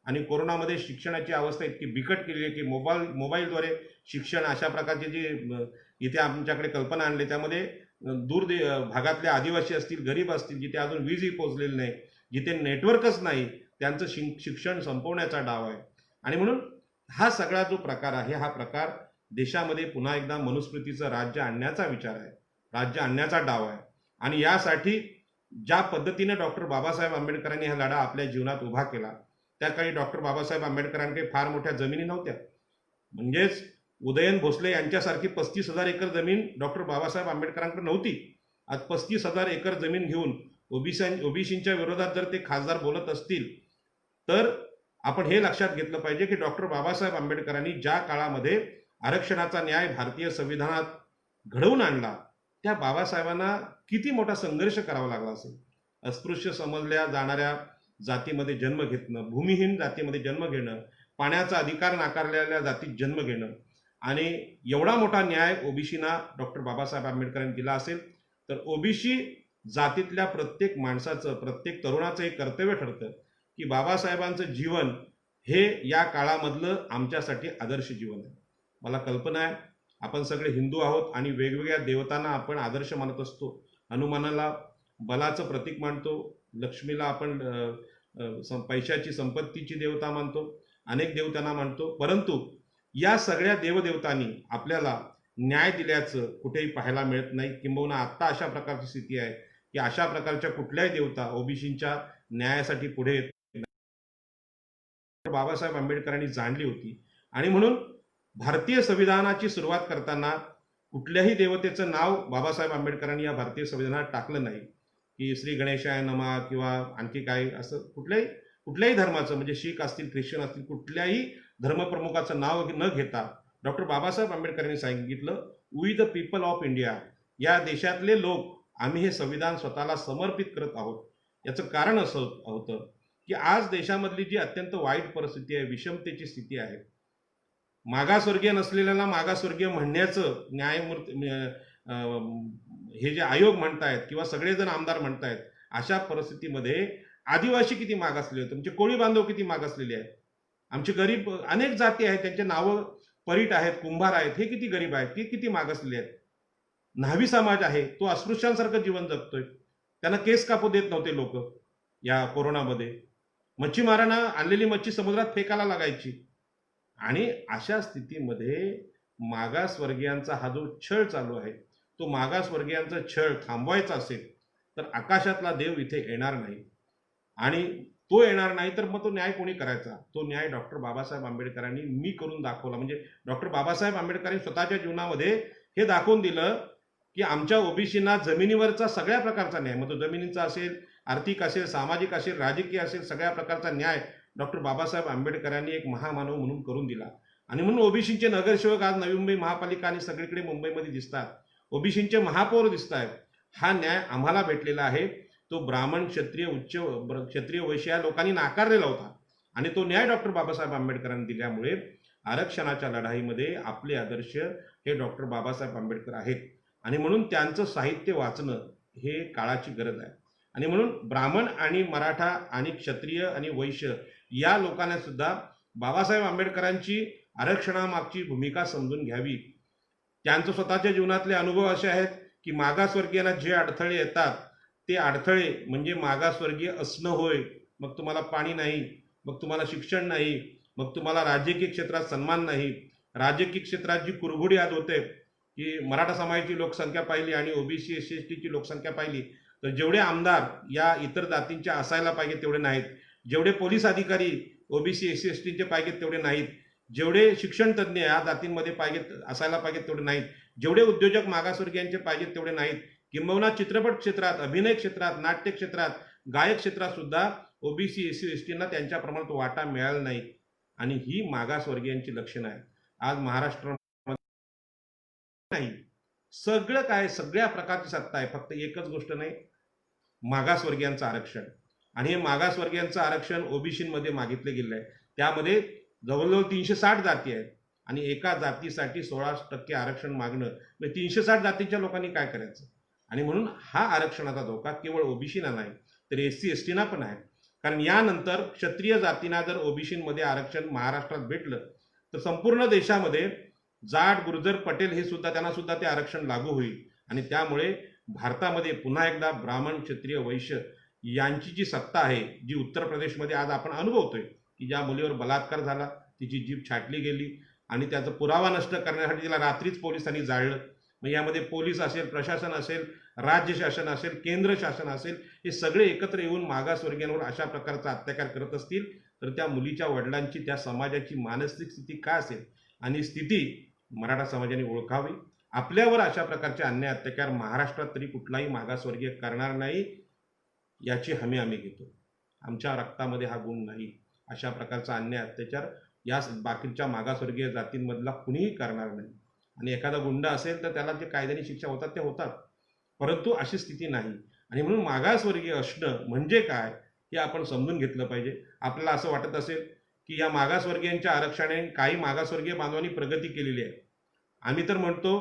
आणि कोरोनामध्ये शिक्षणाची अवस्था इतकी बिकट केली आहे की मोबाईलद्वारे शिक्षण अशा प्रकारचे जे इथे आमच्याकडे कल्पना आणली त्यामध्ये दूर भागातले आदिवासी असतील, गरीब असतील, जिथे अजून वीजही पोहोचलेली नाही, जिथे नेटवर्कच नाही, त्यांचं शिक्षण संपवण्याचा डाव आहे. आणि म्हणून हा सगळा जो प्रकार आहे हा प्रकार देशामध्ये पुन्हा एकदा मनुस्मृतीचं राज्य आणण्याचा विचार आहे, राज्य आणण्याचा डाव आहे. आणि यासाठी ज्या पद्धतीने डॉक्टर बाबासाहेब आंबेडकरांनी हा लढा आपल्या जीवनात उभा केला, त्या काळी डॉक्टर बाबासाहेब आंबेडकरांकडे फार मोठ्या जमिनी नव्हत्या. म्हणजेच उदयन भोसले यांच्यासारखी 35,000 एकर जमीन डॉक्टर बाबासाहेब आंबेडकरांकडे नव्हती. आज 35,000 एकर जमीन घेऊन ओबीसींच्या विरोधात जर ते खासदार बोलत असतील तर आपण हे लक्षात घेतलं पाहिजे की डॉक्टर बाबासाहेब आंबेडकरांनी ज्या काळामध्ये आरक्षणाचा न्याय भारतीय संविधानात घडवून आणला त्या बाबासाहेबांना किती मोठा संघर्ष करावा लागला असेल. अस्पृश्य समजल्या जाणाऱ्या जातीमध्ये जन्म घेणं, भूमिहीन जातीमध्ये जन्म घेणं, पाण्याचा अधिकार नाकारलेल्या जातीत जन्म घेणं आणि एवढा मोठा न्याय ओबीसीना डॉक्टर बाबासाहेब आंबेडकरांनी दिला असेल तर ओबीसी जातीतल्या प्रत्येक माणसाचं, प्रत्येक तरुणाचं एक कर्तव्य ठरतं की बाबासाहेबांचं जीवन हे या काळामधलं आमच्यासाठी आदर्श जीवन आहे. मला कल्पना आहे आपण सगळे हिंदू आहोत आणि वेगवेगळ्या देवतांना आपण आदर्श मानत असतो. हनुमानाला बलाचं प्रतीक मानतो, लक्ष्मीला आपण पैशाची संपत्तीची देवता मानतो, अनेक देवतांना मानतो. परंतु या सगळ्या देवदेवतांनी आपल्याला न्याय दिल्याचं कुठेही पाहायला मिळत नाही. किंबहुना आत्ता अशा प्रकारची स्थिती आहे की अशा प्रकारच्या कुठल्याही देवता ओबीसींच्या न्यायासाठी पुढे येत बाबासाहेब आंबेडकरांनी जाणली होती. आणि म्हणून भारतीय संविधानाची सुरुवात करताना कुठल्याही देवतेचं नाव बाबासाहेब आंबेडकरांनी या भारतीय संविधानात टाकलं नाही की श्री गणेशाय नमा किंवा आणखी काय असं कुठल्याही धर्माचं म्हणजे शीख असतील, ख्रिश्चन असतील, कुठल्याही धर्मप्रमुखाचं नाव न घेता डॉक्टर बाबासाहेब आंबेडकरांनी सांगितलं we the people of India, या देशातले लोक आम्ही हे संविधान स्वतःला समर्पित करत आहोत. याचं कारण असं होतं की आज देशामधली जी अत्यंत वाईट परिस्थिती आहे, विषमतेची स्थिती आहे, मागासवर्गीय नसलेल्यांना मागासवर्गीय म्हणण्याचं न्यायमूर्ती हे जे आयोग म्हणतायत किंवा सगळेजण आमदार म्हणतायत, अशा परिस्थितीमध्ये आदिवासी किती मागासलेले आहेत, तुमचे कोळी बांधव किती मागासलेले आहेत, आमचे गरीब अनेक जाती आहेत त्यांचे नावं परीट आहेत, कुंभार आहेत, हे किती गरीब आहेत, ते किती मागासलेले आहेत. न्हावी समाज आहे तो अस्पृश्यांसारखं जीवन जगतोय, त्यांना केस कापू देत नव्हते लोक. या कोरोनामध्ये मच्छीमारांना आणलेली मच्छी समुद्रात फेकायला लागायची. आणि अशा स्थितीमध्ये मागासवर्गीयांचा हा जो छळ चालू आहे तो मागासवर्गीयांचा छळ थांबवायचा असेल तर आकाशातला देव इथे येणार नाही. आणि तो येणार नाही तर मग तो न्याय कोणी करायचा? तो न्याय डॉक्टर बाबासाहेब आंबेडकरांनी मी करून दाखवला. म्हणजे डॉक्टर बाबासाहेब आंबेडकरांनी स्वतःच्या जीवनामध्ये हे दाखवून दिलं की आमच्या ओबीसींना जमिनीवरचा सगळ्या प्रकारचा न्याय, मग तो जमिनीचा असेल, आर्थिक असेल, सामाजिक असेल, राजकीय असेल, सगळ्या प्रकारचा न्याय डॉक्टर बाबासाहेब आंबेडकरांनी एक महामानव म्हणून करून दिला. आणि म्हणून ओबीसींचे नगरसेवक आज नवी मुंबई महापालिका आणि सगळीकडे मुंबईमध्ये दिसतात, ओबीसींचे महापौर दिसत आहेत. हा न्याय आम्हाला भेटलेला आहे. तो ब्राह्मण, क्षत्रिय, क्षत्रिय वैश्य या लोकांनी नाकारलेला होता आणि तो न्याय डॉक्टर बाबासाहेब आंबेडकरांनी दिल्यामुळे आरक्षणाच्या लढाईमध्ये आपले आदर्श हे डॉक्टर बाबासाहेब आंबेडकर आहेत आणि म्हणून त्यांचं साहित्य वाचणं हे काळाची गरज आहे. आणि म्हणून ब्राह्मण आणि मराठा आणि क्षत्रिय आणि वैश्य या लोकांना सुद्धा बाबासाहेब आंबेडकरांची आरक्षणामागची भूमिका समजून घ्यावी. त्यांचं स्वतःच्या जीवनातले अनुभव असे आहेत की मागासवर्गीयांना जे अडथळे येतात ते अडथळे म्हणजे मागासवर्गीय असणं होय. मग तुम्हाला पाणी नाही, मग तुम्हाला शिक्षण नाही, मग तुम्हाला राजकीय क्षेत्रात सन्मान नाही. राजकीय क्षेत्रात जी कुरघोडी आज होते की मराठा समाजाची लोकसंख्या पाहिली आणि ओबीसी एस सी एस टीची लोकसंख्या पाहिली तर जेवढे आमदार या इतर जातींचे असायला पाहिजे तेवढे नाहीत, जेवढे पोलीस अधिकारी ओबीसी एस सी एस टीचे पाहिजेत तेवढे नाहीत, जेवढे शिक्षण तज्ज्ञ या जातींमध्ये पाहिजेत असायला पाहिजेत तेवढे नाहीत, जेवढे उद्योजक मागासवर्गीयांचे पाहिजेत तेवढे नाहीत. किंबहुना चित्रपट क्षेत्रात, अभिनय क्षेत्रात, नाट्य क्षेत्रात, गायक क्षेत्रात सुद्धा ओबीसी एस सी एस टींना त्यांच्या प्रमाणात वाटा मिळाला नाही. आणि ही मागासवर्गीयांची लक्षणं आहेत. आज महाराष्ट्रामध्ये नाही, सगळं काय, सगळ्या प्रकारची सत्ता आहे, फक्त एकच गोष्ट नाही, मागासवर्गीयांचं आरक्षण. आणि हे मागासवर्गीयांचं आरक्षण ओबीसीमध्ये मागितले गेले आहे. त्यामध्ये जवळजवळ 360 जाती आहेत आणि एका जातीसाठी 16% आरक्षण मागणं म्हणजे 360 जातीच्या लोकांनी काय करायचं. आणि म्हणून हा आरक्षणाचा धोका केवळ ओबीसीना नाही तर एस सी एस टीना पण आहे. कारण यानंतर क्षत्रिय जातींना जर ओबीसीमध्ये आरक्षण महाराष्ट्रात भेटलं तर संपूर्ण देशामध्ये जाट, गुर्जर, पटेल हे सुद्धा त्यांना सुद्धा ते आरक्षण लागू होईल. आणि त्यामुळे भारतामध्ये पुन्हा एकदा ब्राह्मण, क्षत्रिय, वैश्य यांची जी सत्ता आहे, जी उत्तर प्रदेशमध्ये आज आपण अनुभवतोय की ज्या मुलीवर बलात्कार झाला, तिची जीभ छाटली गेली आणि त्याचा पुरावा नष्ट करण्यासाठी तिला रात्रीच पोलिसांनी जाळलं. मग यामध्ये पोलीस असेल, प्रशासन असेल, राज्य शासन असेल, केंद्र शासन असेल, हे सगळे एकत्र येऊन मागासवर्गीयांवर अशा प्रकारचा अत्याचार करत असतील तर त्या मुलीच्या वडिलांची, त्या समाजाची मानसिक स्थिती काय असेल आणि स्थिती मराठा समाजाने ओळखावी. आपल्यावर अशा प्रकारचे अन्याय अत्याचार महाराष्ट्रात तरी कुठलाही मागासवर्गीय करणार नाही याची हमी आम्ही घेतो. आमच्या रक्तामध्ये हा गुण नाही. अशा प्रकारचा अन्याय अत्याचार या बाकीच्या मागासवर्गीय जातींमधला कुणीही करणार नाही. आणि एखादा गुंड असेल तर त्याला जे कायद्याने शिक्षा होतात ते होतात, परंतु अशी स्थिती नाही. आणि म्हणून मागासवर्गीय असणं म्हणजे काय हे आपण समजून घेतलं पाहिजे. आपल्याला असं वाटत असेल की या मागासवर्गीयांच्या आरक्षणाने काही मागासवर्गीय बांधवांनी प्रगती केलेली आहे. आम्ही तर म्हणतो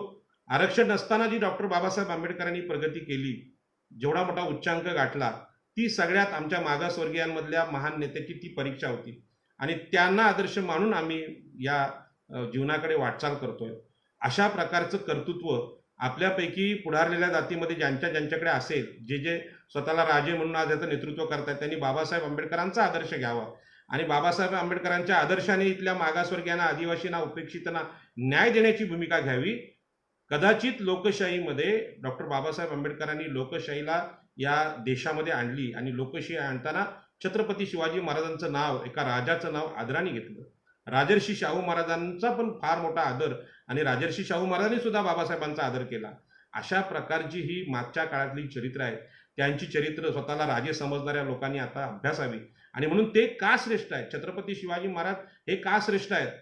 आरक्षण नसताना जी डॉक्टर बाबासाहेब आंबेडकरांनी प्रगती केली, जेवढा मोठा उच्चांक गाठला, ती सगळ्यात आमच्या मागासवर्गीयांमधल्या महान नेत्याची ती परीक्षा होती. आणि त्यांना आदर्श मानून आम्ही या जीवनाकडे वाटचाल करतोय. अशा प्रकारचं कर्तृत्व आपल्यापैकी पुढारलेल्या जातीमध्ये ज्यांच्याकडे असेल, जे जे स्वतःला राजे म्हणून आज याचं नेतृत्व करतात, त्यांनी बाबासाहेब आंबेडकरांचा आदर्श घ्यावा आणि बाबासाहेब आंबेडकरांच्या आदर्शाने इथल्या मागासवर्गीयांना, आदिवासींना, उपेक्षितांना न्याय देण्याची भूमिका घ्यावी. कदाचित लोकशाहीमध्ये डॉक्टर बाबासाहेब आंबेडकरांनी लोकशाहीला या देशामध्ये आणली आणि लोकशाही आणताना छत्रपती शिवाजी महाराजांचं नाव, एका राजाचं नाव आदराने घेतलं. राजर्षी शाहू महाराजांचा पण फार मोठा आदर आणि राजर्षी शाहू महाराजांनी सुद्धा बाबासाहेबांचा आदर केला. अशा प्रकारची ही मागच्या काळातली चरित्र आहेत. त्यांची चरित्र स्वतःला राजे समजणाऱ्या लोकांनी आता अभ्यासावी. आणि म्हणून ते का श्रेष्ठ आहेत, छत्रपती शिवाजी महाराज हे का श्रेष्ठ आहेत,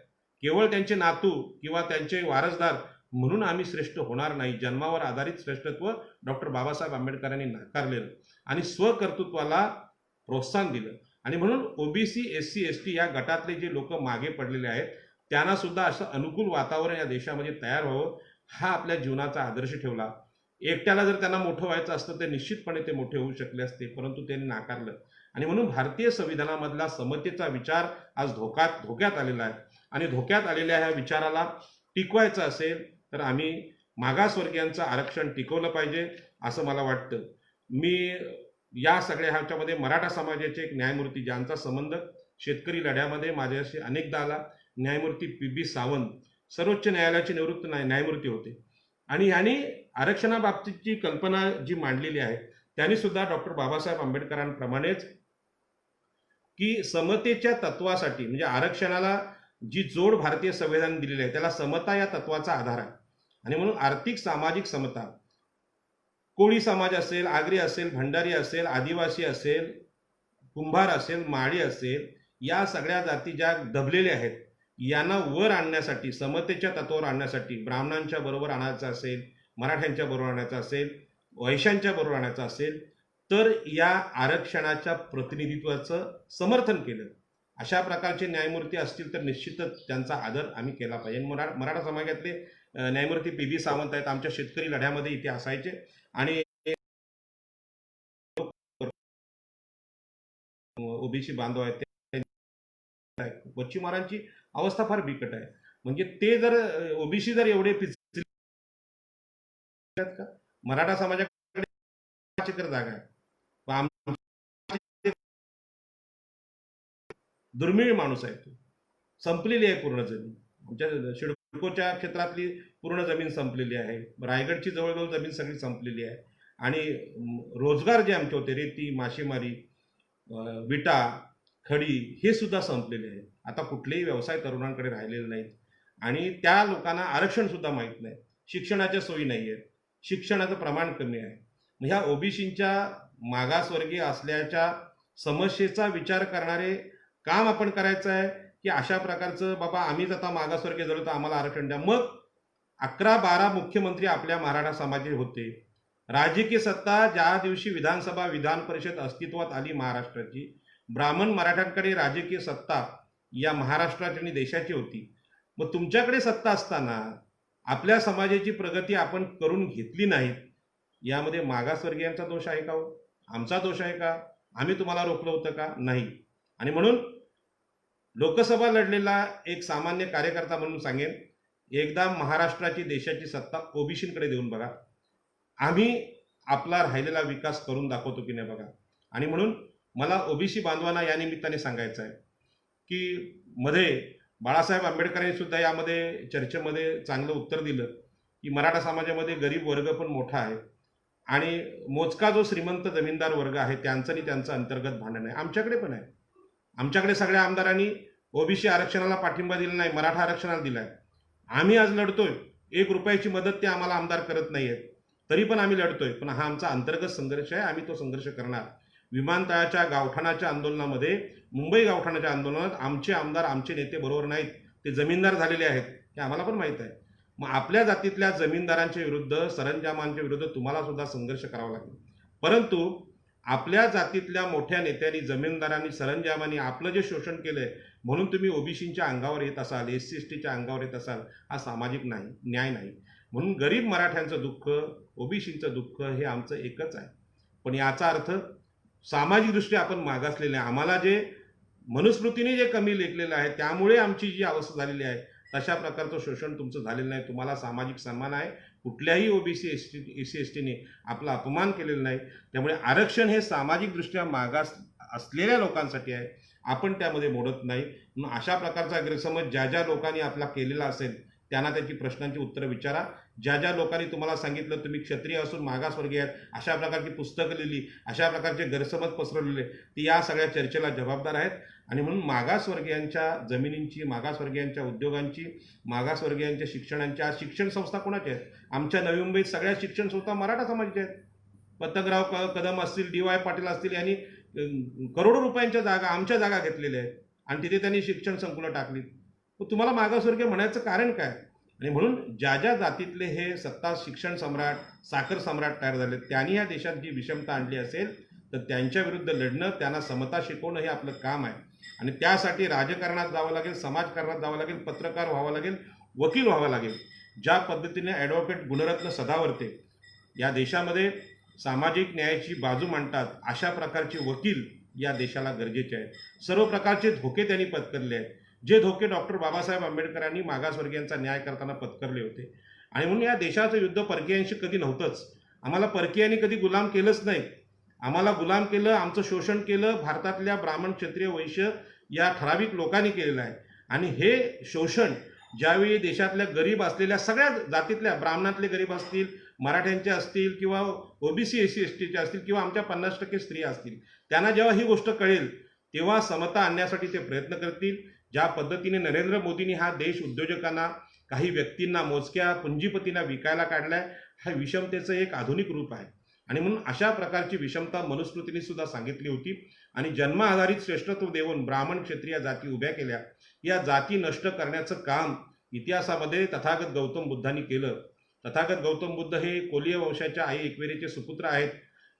केवळ त्यांचे नातू किंवा त्यांचे वारसदार म्हणून आम्ही श्रेष्ठ होणार नाही. जन्मावर आधारित श्रेष्ठत्व डॉक्टर बाबासाहेब आंबेडकरांनी नाकारलेलं आणि स्वकर्तृत्वाला प्रोत्साहन दिलं. आणि म्हणून OBC, S C, S T या गटातले जे लोक मागे पडलेले आहेत त्यांना सुद्धा असं अनुकूल वातावरण या देशामध्ये तयार व्हावं हा आपल्या जीवनाचा आदर्श ठेवला. एकट्याला जर त्यांना मोठं व्हायचं असतं तर निश्चितपणे ते मोठे होऊ शकले असते, परंतु त्यांनी नाकारलं. आणि म्हणून भारतीय संविधानामधला समतेचा विचार आज धोक्यात आलेला आहे. आणि धोक्यात आलेल्या ह्या विचाराला टिकवायचं असेल तर आम्ही मागासवर्गीयांचं आरक्षण टिकवलं पाहिजे असं मला वाटतं. मी या सगळ्या ह्याच्यामध्ये मराठा समाजाचे एक न्यायमूर्ती ज्यांचा संबंध शेतकरी लढ्यामध्ये माझ्याशी अनेकदा आला, न्यायमूर्ती पी.बी. सावंत सर्वोच्च न्यायालयाचे निवृत्त न्यायमूर्ती होते आणि ह्यांनी आरक्षणाबाबतीची कल्पना जी मांडलेली आहे त्यांनी सुद्धा डॉक्टर बाबासाहेब आंबेडकरांप्रमाणेच की समतेच्या तत्वासाठी म्हणजे आरक्षणाला जी जोड भारतीय संविधान दिलेली आहे त्याला समता या तत्वाचा आधार आहे. आणि म्हणून आर्थिक सामाजिक समता, कोळी समाज असेल, आगरी असेल, भंडारी असेल, आदिवासी असेल, कुंभार असेल, माळी असेल, या सगळ्या जाती ज्या दबलेल्या आहेत यांना वर आणण्यासाठी, समतेच्या तत्वावर आणण्यासाठी ब्राह्मणांच्या बरोबर आणायचं असेल, मराठ्यांच्या बरोबर आणायचं असेल, वैश्यांच्या बरोबर आणायचं असेल तर या आरक्षणाच्या प्रतिनिधित्वाचं समर्थन केलं. अशा प्रकारचे न्यायमूर्ती असतील तर निश्चितच त्यांचा आदर आम्ही केला पाहिजे. मराठा समाजातले न्यायमूर्ती पी बी सावंत आहेत, आमच्या शेतकरी लढ्यामध्ये इथे असायचे आणि ओबीसी बांधव आहेत, मच्छीमारांची अवस्था फार बिकट आहे. म्हणजे ते जर ओबीसी जर एवढे पिचले का, मराठा समाजाकडे 5 एकर जागा आहे, दुर्मिळ माणूस आहे तो, संपलेली आहे पूर्ण जमीन. आमच्या सिडकोच्या क्षेत्रातली पूर्ण जमीन संपलेली आहे, रायगडची जवळजवळ जमीन सगळी संपलेली आहे आणि रोजगार जे आमचे होते रेती, मासेमारी, विटा, खडी हे सुद्धा संपलेले आहे. आता कुठलेही व्यवसाय तरुणांकडे राहिलेले नाहीत आणि त्या लोकांना आरक्षण सुद्धा माहीत नाही, शिक्षणाच्या सोयी नाही आहेत, शिक्षणाचं प्रमाण कमी आहे. ह्या ओबीसींच्या मागासवर्गीय असल्याच्या समस्येचा विचार करणारे काम आपण करायचं आहे की अशा प्रकारचं बाबा आम्हीच आता मागासवर्गीय झालो तर आम्हाला आरक्षण द्या. मग 11-12 मुख्यमंत्री आपल्या मराठा समाजाचे होते. राजकीय सत्ता ज्या दिवशी विधानसभा विधान परिषद अस्तित्वात आली महाराष्ट्राची, ब्राह्मण मराठ्यांकडे राजकीय सत्ता या महाराष्ट्राची आणि देशाची होती. मग तुमच्याकडे सत्ता असताना आपल्या समाजाची प्रगती आपण करून घेतली नाही, यामध्ये मागासवर्गीयांचा दोष आहे का हो? आमचा दोष आहे का? आम्ही तुम्हाला रोखलं होतं का? नाही. आणि म्हणून लोकसभा लढलेला एक सामान्य कार्यकर्ता म्हणून सांगेन, एकदा महाराष्ट्राची देशाची सत्ता ओबीसींकडे देऊन बघा, आम्ही आपला राहिलेला विकास करून दाखवतो की नाही बघा. आणि म्हणून मला ओबीसी बांधवांना या निमित्ताने सांगायचं आहे की मध्ये बाळासाहेब आंबेडकरांनी सुद्धा यामध्ये चर्चेमध्ये चांगलं उत्तर दिलं की मराठा समाजामध्ये गरीब वर्ग पण मोठा आहे आणि मोजका जो श्रीमंत जमीनदार वर्ग आहे त्यांचं आणि त्यांचं अंतर्गत भांडण आहे. आमच्याकडे पण आहे. आमच्याकडे सगळ्या आमदारांनी ओबीसी आरक्षणाला पाठिंबा दिला नाही, मराठा आरक्षणाला दिलाय. आम्ही आज लढतोय, 1 रुपयाची मदत ते आम्हाला आमदार करत नाहीयेत, तरी पण आम्ही लढतोय. पण हा आमचा अंतर्गत संघर्ष आहे, आम्ही तो संघर्ष करणार. विमानतळाच्या गावठाणाच्या आंदोलनामध्ये, मुंबई गावठाणाच्या आंदोलनात आमचे आमदार, आमचे नेते बरोबर नाहीत, ते जमीनदार झालेले आहेत, हे आम्हाला पण माहीत आहे. मग आपल्या जातीतल्या जमीनदारांच्या विरुद्ध, सरंजामांच्या विरुद्ध तुम्हाला सुद्धा संघर्ष करावा लागेल. परंतु आपल्या जातीतल्या मोठ्या नेत्यांनी, जमीनदारांनी, सरंजामांनी आपलं जे शोषण केलंय म्हणून तुम्ही ओबीसींच्या अंगावर येत असाल, एससी एसटीच्या अंगावर येत असाल, हा सामाजिक नाही, न्याय नाही. म्हणून गरीब मराठ्यांचं दुःख, ओबीसींचं दुःख हे आमचं एकच आहे. पण याचा अर्थ सामाजिकदृष्ट्या आपण मागासलेले आहे, आम्हाला जे मनुस्मृतीने जे कमी लेखलेलं आहे त्यामुळे आमची जी अवस्था झालेली आहे, तशा प्रकारचं शोषण तुमचं झालेलं नाही. तुम्हाला सामाजिक सन्मान आहे. कुठल्याही ओबीसी एससी एसटीने आपला अपमान केलेला नाही. त्यामुळे आरक्षण हे सामाजिकदृष्ट्या मागास असलेल्या लोकांसाठी आहे, आपण त्यामध्ये मोडत नाही. मग अशा प्रकारचा गैरसमज ज्या ज्या लोकांनी आपला केलेला असेल त्यांना त्याची प्रश्नांची उत्तरं विचारा. ज्या ज्या लोकांनी तुम्हाला सांगितलं तुम्ही क्षत्रिय असून मागासवर्गीय आहेत, अशा प्रकारची पुस्तकं लिहिली, अशा प्रकारचे गैरसमज पसरवलेले, ते या सगळ्या चर्चेला जबाबदार आहेत. आणि म्हणून मागासवर्गीयांच्या जमिनींची, मागासवर्गीयांच्या उद्योगांची, मागासवर्गीयांच्या शिक्षणांच्या, शिक्षण संस्था कोणाच्या आहेत? आमच्या नवी मुंबईत सगळ्या शिक्षण संस्था मराठा समाजाच्या आहेत. पतंगराव कदम असतील, डी वाय पाटील असतील, यांनी करोडो रुपयांच्या जागा, आमच्या जागा घेतलेल्या आहेत आणि तिथे त्यांनी शिक्षण संकुलं टाकली. तुम्हाला मागासवर्गीय म्हणायचं कारण काय? आणि म्हणून ज्या ज्या जातीतले हे सत्ता, शिक्षण सम्राट, साखर सम्राट तयार झाले, त्यांनी या देशात जी विषमता आणली असेल तर त्यांच्या विरुद्ध लढणं, त्यांना समता शिकवणं हे आपलं काम आहे. आणि त्यासाठी राजकारणात जावं लागेल, समाजकारणात जावं लागेल, पत्रकार व्हावं लागेल, वकील व्हावं लागेल. ज्या पद्धतीने ॲडव्होकेट गुणरत्न सदावर्ते या देशामध्ये सामाजिक न्यायाची बाजू मांडतात, अशा प्रकारचे वकील या देशाला गरजेचे आहेत. सर्व प्रकारचे धोके त्यांनी पत्करले आहेत, जे धोके डॉक्टर बाबासाहेब आंबेडकरांनी मागासवर्गीयांचा न्याय करताना पत्करले होते. आणि म्हणून या देशाचं युद्ध परकीयांशी कधी नव्हतंच. आम्हाला परकीयांनी कधी गुलाम केलंच नाही. आम्हाला गुलाम केलं, आमचं शोषण केलं भारतातल्या ब्राह्मण, क्षत्रिय, वैश्य या ठराविक लोकांनी केलेलं आहे. आणि हे शोषण ज्यावेळी देशातल्या गरीब असलेल्या सगळ्या जातीतल्या, ब्राह्मणातले गरीब असतील, मराठ्यांचे असतील किंवा ओबीसी एससी एसटीचे असतील किंवा आमच्या 50% स्त्रिया असतील, त्यांना जेव्हा ही गोष्ट कळेल तेव्हा समता आणण्यासाठी ते प्रयत्न करतील. ज्या पद्धतीने नरेंद्र मोदींनी हा देश उद्योजकांना, काही व्यक्तींना, मोजक्या पुंजीपतींना विकायला काढलाय, हा विषमतेचं एक आधुनिक रूप आहे. आणि म्हणून अशा प्रकारची विषमता मनुस्मृतीने सुद्धा सांगितली होती. आणि जन्म आधारित श्रेष्ठत्व देऊन ब्राह्मण, क्षत्रिय जाती उभ्या केल्या. या जाती नष्ट करण्याचं काम इतिहासामध्ये तथागत गौतम बुद्धांनी केलं. तथागत गौतम बुद्ध हे कोलीय वंशाच्या आई एकवेरीचे सुपुत्र आहेत,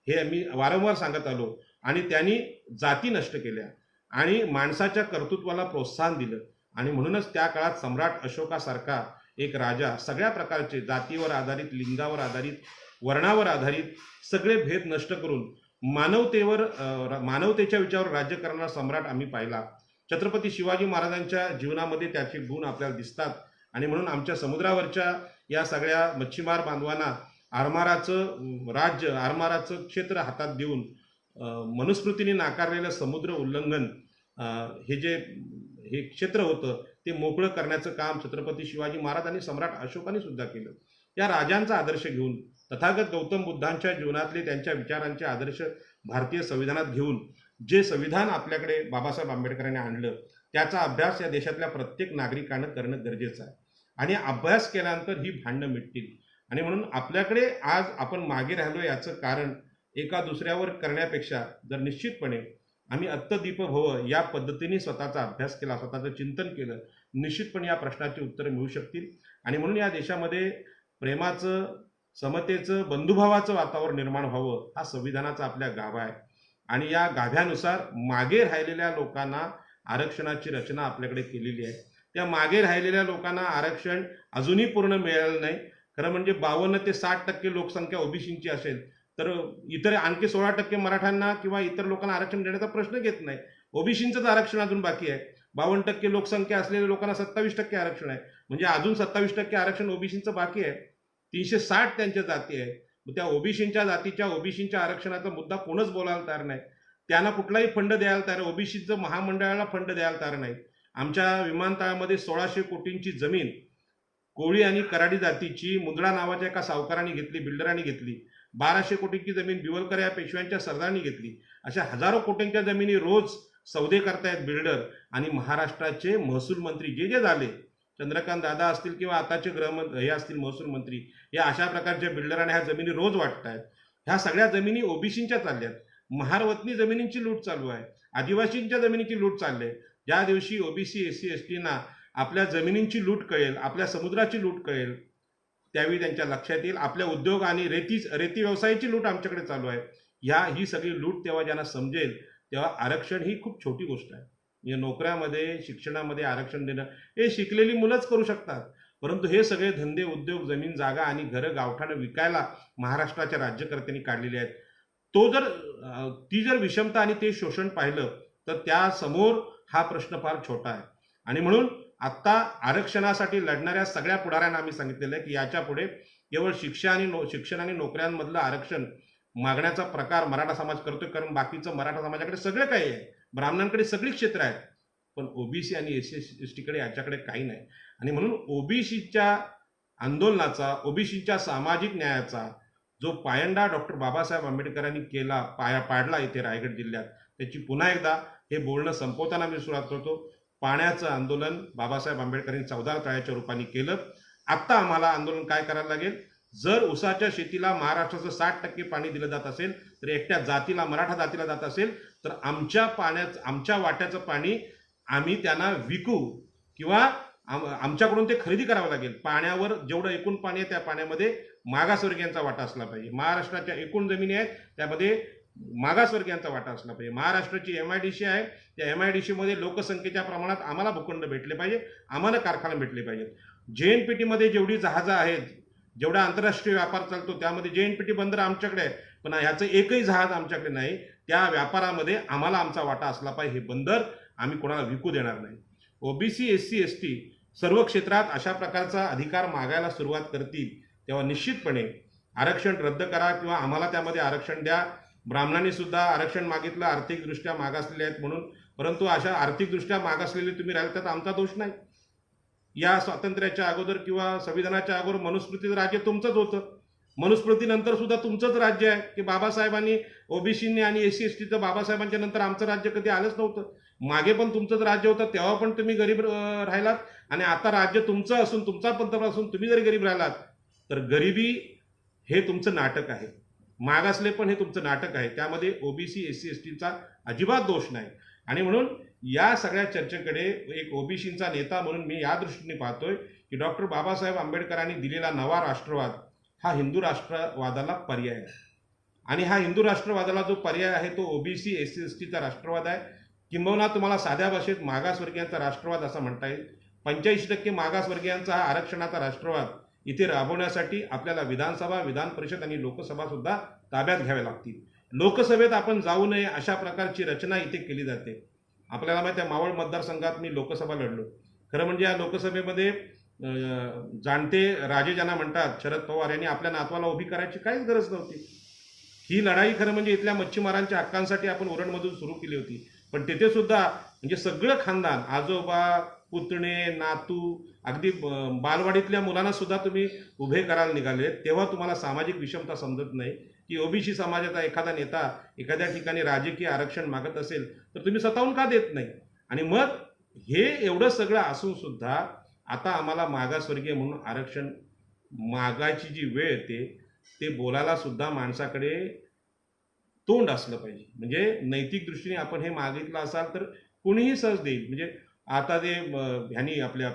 हे आम्ही वारंवार सांगत आलो. आणि त्यांनी जाती नष्ट केल्या. आणि माणसाच्या कर्तृत्वाला प्रोत्साहन दिलं. आणि म्हणूनच त्या काळात सम्राट अशोकासारखा एक राजा सगळ्या प्रकारचे जातीवर आधारित, लिंगावर आधारित, वर्णावर आधारित सगळे भेद नष्ट करून मानवतेच्या विचारावर राज्य करणारा सम्राट आम्ही पाहिला. छत्रपती शिवाजी महाराजांच्या जीवनामध्ये त्याचे गुण आपल्याला दिसतात. आणि म्हणून आमच्या समुद्रावरच्या या सगळ्या मच्छीमार बांधवांना आरमाराचं राज्य, आरमाराचं क्षेत्र हातात देऊन मनुस्मृतीने नाकारलेलं समुद्र उल्लंघन हे क्षेत्र होतं ते मोकळं करण्याचं काम छत्रपती शिवाजी महाराज आणि सम्राट अशोकाने सुद्धा केलं. या राजांचा आदर्श घेऊन, तथागत गौतम बुद्धांच्या जीवनातले त्यांच्या विचारांचे आदर्श भारतीय संविधानात घेऊन जे संविधान आपल्याकडे बाबासाहेब आंबेडकरांनी आणलं त्याचा अभ्यास या देशातल्या प्रत्येक नागरिकानं करणं गरजेचं आहे. आणि अभ्यास केल्यानंतर ही भांडणं मिटतील. आणि म्हणून आपल्याकडे आज आपण मागे राहिलो याचं कारण एका दुसऱ्यावर करण्यापेक्षा जर निश्चितपणे आम्ही अत्तदीप भव या पद्धतीने स्वतःचा अभ्यास केला, स्वतःचं चिंतन केलं, निश्चितपणे या प्रश्नाची उत्तरं मिळू शकतील. आणि म्हणून या देशामध्ये प्रेमाचं, समतेचं, बंधुभावाचं वातावरण निर्माण व्हावं हा संविधानाचा आपल्या गाभा आहे. आणि या गाभ्यानुसार मागे राहिलेल्या लोकांना आरक्षणाची रचना आपल्याकडे केलेली आहे. त्या मागे राहिलेल्या लोकांना आरक्षण अजूनही पूर्ण मिळालं नाही. खरं म्हणजे 52 ते 60% लोकसंख्या ओबीसींची असेल तर इतर आणखी 16% मराठ्यांना किंवा इतर लोकांना आरक्षण देण्याचा प्रश्न घेत नाही. ओबीसींचंच आरक्षण अजून बाकी आहे. 52% लोकसंख्या असलेल्या लोकांना 27% आरक्षण आहे. म्हणजे अजून 27% आरक्षण ओबीसींचं बाकी आहे. 360 त्यांच्या जाती आहे. त्या ओबीसींच्या आरक्षणाचा मुद्दा कोणच बोलायला तयार नाही. त्यांना कुठलाही फंड द्यायला तयार, ओबीसीचं महामंडळाला फंड द्यायला तयार नाही. आमच्या विमानतळामध्ये 1600 कोटींची जमीन कोळी आणि कराडी जातीची मुंदडा नावाच्या एका सावकारांनी घेतली, बिल्डरांनी घेतली. 1200 कोटींची जमीन बिवलकर या पेशव्यांच्या सरदारांनी घेतली. अशा हजारो कोटींच्या जमिनी रोज सौदे करतायत बिल्डर. आणि महाराष्ट्राचे महसूल मंत्री जे झाले, चंद्रकांत दादा असतील किंवा आताचे गृहमंत्री हे असतील महसूल मंत्री, या अशा प्रकारच्या बिल्डरांना ह्या जमिनी रोज वाटतायत. ह्या सगळ्या जमिनी ओबीसींच्या चालल्यात. महारवतनी जमिनींची लूट चालू आहे, आदिवासींच्या जमिनीची लूट चालली आहे. ज्या दिवशी ओबीसी, एससी, एसटीना आपल्या जमिनींची लूट कळेल, आपल्या समुद्राची लूट कळेल, त्यावेळी त्यांच्या लक्षात येईल आपल्या उद्योग आणि रेती व्यवसायाची लूट आमच्याकडे चालू आहे. ही सगळी लूट तेव्हा ज्यांना समजेल तेव्हा आरक्षण ही खूप छोटी गोष्ट आहे. म्हणजे नोकऱ्यामध्ये, शिक्षणामध्ये आरक्षण देणं हे शिकलेली मुलंच करू शकतात. परंतु हे सगळे धंदे, उद्योग, जमीन जागा आणि घरं गावठाणं विकायला महाराष्ट्राच्या राज्यकर्त्यांनी काढलेले आहेत. ती जर विषमता आणि ते शोषण पाहिलं तर त्यासमोर हा प्रश्न फार छोटा आहे. आणि म्हणून आत्ता आरक्षणासाठी लढणाऱ्या सगळ्या पुढाऱ्यांना आम्ही सांगितलेलं आहे की याच्या पुढे केवळ शिक्षण आणि नोकऱ्यांमधलं आरक्षण मागण्याचा प्रकार मराठा समाज करतोय. कारण बाकीचं मराठा समाजाकडे सगळं काही आहे, ब्राह्मणांकडे सगळी क्षेत्र आहेत, पण ओबीसी आणि एससी एसटीकडे याच्याकडे काही नाही. आणि म्हणून ओबीसीच्या आंदोलनाचा, ओबीसीच्या सामाजिक न्यायाचा जो पायंडा डॉक्टर बाबासाहेब आंबेडकरांनी पाडला इथे रायगड जिल्ह्यात, त्याची पुन्हा एकदा हे बोलणं संपवताना मी सुरुवात करतो. पाण्याचं आंदोलन बाबासाहेब आंबेडकरांनी 14 तळ्याच्या रूपाने केलं. आत्ता आम्हाला आंदोलन काय करायला लागेल? जर ऊसाच्या शेतीला महाराष्ट्राचं 60% पाणी दिलं जात असेल तर एकट्या जातीला, मराठा जातीला जात असेल तर आमच्या वाट्याचं पाणी आम्ही त्यांना विकू किंवा आमच्याकडून ते खरेदी करावं लागेल. पाण्यावर जेवढं एकूण पाणी आहे त्या पाण्यामध्ये मागासवर्गीयांचा वाटा असला पाहिजे. महाराष्ट्राच्या एकूण जमिनी आहेत त्यामध्ये मागासवर्गीयांचा वाटा असला पाहिजे. महाराष्ट्राची MIDC आहे, त्या MIDC मध्ये लोकसंख्येच्या प्रमाणात आम्हाला भूखंड भेटले पाहिजे, आम्हाला कारखाने भेटले पाहिजेत. JNPT मध्ये जेवढी जहाजं आहेत, जेवढा आंतरराष्ट्रीय व्यापार चालतो त्यामध्ये JNPT बंदर आमच्याकडे आहे, पण ह्याचं एकही जहाज आमच्याकडे नाही. त्या व्यापारामध्ये आम्हाला आमचा वाटा असला पाहिजे. हे बंदर आम्ही कोणाला विकू देणार नाही. ओबीसी, SC, ST सर्व क्षेत्रात अशा प्रकारचा अधिकार मागायला सुरुवात करतील तेव्हा निश्चितपणे आरक्षण रद्द करा किंवा आम्हाला त्यामध्ये आरक्षण द्या. ब्राह्मणांनी सुद्धा आरक्षण मागितलं, आर्थिकदृष्ट्या मागासलेले आहेत म्हणून, परंतु अशा आर्थिकदृष्ट्या मागासलेले तुम्ही राहिले त्यात आमचा दोष नाही. या स्वातंत्र्याच्या अगोदर किंवा संविधानाच्या अगोदर मनुस्मृतीचं राज्य तुमचंच होतं. मनुस्मृतीनंतर सुद्धा तुमचंच राज्य आहे की बाबासाहेबांनी, ओबीसींनी आणि SC STचं बाबासाहेबांच्या नंतर आमचं राज्य कधी आलंच नव्हतं. मागे पण तुमचंच राज्य होतं, तेव्हा पण तुम्ही गरीब राहिलात. आणि आता राज्य तुमचं असून, तुमचा पंतप्रधान असून तुम्ही जरी गरीब राहिलात तर गरिबी हे तुमचं नाटक आहे, मागासले पण हे तुमचं नाटक आहे. त्यामध्ये ओबीसी, SC STचा अजिबात दोष नाही. आणि म्हणून या सगळ्या चर्चेकडे एक ओबीसींचा नेता म्हणून मी या दृष्टीने पाहतोय की डॉक्टर बाबासाहेब आंबेडकरांनी दिलेला नवा राष्ट्रवाद हा हिंदू राष्ट्रवादाला पर्याय आहे. आणि हा हिंदू राष्ट्रवादाला जो पर्याय आहे तो ओबीसी, SC STचा राष्ट्रवाद आहे. किंबहुना तुम्हाला साध्या भाषेत मागासवर्गीयांचा राष्ट्रवाद असा म्हणता येईल. 85% मागासवर्गीयांचा हा आरक्षणाचा राष्ट्रवाद इथे राबवण्यासाठी आपल्याला विधानसभा, विधान परिषद आणि लोकसभा सुद्धा ताब्यात घ्याव्या लागतील. लोकसभेत आपण जाऊ नये अशा प्रकारची रचना इथे केली जाते. आपल्याला माहिती आहे, मावळ मतदारसंघात मी लोकसभा लढलो. खरं म्हणजे या लोकसभेमध्ये जाणते राजे ज्यांना म्हणतात शरद पवार यांनी आपल्या नातवाला उभी करायची काहीच गरज नव्हती. ही लढाई खरं म्हणजे इथल्या मच्छीमारांच्या हक्कांसाठी आपण उरणमधून सुरू केली होती. पण तिथे सुद्धा म्हणजे सगळं खानदान, आजोबा, पुतणे, नातू, अगदी बालवाडीतल्या मुलांना सुद्धा तुम्ही उभे करायला निघाले. तेव्हा तुम्हाला सामाजिक विषमता समजत नाही की ओबीसी समाजाचा एखादा नेता एखाद्या ठिकाणी राजकीय आरक्षण मागत असेल तर तुम्ही स्वतःहून का देत नाही. आणि मग हे एवढं सगळं असून सुद्धा आता आम्हाला मागासवर्गीय म्हणून आरक्षण मागायची जी वेळ येते ते बोलायला सुद्धा माणसाकडे तोंड असलं पाहिजे. म्हणजे नैतिक दृष्टीने आपण हे मागितलं असाल तर कोणीही सहज देईल. म्हणजे आता ते ह्यांनी आपल्या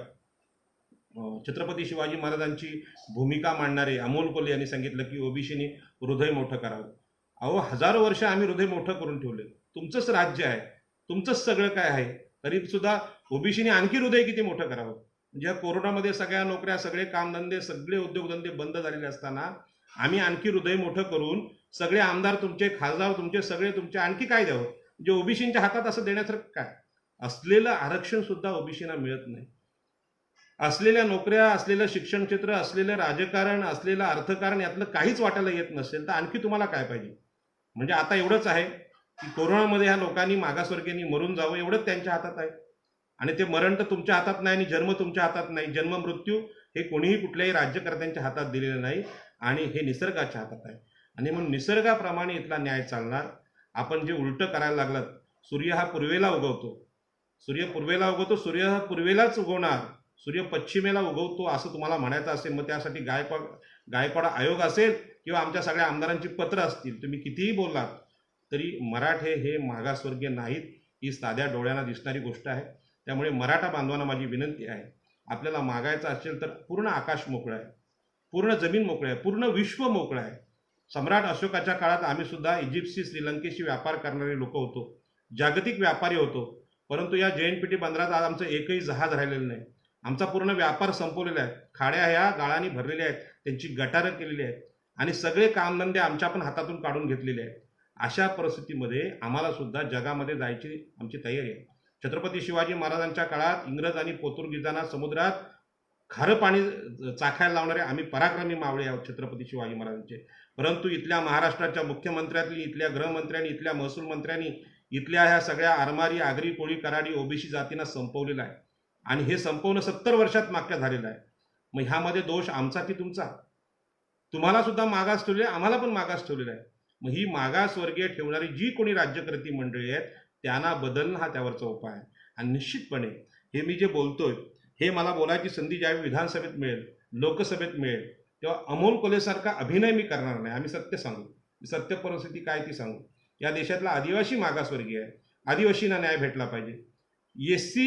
छत्रपती शिवाजी महाराजांची भूमिका मांडणारे अमोल कोल्हे यांनी सांगितलं की ओबीसीने हृदय मोठं करावं. अहो, हजारो वर्ष आम्ही हृदय मोठं करून ठेवले. तुमचंच राज्य आहे, तुमचंच सगळं काय आहे, तरी सुद्धा ओबीसीने आणखी हृदय किती मोठं करावं. म्हणजे कोरोनामध्ये सगळ्या नोकऱ्या, सगळे कामधंदे, सगळे उद्योगधंदे बंद झालेले असताना आम्ही आणखी हृदय मोठं करून सगळे आमदार तुमचे, खासदार तुमचे, सगळे तुमचे आणखी काय द्यावं. म्हणजे ओबीसींच्या हातात असं देण्यासारखं काय. असलेलं आरक्षण सुद्धा ओबीसीना मिळत नाही. असलेल्या नोकऱ्या, असलेलं शिक्षण क्षेत्र, असलेलं राजकारण, असलेलं अर्थकारण यातलं काहीच वाटायला येत नसेल तर आणखी तुम्हाला काय पाहिजे. म्हणजे आता एवढंच आहे की कोरोनामध्ये ह्या लोकांनी, मागासवर्गीयांनी मरून जावं एवढंच त्यांच्या हातात आहे. आणि ते मरण तर तुमच्या हातात नाही आणि जन्म तुमच्या हातात नाही. जन्म मृत्यू हे कोणीही कुठल्याही राज्यकर्त्यांच्या हातात दिलेलं नाही आणि हे निसर्गाच्या हातात आहे. आणि म्हणून निसर्गाप्रमाणे इथला न्याय चालणार. आपण जे उलटं करायला लागलात, सूर्य हा पूर्वेला उगवतो, सूर्य हा पूर्वेलाच उगवणार, सूर्य पश्चिमेला उगवतो असं तुम्हाला म्हणायचं असेल, मग त्यासाठी गायकवाड आयोग असेल किंवा आमच्या सगळ्या आमदारांची पत्र असतील, तुम्ही कितीही बोललात तरी मराठे हे मागासवर्गीय नाहीत. ही साध्या डोळ्यांना दिसणारी गोष्ट आहे. त्यामुळे मराठा बांधवांना माझी विनंती आहे, आपल्याला मागायचं असेल तर पूर्ण आकाश मोकळं आहे, पूर्ण जमीन मोकळं आहे, पूर्ण विश्व मोकळं आहे. सम्राट अशोकाच्या काळात आम्ही सुद्धा इजिप्तशी, श्रीलंकेशी व्यापार करणारे लोक होतो, जागतिक व्यापारी होतो. परंतु या JNPT बंदरात आज आमचं एकही जहाज राहिलेलं नाही. आमचा पूर्ण व्यापार संपवलेला आहे. खाड्या ह्या गाळांनी भरलेल्या आहेत, त्यांची गटारं केलेली आहेत आणि सगळे कामधंदे आमच्या पण हातातून काढून घेतलेले आहेत. अशा परिस्थितीमध्ये आम्हाला सुद्धा जगामध्ये जायची आमची तयारी आहे. छत्रपती शिवाजी महाराजांच्या काळात इंग्रज आणि पोर्तुगीजांना समुद्रात खारं पाणी चाखायला लावणारे आम्ही पराक्रमी मावळे आहोत छत्रपती शिवाजी महाराजांचे. परंतु इथल्या महाराष्ट्राच्या मुख्यमंत्र्यांनी, इथल्या गृहमंत्र्यांनी, इथल्या महसूल मंत्र्यांनी इथल्या ह्या सगळ्या आरमारी, आगरी, कोळी, कराडी, ओबीसी जातींना संपवलेलं आहे आणि हे संपवणं 70 वर्षात मागच्या झालेलं आहे. मग ह्यामध्ये दोष आमचा की तुमचा. तुम्हाला सुद्धा मागास ठेवले, आम्हाला पण मागास ठेवलेला आहे. मग ही मागासवर्गीय ठेवणारी जी कोणी राज्यकर्ती मंडळी आहेत त्यांना बदलणं हा त्यावरचा उपाय आहे. आणि निश्चितपणे हे मी जे बोलतोय हे मला बोलायची संधी ज्यावेळी विधानसभेत मिळेल, लोकसभेत मिळेल, तेव्हा अमोल कोल्हेसारखा अभिनय मी करणार नाही. आम्ही सत्य सांगू, सत्य परिस्थिती काय ती सांगू. या देशातला आदिवासी मागासवर्गीय आहे, आदिवासींना न्याय भेटला पाहिजे. SC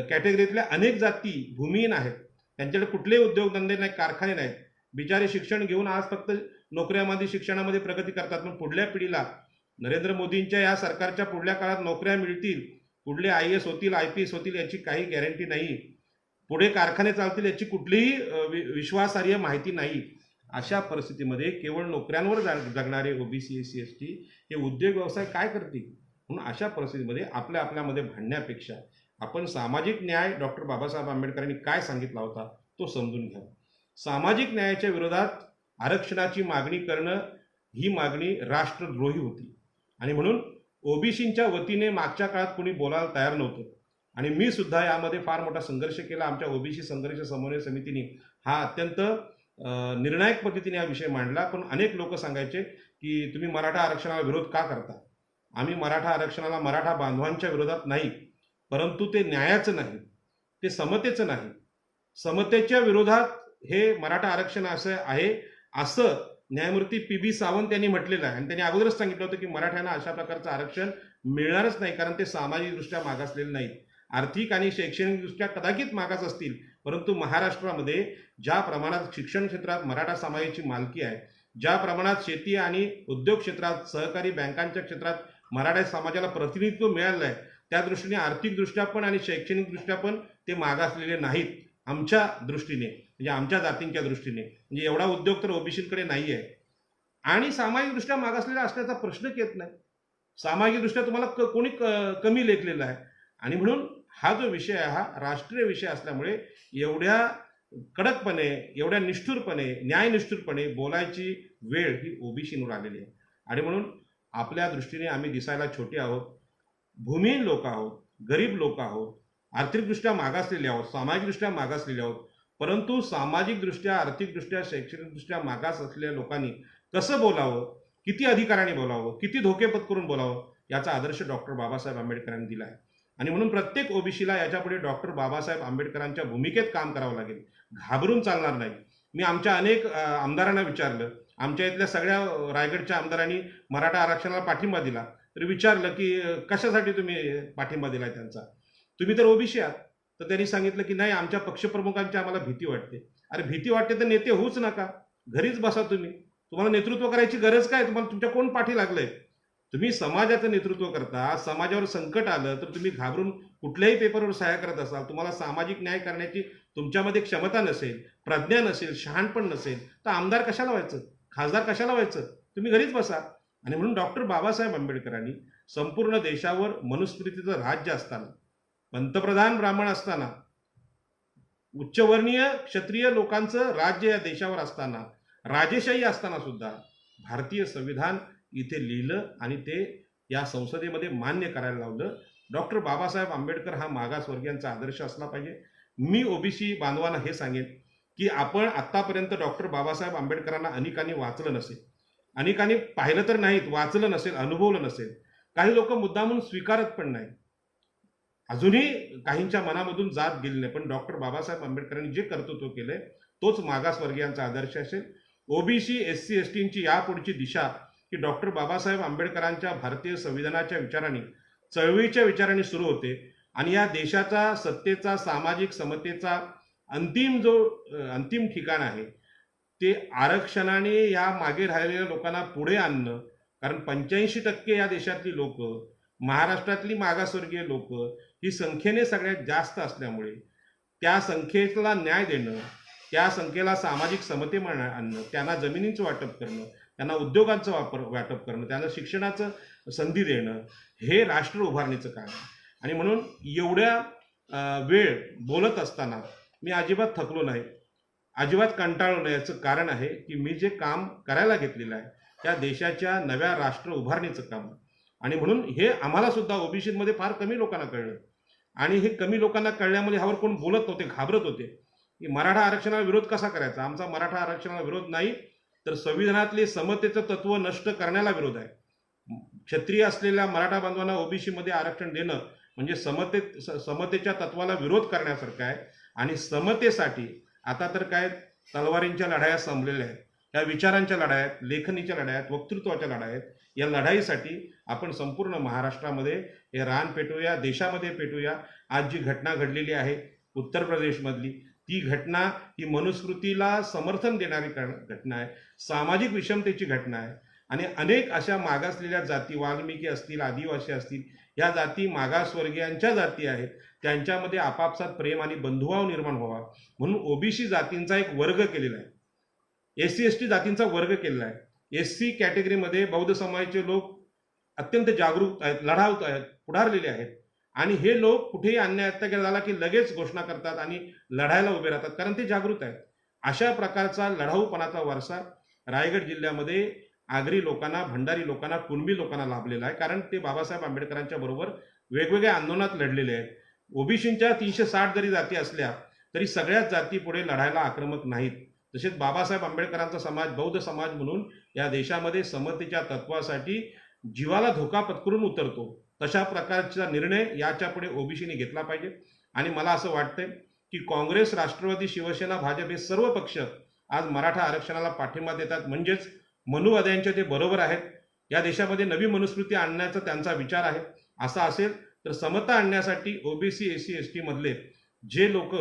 कॅटेगरीतल्या अनेक जाती भूमिहीन आहेत, त्यांच्याकडे कुठलेही उद्योगधंदे नाही, कारखाने नाहीत. बिचारे शिक्षण घेऊन आज फक्त नोकऱ्यामध्ये, शिक्षणामध्ये प्रगती करतात. पण पुढल्या पिढीला नरेंद्र मोदींच्या या सरकारच्या पुढल्या काळात नोकऱ्या मिळतील, पुढले IAS होतील, IPS होतील याची काही गॅरंटी नाही. पुढे कारखाने चालतील याची कुठलीही विश्वासार्ह माहिती नाही. अशा परिस्थितीमध्ये केवळ नोकऱ्यांवर जगणारे OBC, SC, ST हे उद्योग व्यवसाय काय करतील. म्हणून अशा परिस्थितीमध्ये आपल्यामध्ये भांडण्यापेक्षा आपण सामाजिक न्याय डॉक्टर बाबासाहेब आंबेडकरांनी काय सांगितला होता तो समजून घ्या. सामाजिक न्यायाच्या विरोधात आरक्षणाची मागणी करणं ही मागणी राष्ट्रद्रोही होती आणि म्हणून ओबीसींच्या वतीने मागच्या काळात कोणी बोलायला तयार नव्हतं. आणि मी सुद्धा यामध्ये फार मोठा संघर्ष केला. आमच्या OBC संघर्ष समन्वय समितीने हा अत्यंत निर्णायक पद्धतीने हा विषय मांडला. पण अनेक लोक सांगायचे की तुम्ही मराठा आरक्षणाला विरोध का करता. आम्ही मराठा आरक्षणाला मराठा बांधवांच्या विरोधात नाही, परंतु ते न्यायाचं नाही, ते समतेचं नाही. समतेच्या विरोधात हे मराठा आरक्षण असं आहे असं न्यायमूर्ती PB सावंत यांनी म्हटलेलं आहे. आणि त्यांनी अगोदरच सांगितलं होतं की मराठ्यांना अशा प्रकारचं आरक्षण मिळणारच नाही, कारण ते सामाजिकदृष्ट्या मागासलेले नाहीत, आर्थिक आणि शैक्षणिकदृष्ट्या कदाचित मागास असतील. परंतु महाराष्ट्रामध्ये ज्या प्रमाणात शिक्षण क्षेत्रात मराठा समाजाची मालकी आहे, ज्या प्रमाणात शेती आणि उद्योग क्षेत्रात, सहकारी बँकांच्या क्षेत्रात मराठा समाजाला प्रतिनिधित्व मिळालं आहे, त्या दृष्टीने आर्थिकदृष्ट्या पण आणि शैक्षणिकदृष्ट्या पण ते मागासलेले नाहीत आमच्या दृष्टीने, म्हणजे आमच्या जातींच्या दृष्टीने. म्हणजे एवढा उद्योग तर ओबीसीकडे नाही आहे. आणि सामाजिकदृष्ट्या मागासलेला असण्याचा प्रश्नच येत नाही. सामाजिकदृष्ट्या तुम्हाला कोणी कमी लेखलेलं आहे. आणि म्हणून हा जो विषय आहे हा राष्ट्रीय विषय असल्यामुळे एवढ्या कडकपणे, एवढ्या निष्ठुरपणे, न्यायनिष्ठुरपणे बोलायची वेळ ही ओबीसीवर आलेली आहे. आणि म्हणून आपल्या दृष्टीने आम्ही दिसायला छोटे आहोत, भूमिहीन लोक आहोत, गरीब लोक आहोत, आर्थिकदृष्ट्या मागासलेले आहोत, सामाजिकदृष्ट्या मागासलेले आहोत. परंतु सामाजिकदृष्ट्या, आर्थिकदृष्ट्या, शैक्षणिकदृष्ट्या मागास असलेल्या लोकांनी कसं बोलावं, किती अधिकाराने बोलावं, किती धोके पत्करून बोलावं, याचा आदर्श डॉक्टर बाबासाहेब आंबेडकरांनी दिला आहे. आणि म्हणून प्रत्येक ओबीसीला याच्यापुढे डॉक्टर बाबासाहेब आंबेडकरांच्या भूमिकेत काम करावं लागेल. घाबरून चालणार नाही. मी आमच्या अनेक आमदारांना विचारलं, आमच्या इथल्या सगळ्या रायगडच्या आमदारांनी मराठा आरक्षणाला पाठिंबा दिला, तर विचारलं की कशासाठी तुम्ही पाठिंबा दिलाय त्यांचा, तुम्ही तर ओबीसी आहात. तर त्यांनी सांगितलं की नाही, आमच्या पक्षप्रमुखांची आम्हाला भीती वाटते. अरे भीती वाटते तर नेते होऊच नका, घरीच बसा तुम्ही. तुम्हाला नेतृत्व करायची गरज काय? तुम्हाला तुमच्या कोण पाठी लागलंय? तुम्ही समाजाचं नेतृत्व करता. समाजावर संकट आलं तर तुम्ही घाबरून कुठल्याही पेपरवर सह्या करत असाल, तुम्हाला सामाजिक न्याय करण्याची तुमच्यामध्ये क्षमता नसेल, प्रज्ञा नसेल, शहाणपण नसेल, तर आमदार कशाला व्हायचं, खासदार कशाला व्हायचं? तुम्ही घरीच बसा. आणि म्हणून डॉक्टर बाबासाहेब आंबेडकरांनी संपूर्ण देशावर मनुस्मृतीचं राज्य असताना, पंतप्रधान ब्राह्मण असताना, उच्चवर्णीय क्षत्रिय लोकांचं राज्य या देशावर असताना, राजेशाही असताना सुद्धा भारतीय संविधान इथे लिहिलं आणि ते या संसदेमध्ये मान्य करायला लावलं. डॉक्टर बाबासाहेब आंबेडकर हा मागासवर्गीयांचा आदर्श असला पाहिजे. मी ओबीसी बांधवांना हे सांगेन की आपण आत्तापर्यंत डॉक्टर बाबासाहेब आंबेडकरांना अनेकांनी वाचलं नसेल, अनेकांनी पाहिलं तर नाहीत, वाचलं नसेल, अनुभवलं नसेल. काही लोक मुद्दामून स्वीकारत पण नाही. अजूनही काहींच्या मनामधून जात गेली नाही. पण डॉक्टर बाबासाहेब आंबेडकरांनी जे कर्तृत्व केलंय तोच मागासवर्गीयांचा आदर्श असेल. ओबीसी, एससी, एसटींची यापुढची दिशा की डॉक्टर बाबासाहेब आंबेडकरांच्या भारतीय संविधानाच्या विचारांनी, चळवळीच्या विचारांनी सुरू होते. आणि या देशाचा सत्तेचा, सामाजिक समतेचा अंतिम ठिकाण आहे ते आरक्षणाने या मागे राहिलेल्या लोकांना पुढे आणणं. कारण 85% या देशातली लोक, महाराष्ट्रातली मागासवर्गीय लोक ही संख्येने सगळ्यात जास्त असल्यामुळे त्या संख्येला न्याय देणं, त्या संख्येला सामाजिक समते आणणं, त्यांना जमिनीचं वाटप करणं, त्यांना उद्योगांचं वाटप करणं, त्यांना शिक्षणाचं संधी देणं, हे राष्ट्र उभारणीचं काम आहे. आणि म्हणून एवढ्या वेळ बोलत असताना मी अजिबात थकलो नाही, अजिबात कंटाळलो नाही. याचं कारण आहे की मी जे काम करायला घेतलेलं आहे त्या देशाच्या नव्या राष्ट्र उभारणीचं काम. आणि म्हणून हे आम्हाला सुद्धा ओबीसीमध्ये फार कमी लोकांना कळलं. आणि हे कमी लोकांना कळल्यामुळे ह्यावर कोण बोलत नव्हते, घाबरत होते की मराठा आरक्षणाला विरोध कसा करायचा. आमचा मराठा आरक्षणाला विरोध नाही, तर संविधानातले समतेचं तत्व नष्ट करण्याला विरोध आहे. क्षत्रिय असलेल्या मराठा बांधवांना ओबीसीमध्ये आरक्षण देणं म्हणजे समतेच्या तत्वाला विरोध करण्यासारखं आहे. आणि समतेसाठी आता तर काय तलवारींच्या लढाया संपलेल्या आहेत, या विचारांच्या लढाया आहेत, लेखणीच्या लढाया आहेत, वक्तृत्वाच्या लढाया आहेत. या लढाईसाठी आपण संपूर्ण महाराष्ट्रामध्ये हे रान पेटूया, देशामध्ये पेटूया. आज जी घटना घडलेली आहे उत्तर प्रदेशमधली, ती घटना ही मनुस्मृतीला समर्थन देणारी घटना आहे, सामाजिक विषमतेची घटना आहे. आणि अनेक अशा मागासलेल्या जाती, वाल्मिकी असतील, आदिवासी असतील, या जाती मागासवर्गीयांच्या जाती आहेत. त्यांच्यामध्ये आपापसात प्रेम आणि बंधुभाव निर्माण व्हावा म्हणून ओबीसी जातींचा एक वर्ग केलेला आहे, एससी एसटी जातींचा वर्ग केलेला आहे. एससी कॅटेगरीमध्ये बौद्ध समाजाचे लोक अत्यंत जागरूक आहेत, लढावत आहेत, पुढारलेले आहेत. आणि हे लोक कुठेही अन्याय अत्याचार झाला की लगेच घोषणा करतात आणि लढायला उभे राहतात, कारण ते जागृत आहेत. अशा प्रकारचा लढाऊपणाचा वारसा रायगड जिल्ह्यामध्ये आगरी लोकांना, भंडारी लोकांना, कुणबी लोकांना लाभलेला आहे. कारण ते बाबासाहेब आंबेडकरांच्या बरोबर वेगवेगळ्या आंदोलनात लढलेले आहेत. ओबीसींच्या 360 जरी जाती असल्या तरी सगळ्याच जाती पुढे लढायला आक्रमक नाहीत. तसेच बाबासाहेब आंबेडकरांचा समाज बौद्ध समाज म्हणून या देशामध्ये समतेच्या तत्वासाठी जीवाला धोका पत्करून उतरतो. तशा प्रकारचा निर्णय याच्या पुढे ओबीसीने घेतला पाहिजे. आणि मला असं वाटतंय की काँग्रेस, राष्ट्रवादी, शिवसेना, भाजप हे सर्व पक्ष आज मराठा आरक्षणाला पाठिंबा देतात, म्हणजेच मनुवाद्यांचे ते बरोबर आहेत. या देशामध्ये नवी मनुस्मृती आणण्याचा त्यांचा विचार आहे. असा असेल तर समता आणण्यासाठी ओबीसी, एससी, एसटी मधले जे लोक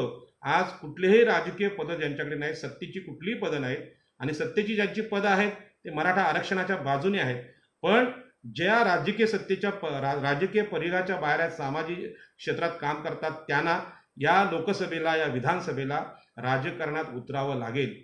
आज कुठलेही राजकीय पद ज्यांच्याकडे नाहीत, सत्तेची कुठलीही पदं नाहीत आणि सत्तेची ज्यांची पदं आहेत ते मराठा आरक्षणाच्या बाजूने आहेत, पण ज्या राजकीय सत्तेच्या राजकीय परिघाच्या बाहेर आहेत, सामाजिक क्षेत्रात काम करतात, त्यांना या लोकसभेला, या विधानसभेला राजकारणात उतरावं लागेल.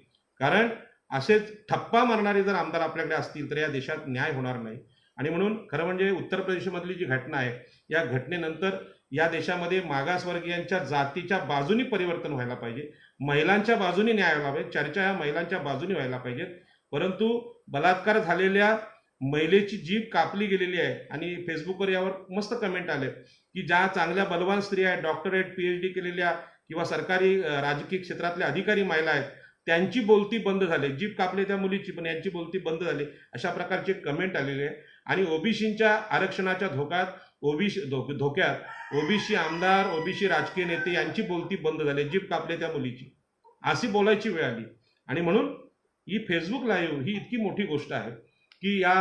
कारण असेच ठप्पा मारणारे जर आमदार आपल्याकडे असतील तर या देशात न्याय होणार नाही. आणि म्हणून खरं म्हणजे उत्तर प्रदेशमधली जी घटना आहे, या घटनेनंतर या देशामध्ये मागासवर्गीयांच्या जातीच्या बाजूनी परिवर्तन व्हायला पाहिजे, महिलांच्या बाजूनी न्याय व्हायला पाहिजे, चर्चा ह्या महिलांच्या बाजूनी व्हायला पाहिजेत. परंतु बलात्कार झालेल्या महिलेची जीभ कापली गेलेली आहे आणि फेसबुकवर यावर मस्त कमेंट आले की ज्या चांगल्या बलवान स्त्रिया आहेत, डॉक्टरेट PhD केलेल्या किंवा सरकारी राजकीय क्षेत्रातल्या अधिकारी महिला आहेत, त्यांची बोलती बंद झाली, जीभ कापली त्या मुलीची पण यांची बोलती बंद झाली, अशा प्रकारचे कमेंट आलेले आहे. आणि ओबीसीच्या आरक्षणाच्या धोक्यात ओबीसी आमदार, ओबीसी राजकीय नेते यांची बोलती बंद झाली, जीभ कापले त्या मुलीची, अशी बोलायची वेळ आली. आणि म्हणून ही फेसबुक लाईव्ह ही इतकी मोठी गोष्ट आहे की या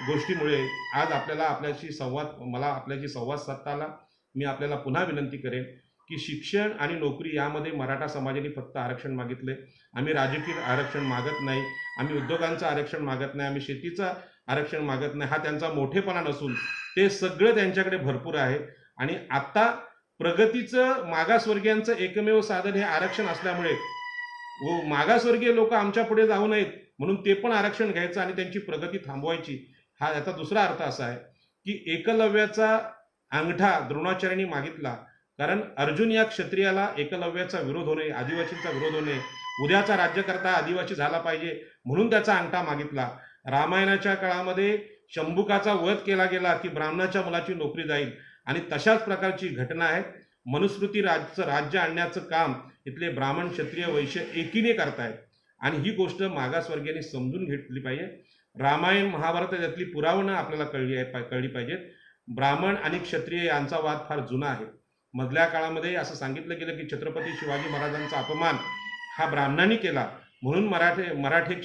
गोष्टीमुळे आज मला आपल्याशी संवाद साधता आला. मी आपल्याला पुन्हा विनंती करेन की शिक्षण आणि नोकरी यामध्ये मराठा समाजाने फक्त आरक्षण मागितले. आम्ही राजकीय आरक्षण मागत नाही, आम्ही उद्योगांचं आरक्षण मागत नाही, आम्ही शेतीचं आरक्षण मागत नाही. हा त्यांचा मोठेपणा नसून ते सगळं त्यांच्याकडे भरपूर आहे. आणि आता प्रगतीचं मागासवर्गीयांचं एकमेव साधन हे आरक्षण असल्यामुळे मागासवर्गीय लोक आमच्या पुढे जाऊ नयेत म्हणून ते पण आरक्षण घ्यायचं आणि त्यांची प्रगती थांबवायची. हा याचा दुसरा अर्थ असा आहे की एकलव्याचा अंगठा द्रोणाचार्यांनी मागितला, कारण अर्जुन या क्षत्रियाला एकलव्याचा विरोध होणे, आदिवासींचा विरोध होणे, उद्याचा राज्यकर्ता आदिवासी झाला पाहिजे म्हणून त्याचा अंगठा मागितला. रामायणाच्या काळामध्ये शंभुकाचा वध केला गेला की ब्राह्मणाच्या मुलाची नोकरी जाईल, आणि तशाच प्रकारची घटना आहे. मनुस्मृती राज्य आणण्याचं काम इथले ब्राह्मण, क्षत्रिय, वैश्य एकीने करतायत आणि ही गोष्ट मागासवर्गीयांनी समजून घेतली पाहिजे. रामायण महाभारत यातली पुरावणं आपल्याला कळली पाहिजेत. ब्राह्मण आणि क्षत्रिय यांचा वाद फार जुना आहे. मधल्या काळामध्ये असं सांगितलं गेलं की छत्रपती शिवाजी महाराजांचा अपमान हा ब्राह्मणांनी केला म्हणून मराठे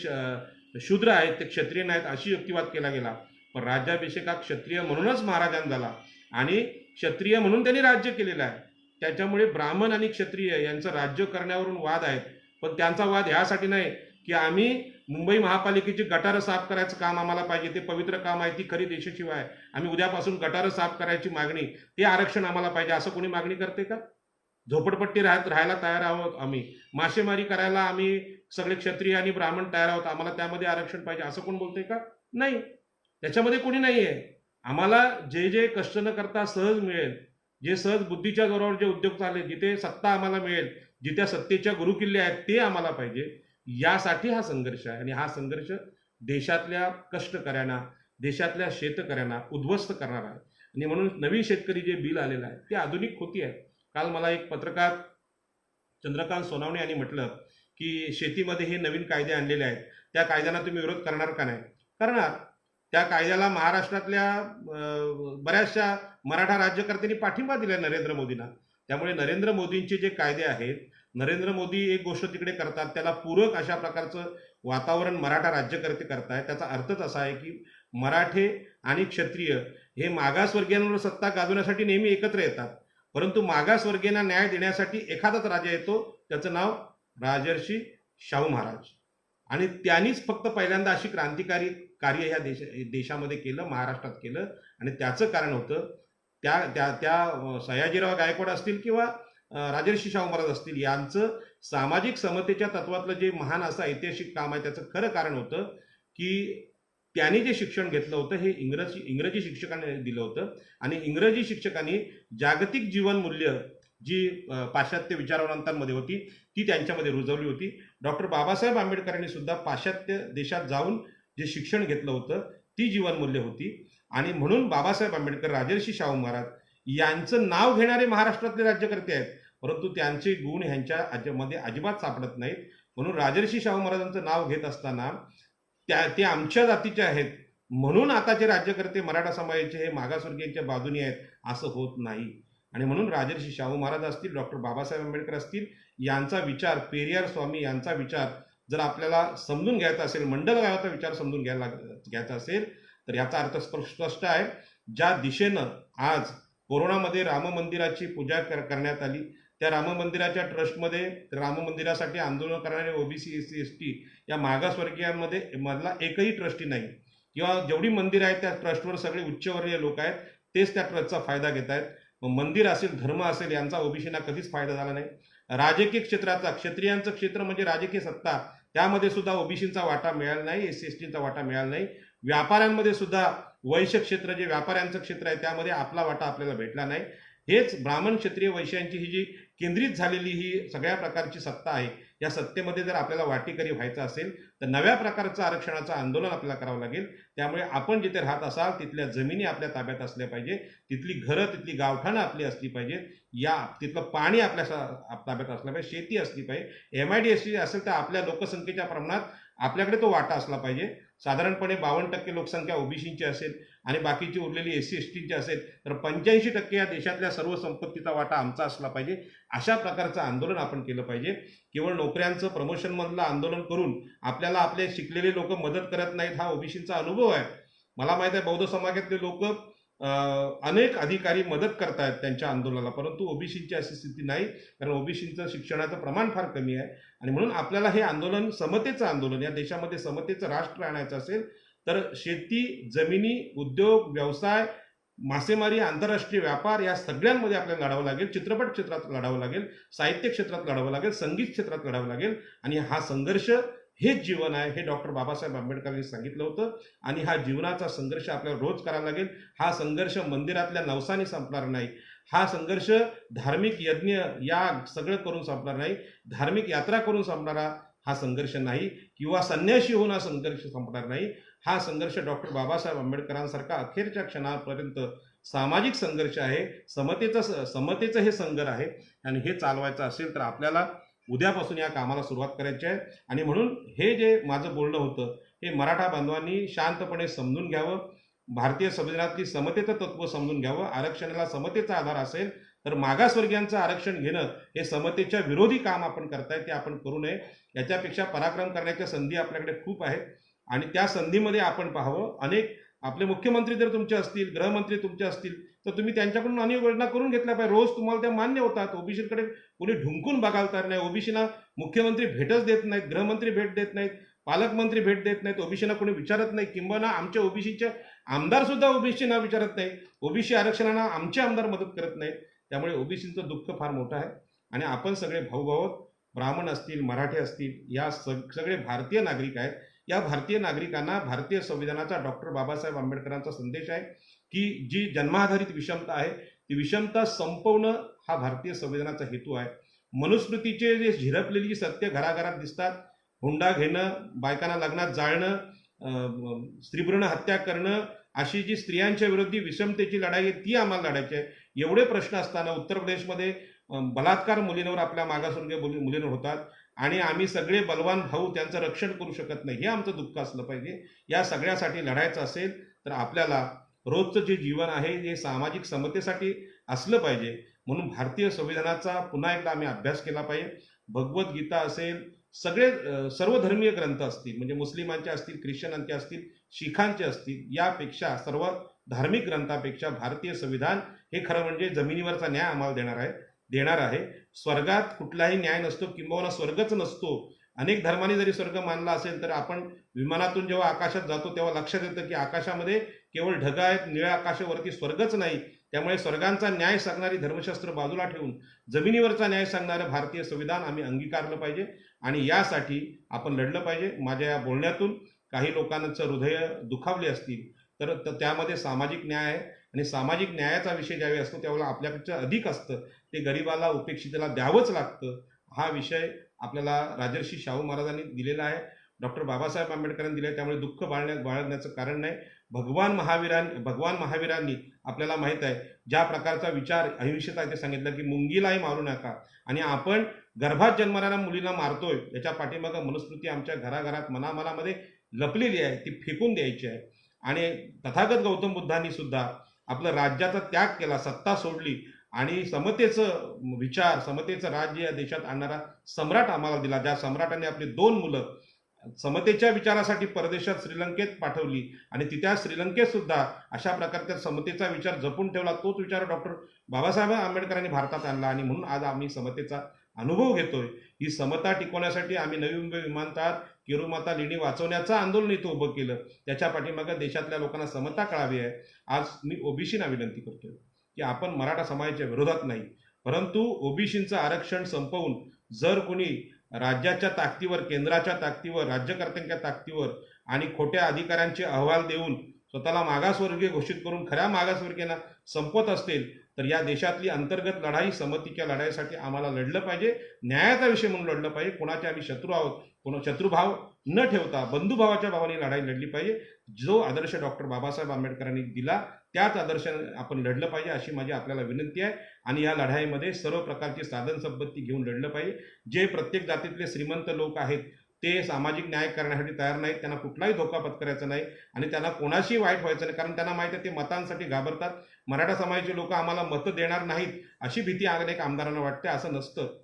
शूद्र आहेत, ते क्षत्रिय नाहीत अशी युक्तिवाद केला गेला. पण राज्याभिषेक हा क्षत्रिय म्हणूनच महाराजांना झाला आणि क्षत्रिय म्हणून त्यांनी राज्य केलेलं आहे. त्याच्यामुळे ब्राह्मण आणि क्षत्रिय यांचं राज्य करण्यावरून वाद आहेत. पण त्यांचा वाद ह्यासाठी नाही की आम्ही मुंबई महापालिकेची गटारं साफ करायचं काम आम्हाला पाहिजे, ते पवित्र काम आहे, ती खरी देशसेवा आहे, आम्ही उद्यापासून गटारं साफ करायची मागणी, ते आरक्षण आम्हाला पाहिजे, असं कोणी मागणी करते का? झोपडपट्टी राहायला तयार आहोत आम्ही, मासेमारी करायला आम्ही सगळे क्षत्रिय आणि ब्राह्मण तयार आहोत, आम्हाला त्यामध्ये आरक्षण पाहिजे असं कोण बोलतंय का? नाही, त्याच्यामध्ये कोणी नाही आहे. आम्हाला जे कष्ट न करता सहज मिळेल, जे सहज बुद्धीच्या जोरावर जे उद्योग चालले, जिथे सत्ता आम्हाला मिळेल, जिथे सत्तेच्या गुरुकिल्ले आहेत ते आम्हाला पाहिजे. यासाठी हा संघर्ष आहे आणि हा संघर्ष देशातल्या कष्टकऱ्यांना, देशातल्या शेतकऱ्यांना उद्ध्वस्त करणार आहे. आणि म्हणून नवीन शेतकरी जे बिल आलेलं आहे ते आधुनिक कृती आहे. काल मला एक पत्रकार चंद्रकांत सोनावणे यांनी म्हटलं की शेतीमध्ये हे नवीन कायदे आणलेले आहेत, त्या कायद्यांना तुम्ही विरोध करणार का नाही? करणार. त्या कायद्याला महाराष्ट्रातल्या बऱ्याचशा मराठा राज्यकर्त्यांनी पाठिंबा दिला नरेंद्र मोदींना. त्यामुळे नरेंद्र मोदींचे जे कायदे आहेत, नरेंद्र मोदी एक गोष्ट तिकडे करतात, त्याला पूरक अशा प्रकारचं वातावरण मराठा राज्यकर्ते करतायत. त्याचा अर्थच असा आहे की मराठे आणि क्षत्रिय हे मागासवर्गीयांवर सत्ता गाजवण्यासाठी नेहमी एकत्र येतात, परंतु मागासवर्गीयांना न्याय देण्यासाठी एखादाच राजा येतो, त्याचं नाव राजर्षी शाहू महाराज. आणि त्यांनीच फक्त पहिल्यांदा अशी क्रांतिकारी कार्य ह्या देशामध्ये केलं, महाराष्ट्रात केलं. आणि त्याचं कारण होतं त्या सयाजीराव गायकवाड असतील किंवा राजर्षी शाहू महाराज असतील, यांचं सामाजिक समतेच्या तत्वातलं जे महान असं ऐतिहासिक काम आहे, त्याचं खरं कारण होतं की त्यांनी जे शिक्षण घेतलं होतं हे इंग्रजी शिक्षकांनी दिलं होतं. आणि इंग्रजी शिक्षकांनी जागतिक जीवनमूल्य जी पाश्चात्य विचारवंतांमध्ये होती ती त्यांच्यामध्ये रुजवली होती. डॉक्टर बाबासाहेब आंबेडकरांनी सुद्धा पाश्चात्य देशात जाऊन जे शिक्षण घेतलं होतं ती जीवनमूल्य होती. आणि म्हणून बाबासाहेब आंबेडकर, राजर्षी शाहू महाराज यांचं नाव घेणारे महाराष्ट्रातले राज्यकर्ते आहेत, परंतु त्यांचे गुण ह्यांच्यामध्ये अजिबात सापडत नाहीत. म्हणून राजर्षी शाहू महाराजांचं नाव घेत असताना ते आमच्या जातीचे आहेत म्हणून आताचे राज्यकर्ते मराठा समाजाचे हे मागासवर्गीयांच्या बाजूने आहेत असं होत नाही. आणि म्हणून राजर्षी शाहू महाराज असतील, डॉक्टर बाबासाहेब आंबेडकर असतील, यांचा विचार, पेरियार स्वामी यांचा विचार जर आपल्याला समजून घ्यायचा असेल, मंडलगावाचा विचार समजून घ्यायचा असेल तर याचा अर्थ स्पष्ट आहे. ज्या दिशेनं आज कोरोनामध्ये राम मंदिराची पूजा करण्यात आली, त्या राम मंदिराच्या ट्रस्टमध्ये राम मंदिरासाठी आंदोलन करणारे ओबीसी, SC, ST या मागासवर्गीयांमध्ये मधला एकही ट्रस्टी नाही. किंवा जेवढी मंदिर आहेत त्या ट्रस्टवर सगळे उच्चवर्णीय लोक आहेत, तेच त्या ट्रस्टचा फायदा घेत आहेत. मंदिर असेल, धर्म असेल, यांचा ओबीसींना कधीच फायदा झाला नाही. राजकीय क्षेत्राचा, क्षत्रियांचं क्षेत्र म्हणजे राजकीय सत्ता, त्यामध्ये सुद्धा ओबीसींचा वाटा मिळाला नाही, एससी एसटीचा वाटा मिळाला नाही. व्यापाऱ्यांमध्ये सुद्धा वैश्य क्षेत्र, जे व्यापाऱ्यांचं क्षेत्र आहे, त्यामध्ये आपला वाटा आपल्याला भेटला नाही. हेच ब्राह्मण क्षत्रिय वैश्यांची ही जी केंद्रित झालेली ही सगळ्या प्रकारची सत्ता आहे, या सत्तेमध्ये जर आपल्याला वाटेकरी व्हायचं असेल तर नव्या प्रकारचं आरक्षणाचं आंदोलन आपल्याला करावं लागेल. त्यामुळे आपण जिथे राहत असाल तिथल्या जमिनी आपल्या ताब्यात असल्या पाहिजे, तिथली घरं, तिथली गावठाणं आपली असली पाहिजे, तिथलं पाणी आपल्या ताब्यात असलं पाहिजे, शेती असली पाहिजे. MIDS असेल तर आपल्या लोकसंख्येच्या प्रमाणात आपल्याकडे तो वाटा असला पाहिजे. साधारणपणे 52% लोकसंख्या ओबीसींची असेल आणि बाकीची उरलेली SC STची असेल तर 85% या देशातल्या सर्व संपत्तीचा वाटा आमचा असला पाहिजे. अशा प्रकारचं आंदोलन आपण केलं पाहिजे. केवळ नोकऱ्यांचं प्रमोशनमधलं आंदोलन करून आपल्याला आपले शिकलेले लोक मदत करत नाहीत, हा ओबीसींचा अनुभव आहे. मला माहित आहे बौद्ध समाजातले लोक अनेक अधिकारी मदत करतायत त्यांच्या आंदोलनाला, परंतु ओबीसींची अशी स्थिती नाही, कारण ओबीसींचं शिक्षणाचं प्रमाण फार कमी आहे. आणि म्हणून आपल्याला हे आंदोलन समतेचं आंदोलन, या देशामध्ये समतेचं राष्ट्र आणायचं असेल तर शेती, जमिनी, उद्योग, व्यवसाय, मासेमारी, आंतरराष्ट्रीय व्यापार या सगळ्यांमध्ये आपल्याला लढावं लागेल. चित्रपट क्षेत्रात लढावं लागेल, साहित्य क्षेत्रात लढावं लागेल, संगीत क्षेत्रात लढावं लागेल. आणि हा संघर्ष हेच जीवन आहे, हे डॉक्टर बाबासाहेब आंबेडकरांनी सांगितलं होतं. आणि हा जीवनाचा संघर्ष आपल्याला रोज करावा लागेल. हा संघर्ष मंदिरातल्या नवसाने संपणार नाही, हा संघर्ष धार्मिक यज्ञ या सगळं करून संपणार नाही, धार्मिक यात्रा करून संपणारा हा संघर्ष नाही, किंवा संन्याशी होऊन हा संघर्ष संपणार नाही. हा संघर्ष डॉक्टर बाबासाहेब आंबेडकरांसारखा अखेरच्या क्षणापर्यंत सामाजिक संघर्ष आहे, समतेचं हे संघर्ष आहे. आणि हे चालवायचं असेल तर आपल्याला उद्यापासून या कामाला सुरुवात करायची आहे. आणि म्हणून हे जे माझं बोलणं होतं हे मराठा बांधवांनी शांतपणे समजून घ्यावं. भारतीय संविधानातली समतेचं तत्व समजून घ्यावं. आरक्षणाला समतेचा आधार असेल तर मागासवर्गीयांचं आरक्षण घेणं हे समतेच्या विरोधी काम आपण करताय, ते आपण करू नये. याच्यापेक्षा पराक्रम करण्याच्या संधी आपल्याकडे खूप आहेत आणि त्या संधीमध्ये आपण पाहावं. अनेक आपले मुख्यमंत्री जर तुमचे असतील, गृहमंत्री तुमचे असतील, तर तुम्ही त्यांच्याकडून अनेक योजना करून घेतल्या पाहिजे. रोज तुम्हाला त्या मान्य होतात. ओबीसीकडे कोणी ढुंकून बघायला तर नाही. ओबीसीना मुख्यमंत्री भेटच देत नाहीत, गृहमंत्री भेट देत नाहीत, पालकमंत्री भेट देत नाहीत, ओबीसीना कोणी विचारत नाही. किंबहुना आमच्या ओबीसीचे आमदार सुद्धा ओबीसीना विचारत नाही. ओबीसी आरक्षणाला आमचे आमदार मदत करत नाहीत. त्यामुळे ओबीसीचं दुःख फार मोठं आहे. आणि आपण सगळे भाऊ, ब्राह्मण असतील, मराठी असतील, या सगळे भारतीय नागरिक आहेत. या भारतीय नागरिकांना भारतीय संविधानाचा, डॉक्टर बाबासाहेब आंबेडकरांचा संदेश आहे की जी जन्माधारित विषमता आहे ती विषमता संपवणं हा भारतीय संविधानाचा हेतू आहे. मनुस्मृतीचे जे झिरपलेली सत्य घराघरात दिसतात, हुंडा घेणं, बायकांना लग्नात जाळणं, स्त्रीभ्रूण हत्या करणं, अशी जी स्त्रियांच्या विरोधी विषमतेची लढाई आहे ती आम्हाला लढायची आहे. एवढे प्रश्न असताना उत्तर प्रदेशमध्ये बलात्कार मुलींवर, आपल्या मागासवर्गीय मुलींवर होतात आणि आम्ही सगळे बलवान भाऊ त्यांचं रक्षण करू शकत नाही. हे आमचं दुःख असलं पाहिजे. या सगळ्यासाठी लढायचं असेल तर आपल्याला रोजचं जे जीवन आहे हे सामाजिक समतेसाठी असलं पाहिजे. म्हणून भारतीय संविधानाचा पुन्हा एकदा आम्ही अभ्यास केला पाहिजे. भगवद्गीता असेल, सगळे सर्वधर्मीय ग्रंथ असतील, म्हणजे मुस्लिमांचे असतील, ख्रिश्चनांचे असतील, शिखांचे असतील, यापेक्षा सर्व धार्मिक ग्रंथापेक्षा भारतीय संविधान हे खरं म्हणजे जमिनीवरचा न्याय आम्हाला देणार आहे. स्वर्गात कुठलाही न्याय नसतो, किंबहुना स्वर्गच नसतो. अनेक धर्मांनी जरी स्वर्ग मानला असेल तर आपण विमानातून जेव्हा आकाशात जातो तेव्हा लक्षात येतं की आकाशामध्ये केवळ ढगा आहेत, निळ्या आकाशावरती स्वर्गच नाही. त्यामुळे स्वर्गांचा न्याय सांगणारी धर्मशास्त्र बाजूला ठेवून जमिनीवरचा न्याय सांगणारं भारतीय संविधान आम्ही अंगीकारलं पाहिजे आणि यासाठी आपण लढलं पाहिजे. माझ्या या बोलण्यातून काही लोकांचं हृदय दुखावले असतील तर त्यामध्ये सामाजिक न्याय आहे आणि सामाजिक न्यायाचा विषय ज्यावेळी असतो त्यावेळेला आपल्याकडचं अधिक असतं ते गरिबाला, उपेक्षितेला द्यावंच लागतं. हा विषय आपल्याला राजर्षी शाहू महाराजांनी दिलेला आहे, डॉक्टर बाबासाहेब आंबेडकरांनी दिले आहे. त्यामुळे दुःख बाळगण्याचं कारण नाही. भगवान महावीरांनी आपल्याला माहित आहे ज्या प्रकारचा विचार अहिंसेचा ते सांगितलं की मुंगीलाही मारू नका. आणि आपण गर्भात जन्मणाऱ्या मुलीला मारतोय याच्या पाठीमागं मनुस्मृती आमच्या घराघरात मनामनामध्ये लपलेली आहे, ती फेकून द्यायची आहे. आणि तथागत गौतम बुद्धांनी सुद्धा आपलं राज्याचा त्याग केला, सत्ता सोडली आणि समतेचं विचार, समतेचं राज्य या देशात आणणारा सम्राट आम्हाला दिला. ज्या सम्राटाने आपली 2 मुलं समतेच्या विचारासाठी परदेशात श्रीलंकेत पाठवली आणि तिथ्या श्रीलंकेत सुद्धा अशा प्रकारचा समतेचा विचार जपून ठेवला. तोच विचार डॉक्टर बाबासाहेब आंबेडकरांनी भारतात आणला आणि म्हणून आज आम्ही समतेचा अनुभव घेतोय. ही समता टिकवण्यासाठी आम्ही नवी मुंबई विमानतळात किरुमाता लेणी वाचवण्याचं आंदोलन इथं उभं केलं, त्याच्या पाठीमागं देशातल्या लोकांना समता कळावी आहे. आज मी ओबीसीना विनंती करतोय की आपण मराठा समाजाच्या विरोधात नाही, परंतु ओबीसीचं आरक्षण संपवून जर कोणी राज्याच्या ताकदीवर, केंद्राच्या ताकदीवर, राज्यकर्त्यांच्या ताकदीवर आणि खोट्या अधिकाऱ्यांचे अहवाल देऊन स्वतःला मागासवर्गीय घोषित करून खऱ्या मागासवर्गीयांना संपवत असतील तर या देशातली अंतर्गत लढाई, समतीच्या लढाईसाठी आम्हाला लढलं पाहिजे, न्यायाचा विषय म्हणून लढलं पाहिजे. कोणाचे आम्ही शत्रू आहोत, कोणा शत्रुभाव न ठेवता बंधुभावाच्या भावाने लढाई लढली पाहिजे. जो आदर्श डॉक्टर बाबासाहेब आंबेडकरांनी दिला त्याच आदर्शाने आपण लढलं पाहिजे अशी माझी आपल्याला विनंती आहे. आणि या लढाईमध्ये सर्व प्रकारची साधन संपत्ती घेऊन लढलं पाहिजे. जे प्रत्येक जातीतले श्रीमंत लोक आहेत ते सामाजिक न्याय करण्यासाठी तयार नाहीत, त्यांना कुठलाही धोका पत्करायचा नाही आणि त्यांना कोणाशी वाईट व्हायचं नाही, कारण त्यांना माहिती आहे ते मतांसाठी घाबरतात. मराठा समाजाचे लोक आम्हाला मतं देणार नाहीत अशी भीती अनेक आमदारांना वाटते. असं नसतं.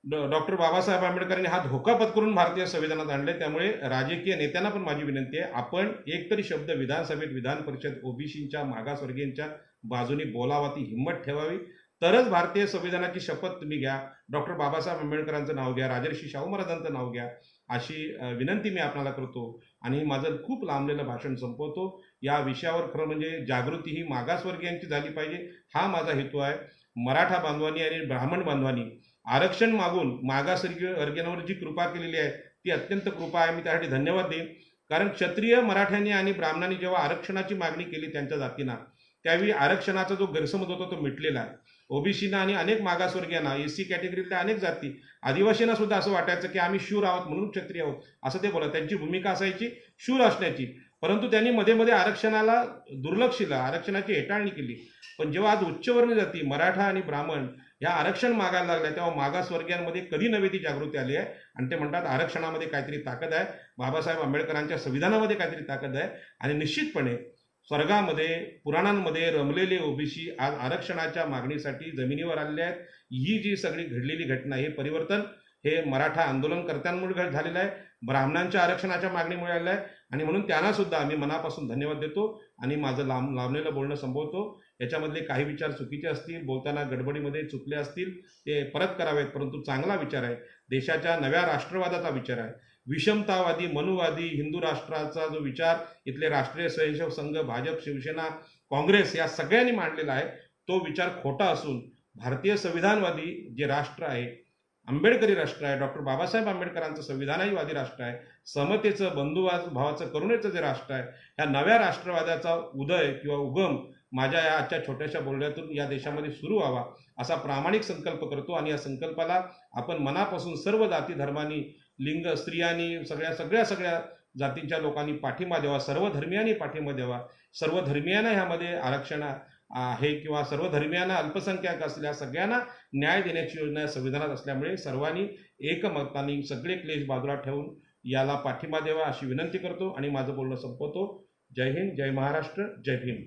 डॉक्टर बाबासाहेब आंबेडकरांनी हा धोका पत्करून भारतीय संविधानात आणले. त्यामुळे राजकीय नेत्यांना पण माझी विनंती आहे, आपण एकतरी शब्द विधानसभेत, विधान परिषद ओबीसींच्या, मागासवर्गीयांच्या बाजूने बोलावा, ती हिंमत ठेवावी, तरच भारतीय संविधानाची शपथ तुम्ही घ्या. डॉक्टर बाबासाहेब आंबेडकरांचं नाव घ्या, राजर्षी शाहू महाराजांचं नाव घ्या अशी विनंती मी आपल्याला करतो. आणि माझं खूप लांबलेलं भाषण संपवतो. या विषयावर खरं म्हणजे जागृती ही मागासवर्गीयांची झाली पाहिजे, हा माझा हेतू आहे. मराठा बांधवांनी आणि ब्राह्मण बांधवांनी आरक्षण मागून मागासवर्गीयांवर जी कृपा केलेली आहे ती अत्यंत कृपा आहे. मी त्यासाठी धन्यवाद देईन. कारण क्षत्रिय मराठ्यांनी आणि ब्राह्मणांनी जेव्हा आरक्षणाची मागणी केली त्यांच्या जातींना, त्यावेळी आरक्षणाचा जो गैरसमज होता तो मिटलेला आहे. ओबीसीना आणि अनेक मागासवर्गीयांना, एससी कॅटेगरीतल्या अनेक जाती, आदिवासींना सुद्धा असं वाटायचं की आम्ही शूर आहोत म्हणून क्षत्रिय आहोत असं ते बोलत. त्यांची भूमिका असायची शूर असण्याची, परंतु त्यांनी मध्ये मध्ये आरक्षणाला दुर्लक्षिलं, आरक्षणाची हेटाळणी केली. पण जेव्हा आज उच्चवर्णीय जाती मराठा आणि ब्राह्मण या आरक्षण मागायला लागल्या तेव्हा मागासवर्गीयांमध्ये कधी नव्हे ती जागृती आली आहे आणि ते म्हणतात आरक्षणामध्ये काहीतरी ताकद आहे, बाबासाहेब आंबेडकरांच्या संविधानामध्ये काहीतरी ताकद आहे. आणि निश्चितपणे स्वर्गामध्ये, पुराणांमध्ये रमलेले ओबीसी आज आरक्षणाच्या मागणीसाठी जमिनीवर आलेले आहेत. ही जी सगळी घडलेली घटना, हे परिवर्तन हे मराठा आंदोलनकर्त्यांमुळे झालेलं आहे, ब्राह्मणांच्या आरक्षणाच्या मागणीमुळे आलेलं आहे. आणि म्हणून त्यांना सुद्धा मी मनापासून धन्यवाद देतो आणि माझं लांबलेलं बोलणं संपवतो. याच्यामधले काही विचार चुकीचे असतील, बोलताना गडबडीमध्ये चुकले असतील, ते परत करावेत. परंतु चांगला विचार आहे, देशाच्या नव्या राष्ट्रवादाचा विचार आहे. विषमतावादी, मनुवादी, हिंदू राष्ट्राचा जो विचार इथले राष्ट्रीय स्वयंसेवक संघ, भाजप, शिवसेना, काँग्रेस या सगळ्यांनी मांडलेला आहे, तो विचार खोटा असून भारतीय संविधानवादी जे राष्ट्र आहे, आंबेडकरी राष्ट्र आहे, डॉक्टर बाबासाहेब आंबेडकरांचं संविधानवादी राष्ट्र आहे, समतेचं, बंधुभावाचं, करुणेचं जे राष्ट्र आहे, या नव्या राष्ट्रवादाचा उदय किंवा उगम माझ्या या आजच्या छोट्याशा बोलण्यातून या देशामध्ये सुरू व्हावा असा प्रामाणिक संकल्प करतो. आणि या संकल्पाला आपण मनापासून सर्व जाती धर्मांनी, लिंग, स्त्रियांनी, सगळ्या जातींच्या लोकांनी पाठिंबा द्यावा, सर्व धर्मियांनी पाठिंबा द्यावा. सर्व धर्मियांना ह्यामध्ये आरक्षण आहे किंवा सर्व धर्मियांना, अल्पसंख्याक असलेल्या सगळ्यांना न्याय देण्याची योजना संविधानात असल्यामुळे सर्वांनी एकमताने सगळे क्लेश बाजूला ठेवून याला पाठिंबा द्यावा अशी विनंती करतो आणि माझं बोलणं संपवतो. जय हिंद, जय महाराष्ट्र, जय भीम.